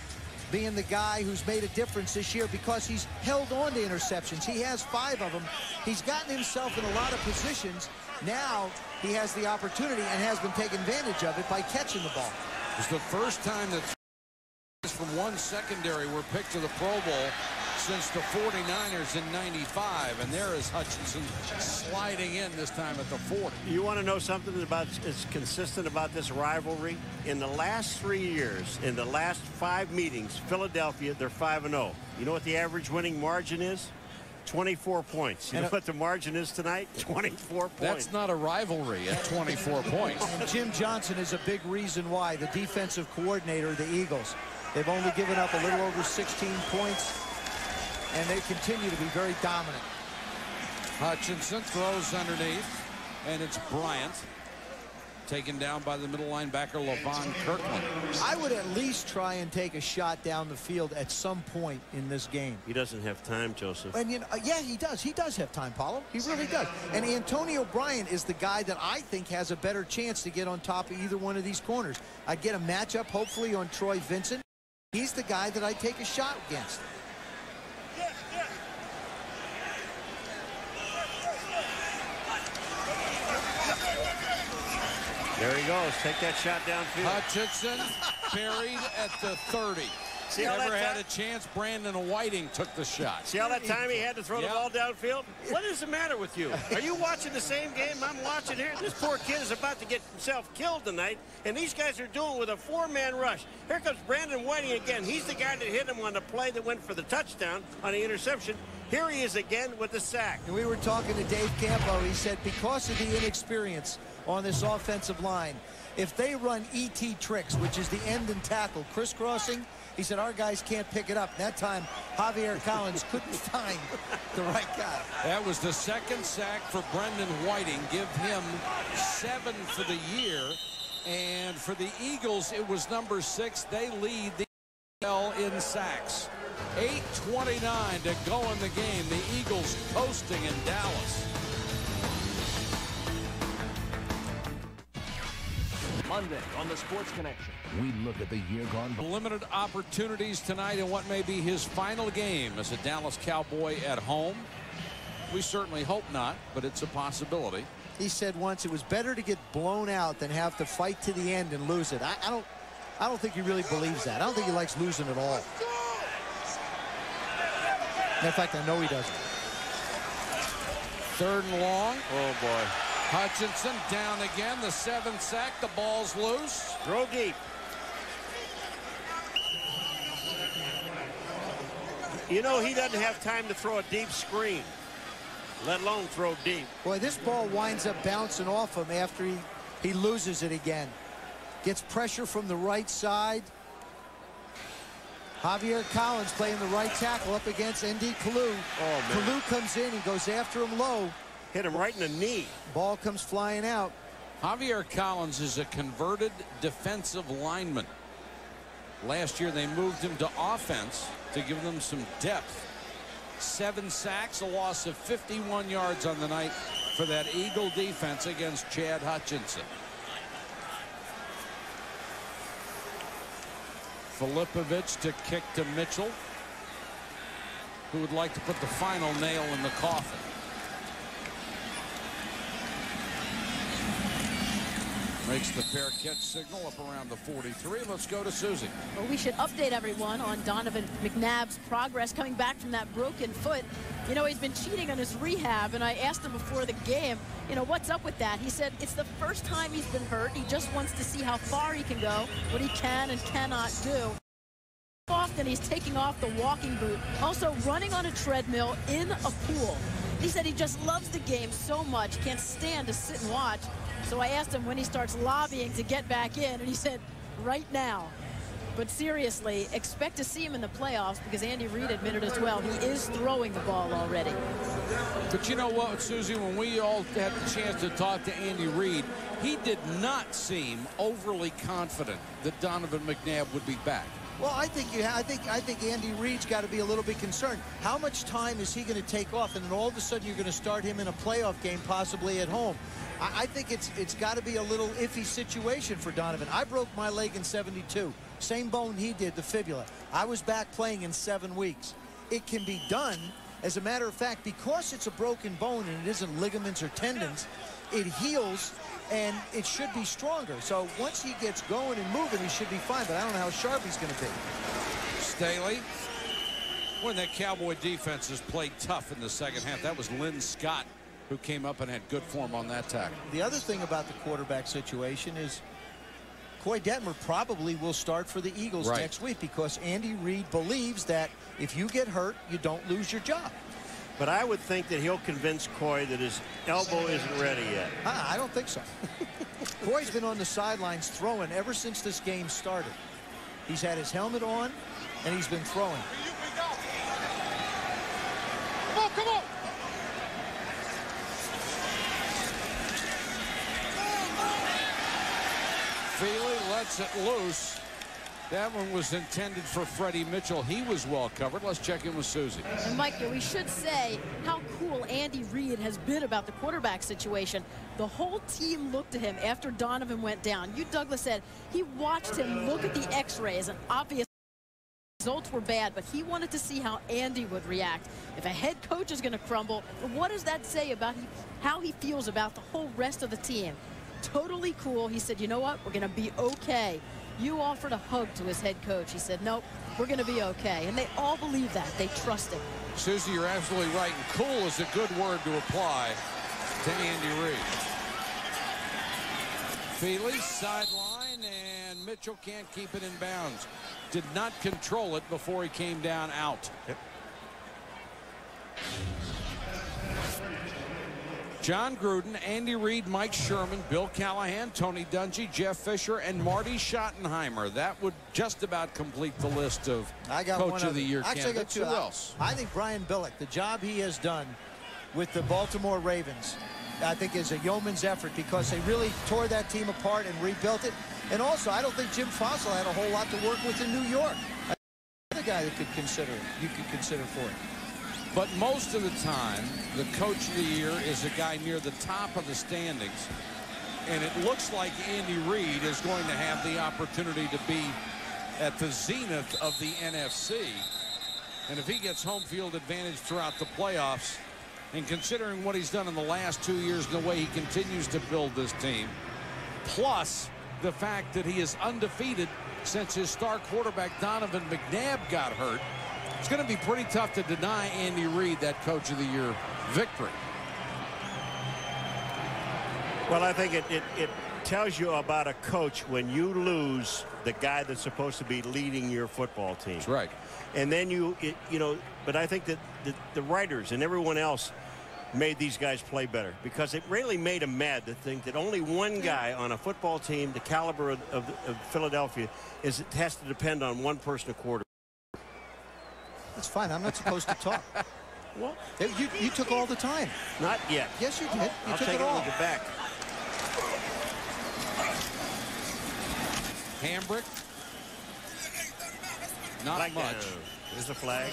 Speaker 3: being the guy who's made a difference this year because he's held on to interceptions. He has 5 of them. He's gotten himself in a lot of positions. Now he has the opportunity and has been taking advantage of it by catching the ball.
Speaker 1: It's the first time that from one secondary were picked to the Pro Bowl since the 49ers in '95, and there is Hutchinson sliding in this time at the 40.
Speaker 2: You want to know something about is consistent about this rivalry? In the last 3 years, in the last 5 meetings, Philadelphia, they're 5-0. You know what the average winning margin is? 24 points. You know what the margin is tonight? 24 points.
Speaker 1: That's not a rivalry at 24 points.
Speaker 3: And Jim Johnson is a big reason why, the defensive coordinator of the Eagles. They've only given up a little over 16 points, and they continue to be very dominant.
Speaker 1: Hutchinson throws underneath, and it's Bryant. Taken down by the middle linebacker, Levon Kirkland.
Speaker 3: I would at least try and take a shot down the field at some point in this game.
Speaker 2: He doesn't have time, Joseph.
Speaker 3: And you know, yeah, he does. He does have time, Paulo. He really does. And Antonio Bryant is the guy that I think has a better chance to get on top of either one of these corners. I'd get a matchup, hopefully, on Troy Vincent. He's the guy that I'd take a shot against.
Speaker 2: There he goes. Take that shot downfield.
Speaker 1: Hutchinson buried at the 30.
Speaker 2: See how
Speaker 1: Never
Speaker 2: that
Speaker 1: had a chance. Brandon Whiting took the shot.
Speaker 2: See how that time he had to throw the ball downfield? What is the matter with you? Are you watching the same game I'm watching here? This poor kid is about to get himself killed tonight, and these guys are doing it with a 4-man rush. Here comes Brandon Whiting again. He's the guy that hit him on the play that went for the touchdown on the interception. Here he is again with the sack.
Speaker 3: And we were talking to Dave Campo. He said because of the inexperience on this offensive line, if they run ET tricks, which is the end and tackle, crisscrossing, he said our guys can't pick it up. That time, Javier Collins couldn't find the right guy.
Speaker 1: That was the 2nd sack for Brendan Whiting. Give him 7 for the year. And for the Eagles, it was number 6. They lead the NFL in sacks. 8:29 to go in the game. The Eagles coasting in Dallas.
Speaker 12: Monday on the Sports Connection, we look at the year gone by.
Speaker 1: Limited opportunities tonight in what may be his final game as a Dallas Cowboy at home. We certainly hope not, but it's a possibility.
Speaker 3: He said once it was better to get blown out than have to fight to the end and lose it. I don't think he really believes that. I don't think he likes losing at all. In fact, I know he doesn't.
Speaker 1: 3rd and long.
Speaker 2: Oh, boy.
Speaker 1: Hutchinson down again. The 7th sack. The ball's loose.
Speaker 2: Throw deep. You know, he doesn't have time to throw a deep screen, let alone throw deep.
Speaker 3: Boy, this ball winds up bouncing off him after he loses it again. Gets pressure from the right side. Javier Collins playing the right tackle up against N.D. Kalu.
Speaker 2: Oh, man.
Speaker 3: Kalu comes in and goes after him low.
Speaker 2: Hit him right in the knee.
Speaker 3: Ball comes flying out.
Speaker 1: Javier Collins is a converted defensive lineman. Last year they moved him to offense to give them some depth. 7 sacks, a loss of 51 yards on the night for that Eagle defense against Chad Hutchinson. Filipovich to kick to Mitchell, who would like to put the final nail in the coffin. Makes the fair catch signal up around the 43. Let's go to Susie.
Speaker 4: Well, we should update everyone on Donovan McNabb's progress coming back from that broken foot. You know, he's been cheating on his rehab, and I asked him before the game, you know, what's up with that? He said it's the first time he's been hurt. He just wants to see how far he can go, what he can and cannot do. Often he's taking off the walking boot, also running on a treadmill in a pool. He said he just loves the game so much, can't stand to sit and watch. So I asked him when he starts lobbying to get back in, and he said, right now. But seriously, expect to see him in the playoffs because Andy Reid admitted as well he is throwing the ball already.
Speaker 1: But you know what, Susie, when we all had the chance to talk to Andy Reid, he did not seem overly confident that Donovan McNabb would be back.
Speaker 3: Well, I think Andy Reid's got to be a little bit concerned. How much time is he going to take off? And then all of a sudden you're going to start him in a playoff game, possibly at home. I think it's got to be a little iffy situation for Donovan. I broke my leg in 72. Same bone he did, the fibula. I was back playing in 7 weeks. It can be done. As a matter of fact, because it's a broken bone and it isn't ligaments or tendons, it heals and it should be stronger. So once he gets going and moving, he should be fine. But I don't know how sharp he's going to be.
Speaker 1: Staley, when that Cowboy defense has played tough in the second half, that was Lynn Scott who came up and had good form on that tackle.
Speaker 3: The other thing about the quarterback situation is Koy Detmer probably will start for the Eagles next week because Andy Reid believes that if you get hurt, you don't lose your job.
Speaker 2: But I would think that he'll convince Koy that his elbow isn't ready yet.
Speaker 3: I don't think so. Koy's been on the sidelines throwing ever since this game started. He's had his helmet on, and he's been throwing.
Speaker 7: Come on, come on!
Speaker 1: Feely lets it loose. That one was intended for Freddie Mitchell. He was well covered. Let's check in with Susie.
Speaker 4: And Mike, we should say how cool Andy Reid has been about the quarterback situation. The whole team looked to him after Donovan went down. Douglas said he watched him look at the x-rays, and obviously results were bad, but he wanted to see how Andy would react. If a head coach is going to crumble, what does that say about how he feels about the whole rest of the team? Totally cool. He said, you know what? We're going to be okay. You offered a hug to his head coach. He said, nope, we're going to be okay. And they all believe that. They trust him.
Speaker 1: Susie, you're absolutely right. And cool is a good word to apply to Andy Reid. Feely, sideline, and Mitchell can't keep it in bounds. Did not control it before he came down out.
Speaker 2: Yep.
Speaker 1: John Gruden, Andy Reid, Mike Sherman, Bill Callahan, Tony Dungy, Jeff Fisher, and Marty Schottenheimer. That would just about complete the list of Coach of the Year candidates. Who else?
Speaker 3: I think Brian Billick, the job he has done with the Baltimore Ravens, I think is a yeoman's effort because they really tore that team apart and rebuilt it. And also, I don't think Jim Fossil had a whole lot to work with in New York. Another guy that you could consider for it.
Speaker 1: But most of the time, the Coach of the Year is a guy near the top of the standings. And it looks like Andy Reid is going to have the opportunity to be at the zenith of the NFC. And if he gets home field advantage throughout the playoffs, and considering what he's done in the last 2 years and the way he continues to build this team, plus the fact that he is undefeated since his star quarterback Donovan McNabb got hurt, it's going to be pretty tough to deny Andy Reid that Coach of the Year victory.
Speaker 2: Well, I think it tells you about a coach when you lose the guy that's supposed to be leading your football team.
Speaker 1: That's right.
Speaker 2: And then you know, but I think that the writers and everyone else made these guys play better because it really made them mad to think that only one guy on a football team the caliber of Philadelphia has to depend on one person a quarter.
Speaker 3: That's fine. I'm not supposed to talk.
Speaker 2: Well,
Speaker 3: you took all the time.
Speaker 2: Not yet.
Speaker 3: Yes, you did. You
Speaker 2: I'll
Speaker 3: took
Speaker 2: take
Speaker 3: it all.
Speaker 2: Look at back.
Speaker 1: Hambrick. Not
Speaker 2: Flag
Speaker 1: much.
Speaker 2: down. There's a flag.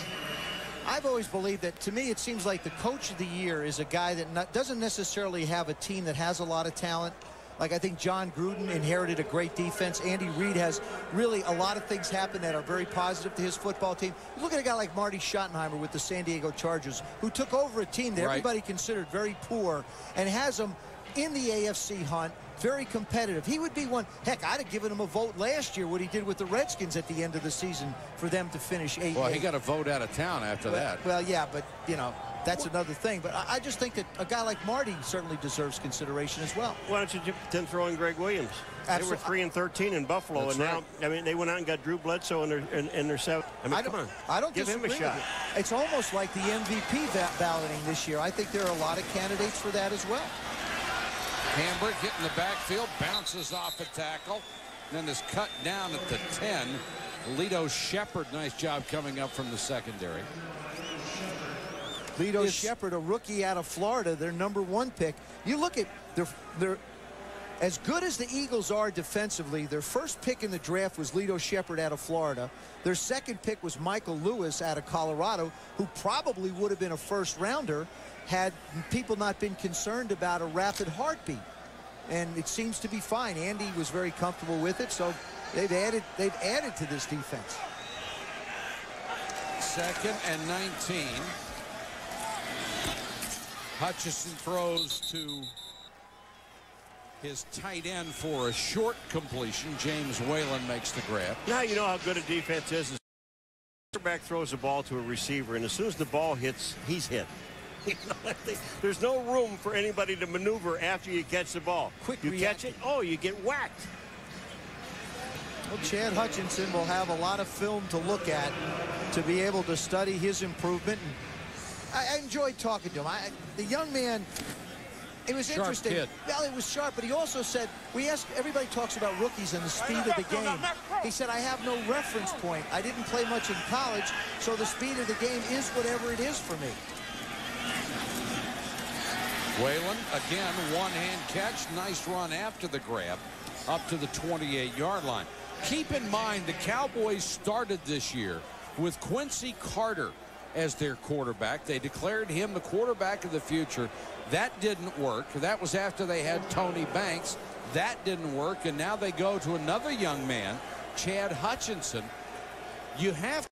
Speaker 3: I've always believed that, to me, it seems like the Coach of the Year is a guy that doesn't necessarily have a team that has a lot of talent. Like, I think John Gruden inherited a great defense. Andy Reid has really a lot of things happen that are very positive to his football team. Look at a guy like Marty Schottenheimer with the San Diego Chargers, who took over a team that everybody considered very poor and has them in the AFC hunt, very competitive. He would be one. Heck, I'd have given him a vote last year, what he did with the Redskins at the end of the season for them to finish 8-8.
Speaker 1: Well, he got a vote out of town after that.
Speaker 3: Well, yeah, but, you know, that's another thing. But I just think that a guy like Marty certainly deserves consideration as well.
Speaker 2: Why don't you then throw in Greg Williams?
Speaker 3: Absolutely.
Speaker 2: They were 3-13 in Buffalo,
Speaker 3: That's
Speaker 2: and now,
Speaker 3: right.
Speaker 2: I mean, they went out and got Drew Bledsoe in their 7th. I mean, come on.
Speaker 3: I don't
Speaker 2: give him a
Speaker 3: disagree
Speaker 2: shot.
Speaker 3: with you. It's almost like the MVP balloting this year. I think there are a lot of candidates for that as well.
Speaker 1: Hamburg hitting the backfield, bounces off a tackle, then is cut down at the 10. Lito Shepherd, nice job coming up from the secondary.
Speaker 3: Lito Shepherd, a rookie out of Florida, their #1 pick. You look at their as good as the Eagles are defensively, their first pick in the draft was Lito Shepherd out of Florida. Their second pick was Michael Lewis out of Colorado, who probably would have been a first-rounder had people not been concerned about a rapid heartbeat. And it seems to be fine. Andy was very comfortable with it, so they've added to this defense.
Speaker 1: 2nd and 19. Hutchinson throws to his tight end for a short completion. James Whalen makes the grab.
Speaker 2: Now you know how good a defense is. The quarterback throws the ball to a receiver, and as soon as the ball hits, he's hit. There's no room for anybody to maneuver after you catch the ball. You catch it, oh, you get whacked.
Speaker 3: Well, Chad Hutchinson will have a lot of film to look at to be able to study his improvement. And I enjoyed talking to him. The young man, it was interesting.
Speaker 1: Kid.
Speaker 3: Well, it was sharp, but he also said, everybody talks about rookies and the speed of the game. He said, I have no reference point. I didn't play much in college, so the speed of the game is whatever it is for me.
Speaker 1: Whalen, again, one-hand catch. Nice run after the grab up to the 28-yard line. Keep in mind, the Cowboys started this year with Quincy Carter as their quarterback. They declared him the quarterback of the future. That didn't work. That was after they had Tony Banks. That didn't work, and now they go to another young man, Chad Hutchinson. You have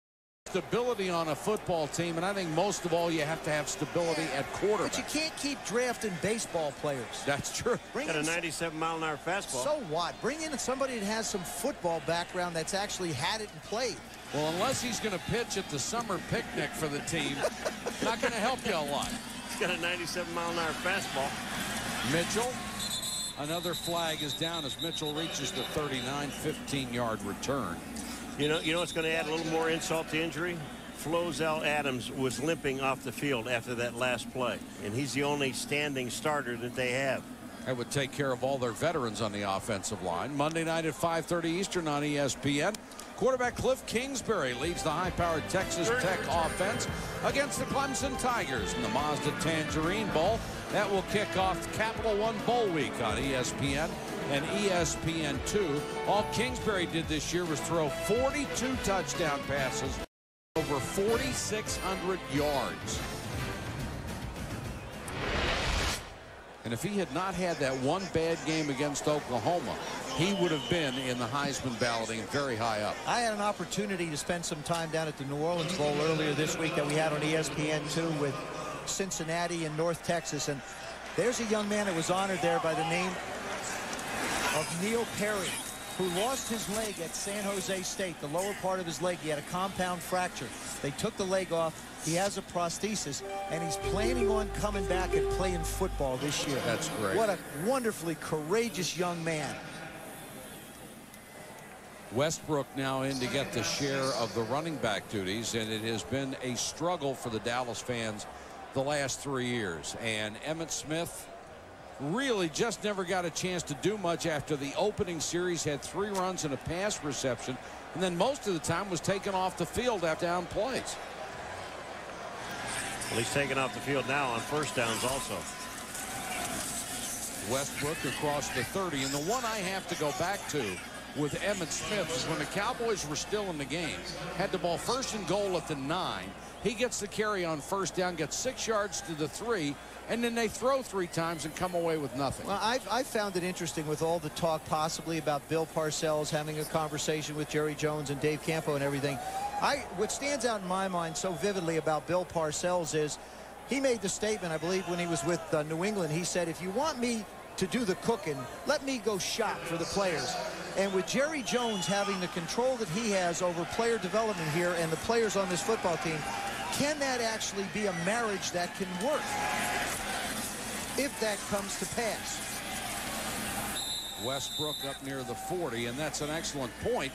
Speaker 1: stability on a football team, and I think most of all you have to have stability at quarterback.
Speaker 3: But you can't keep drafting baseball players.
Speaker 1: That's true.
Speaker 2: Got a 97-mile-an-hour fastball.
Speaker 3: So what? Bring in somebody that has some football background that's actually had it and played.
Speaker 1: Well, unless he's going to pitch at the summer picnic for the team, not going to help you a lot.
Speaker 2: He's got a 97-mile-an-hour fastball.
Speaker 1: Mitchell, another flag is down as Mitchell reaches the 39, 15-yard return.
Speaker 2: You know what's going to add a little more insult to injury? Flozell Adams was limping off the field after that last play, and he's the only standing starter that they have.
Speaker 1: That would take care of all their veterans on the offensive line. Monday night at 5:30 Eastern on ESPN. Quarterback Cliff Kingsbury leads the high-powered Texas Tech offense against the Clemson Tigers in the Mazda Tangerine Bowl. That will kick off Capital One Bowl Week on ESPN and ESPN2. All Kingsbury did this year was throw 42 touchdown passes, over 4,600 yards. And if he had not had that one bad game against Oklahoma, he would have been in the Theismann balloting very high up.
Speaker 3: I had an opportunity to spend some time down at the New Orleans Bowl earlier this week that we had on ESPN2 with Cincinnati and North Texas. And there's a young man that was honored there by the name of Neil Perry, who lost his leg at San Jose State, the lower part of his leg. He had a compound fracture. They took the leg off. He has a prosthesis, and he's planning on coming back and playing football this year.
Speaker 1: That's great.
Speaker 3: What a wonderfully courageous young man.
Speaker 1: Westbrook now in to get the share of the running back duties, and it has been a struggle for the Dallas fans the last 3 years. And Emmitt Smith really just never got a chance to do much after the opening series, had 3 runs and a pass reception, and then most of the time was taken off the field after down plays.
Speaker 2: Well, he's taken off the field now on first downs also.
Speaker 1: Westbrook across the 30, and the one I have to go back to with Emmitt Smith is when the Cowboys were still in the game, had the ball first and goal at the 9. He gets the carry on first down, gets 6 yards to the 3, and then they throw 3 times and come away with nothing.
Speaker 3: Well, I found it interesting with all the talk possibly about Bill Parcells having a conversation with Jerry Jones and Dave Campo and everything. What stands out in my mind so vividly about Bill Parcells is he made the statement, I believe, when he was with New England. He said, if you want me to do the cooking. Let me go shop for the players. And with Jerry Jones having the control that he has over player development here and the players on this football team, can that actually be a marriage that can work if that comes to pass?
Speaker 1: Westbrook up near the 40, and that's an excellent point,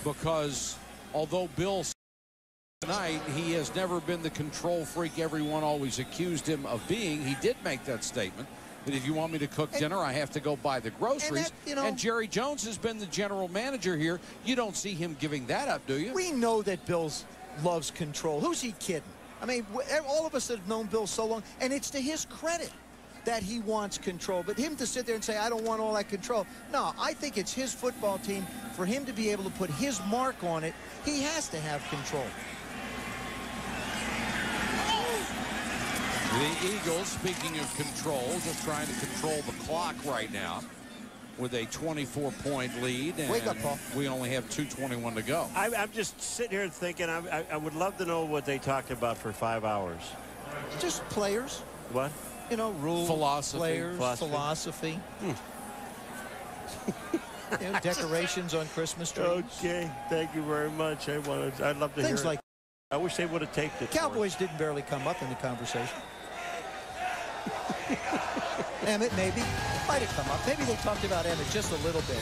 Speaker 1: because although Bill tonight, he has never been the control freak everyone always accused him of being. He did make that statement that if you want me to cook dinner, I have to go buy the groceries. And Jerry Jones has been the general manager here. You don't see him giving that up, do you?
Speaker 3: We know that Bill loves control. Who's he kidding? I mean, all of us that have known Bill so long, and it's to his credit that he wants control. But him to sit there and say, I don't want all that control. No, I think it's his football team. For him to be able to put his mark on it, he has to have control.
Speaker 1: The Eagles, speaking of control, just trying to control the clock right now with a 24-point lead. And
Speaker 3: wake up, Paul.
Speaker 1: We only have 2:21 to go.
Speaker 2: I'm just sitting here thinking, I would love to know what they talked about for 5 hours.
Speaker 3: Just players.
Speaker 2: What?
Speaker 3: You know, rules,
Speaker 1: philosophy.
Speaker 3: Players, philosophy. You know, decorations on Christmas trees.
Speaker 2: Okay, thank you very much. I'd love to
Speaker 3: Things
Speaker 2: hear
Speaker 3: like
Speaker 2: it. I wish they would have taped it.
Speaker 3: Cowboys didn't barely come up in the conversation. Emmett, maybe. Might have come up. Maybe they talked about Emmett just a little bit.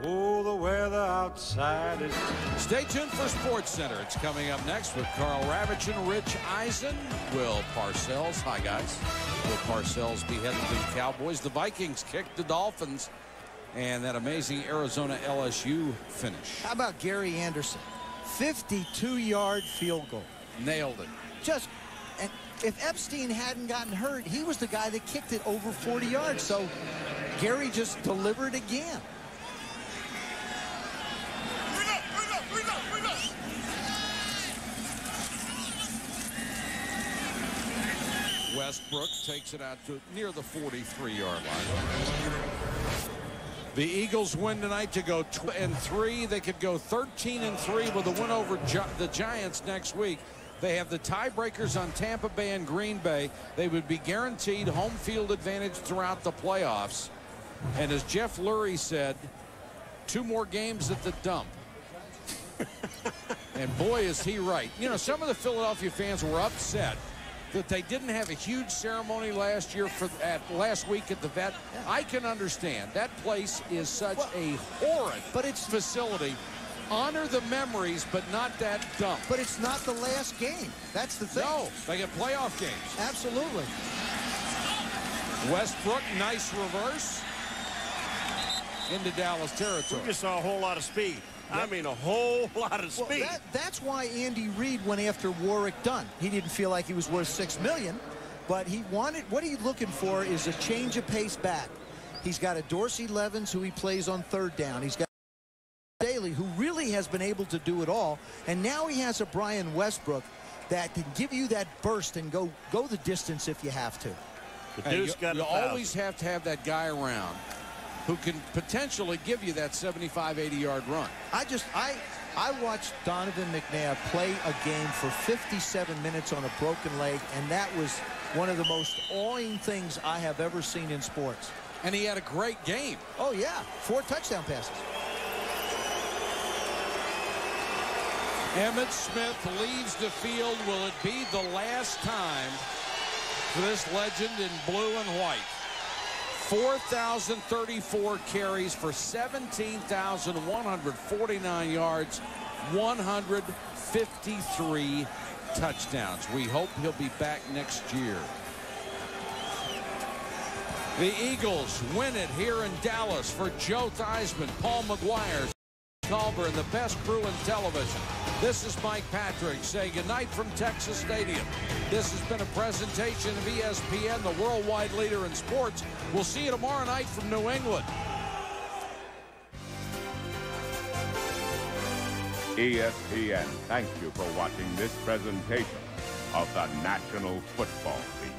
Speaker 13: Oh, the weather outside is...
Speaker 1: Stay tuned for Sports Center. It's coming up next with Carl Ravitch and Rich Eisen. Will Parcells. Hi, guys. Will Parcells be heading to the Cowboys? The Vikings kicked the Dolphins. And that amazing Arizona LSU finish.
Speaker 3: How about Gary Anderson? 52-yard field goal.
Speaker 1: Nailed it.
Speaker 3: And if Epstein hadn't gotten hurt, he was the guy that kicked it over 40 yards. So Gary just delivered again.
Speaker 1: Westbrook takes it out to near the 43-yard line. The Eagles win tonight to go 2-3. They could go 13-3 with a win over the Giants next week. They have the tiebreakers on Tampa Bay and Green Bay. They would be guaranteed home field advantage throughout the playoffs. And as Jeff Lurie said, 2 more games at the dump. And boy, is he right. You know, some of the Philadelphia fans were upset that they didn't have a huge ceremony last week at the Vet. Yeah. I can understand. That place is such a horrid facility. Honor the memories, but not that dump.
Speaker 3: But it's not the last game. That's the thing.
Speaker 1: No, they get playoff games.
Speaker 3: Absolutely.
Speaker 1: Westbrook, nice reverse into Dallas territory.
Speaker 2: We just saw a whole lot of speed. Yep. I mean, a whole lot of speed.
Speaker 3: Well, that's why Andy Reid went after Warwick Dunn. He didn't feel like he was worth $6 million, but he wanted, what he's looking for is a change of pace back. He's got a Dorsey Levens who he plays on 3rd down. He's got Daly, who really has been able to do it all, and now he has a Brian Westbrook that can give you that burst and go the distance if you have to.
Speaker 1: You always have to have that guy around who can potentially give you that 75, 80-yard run.
Speaker 3: I watched Donovan McNabb play a game for 57 minutes on a broken leg, and that was one of the most awing things I have ever seen in sports.
Speaker 1: And he had a great game.
Speaker 3: Oh, yeah. 4 touchdown passes.
Speaker 1: Emmitt Smith leaves the field. Will it be the last time for this legend in blue and white? 4,034 carries for 17,149 yards, 153 touchdowns. We hope he'll be back next year. The Eagles win it here in Dallas for Joe Theismann, Paul Maguire, Culver, and the best crew in television. This is Mike Patrick saying goodnight from Texas Stadium. This has been a presentation of ESPN, the worldwide leader in sports. We'll see you tomorrow night from New England.
Speaker 14: ESPN thanks you for watching this presentation of the National Football League.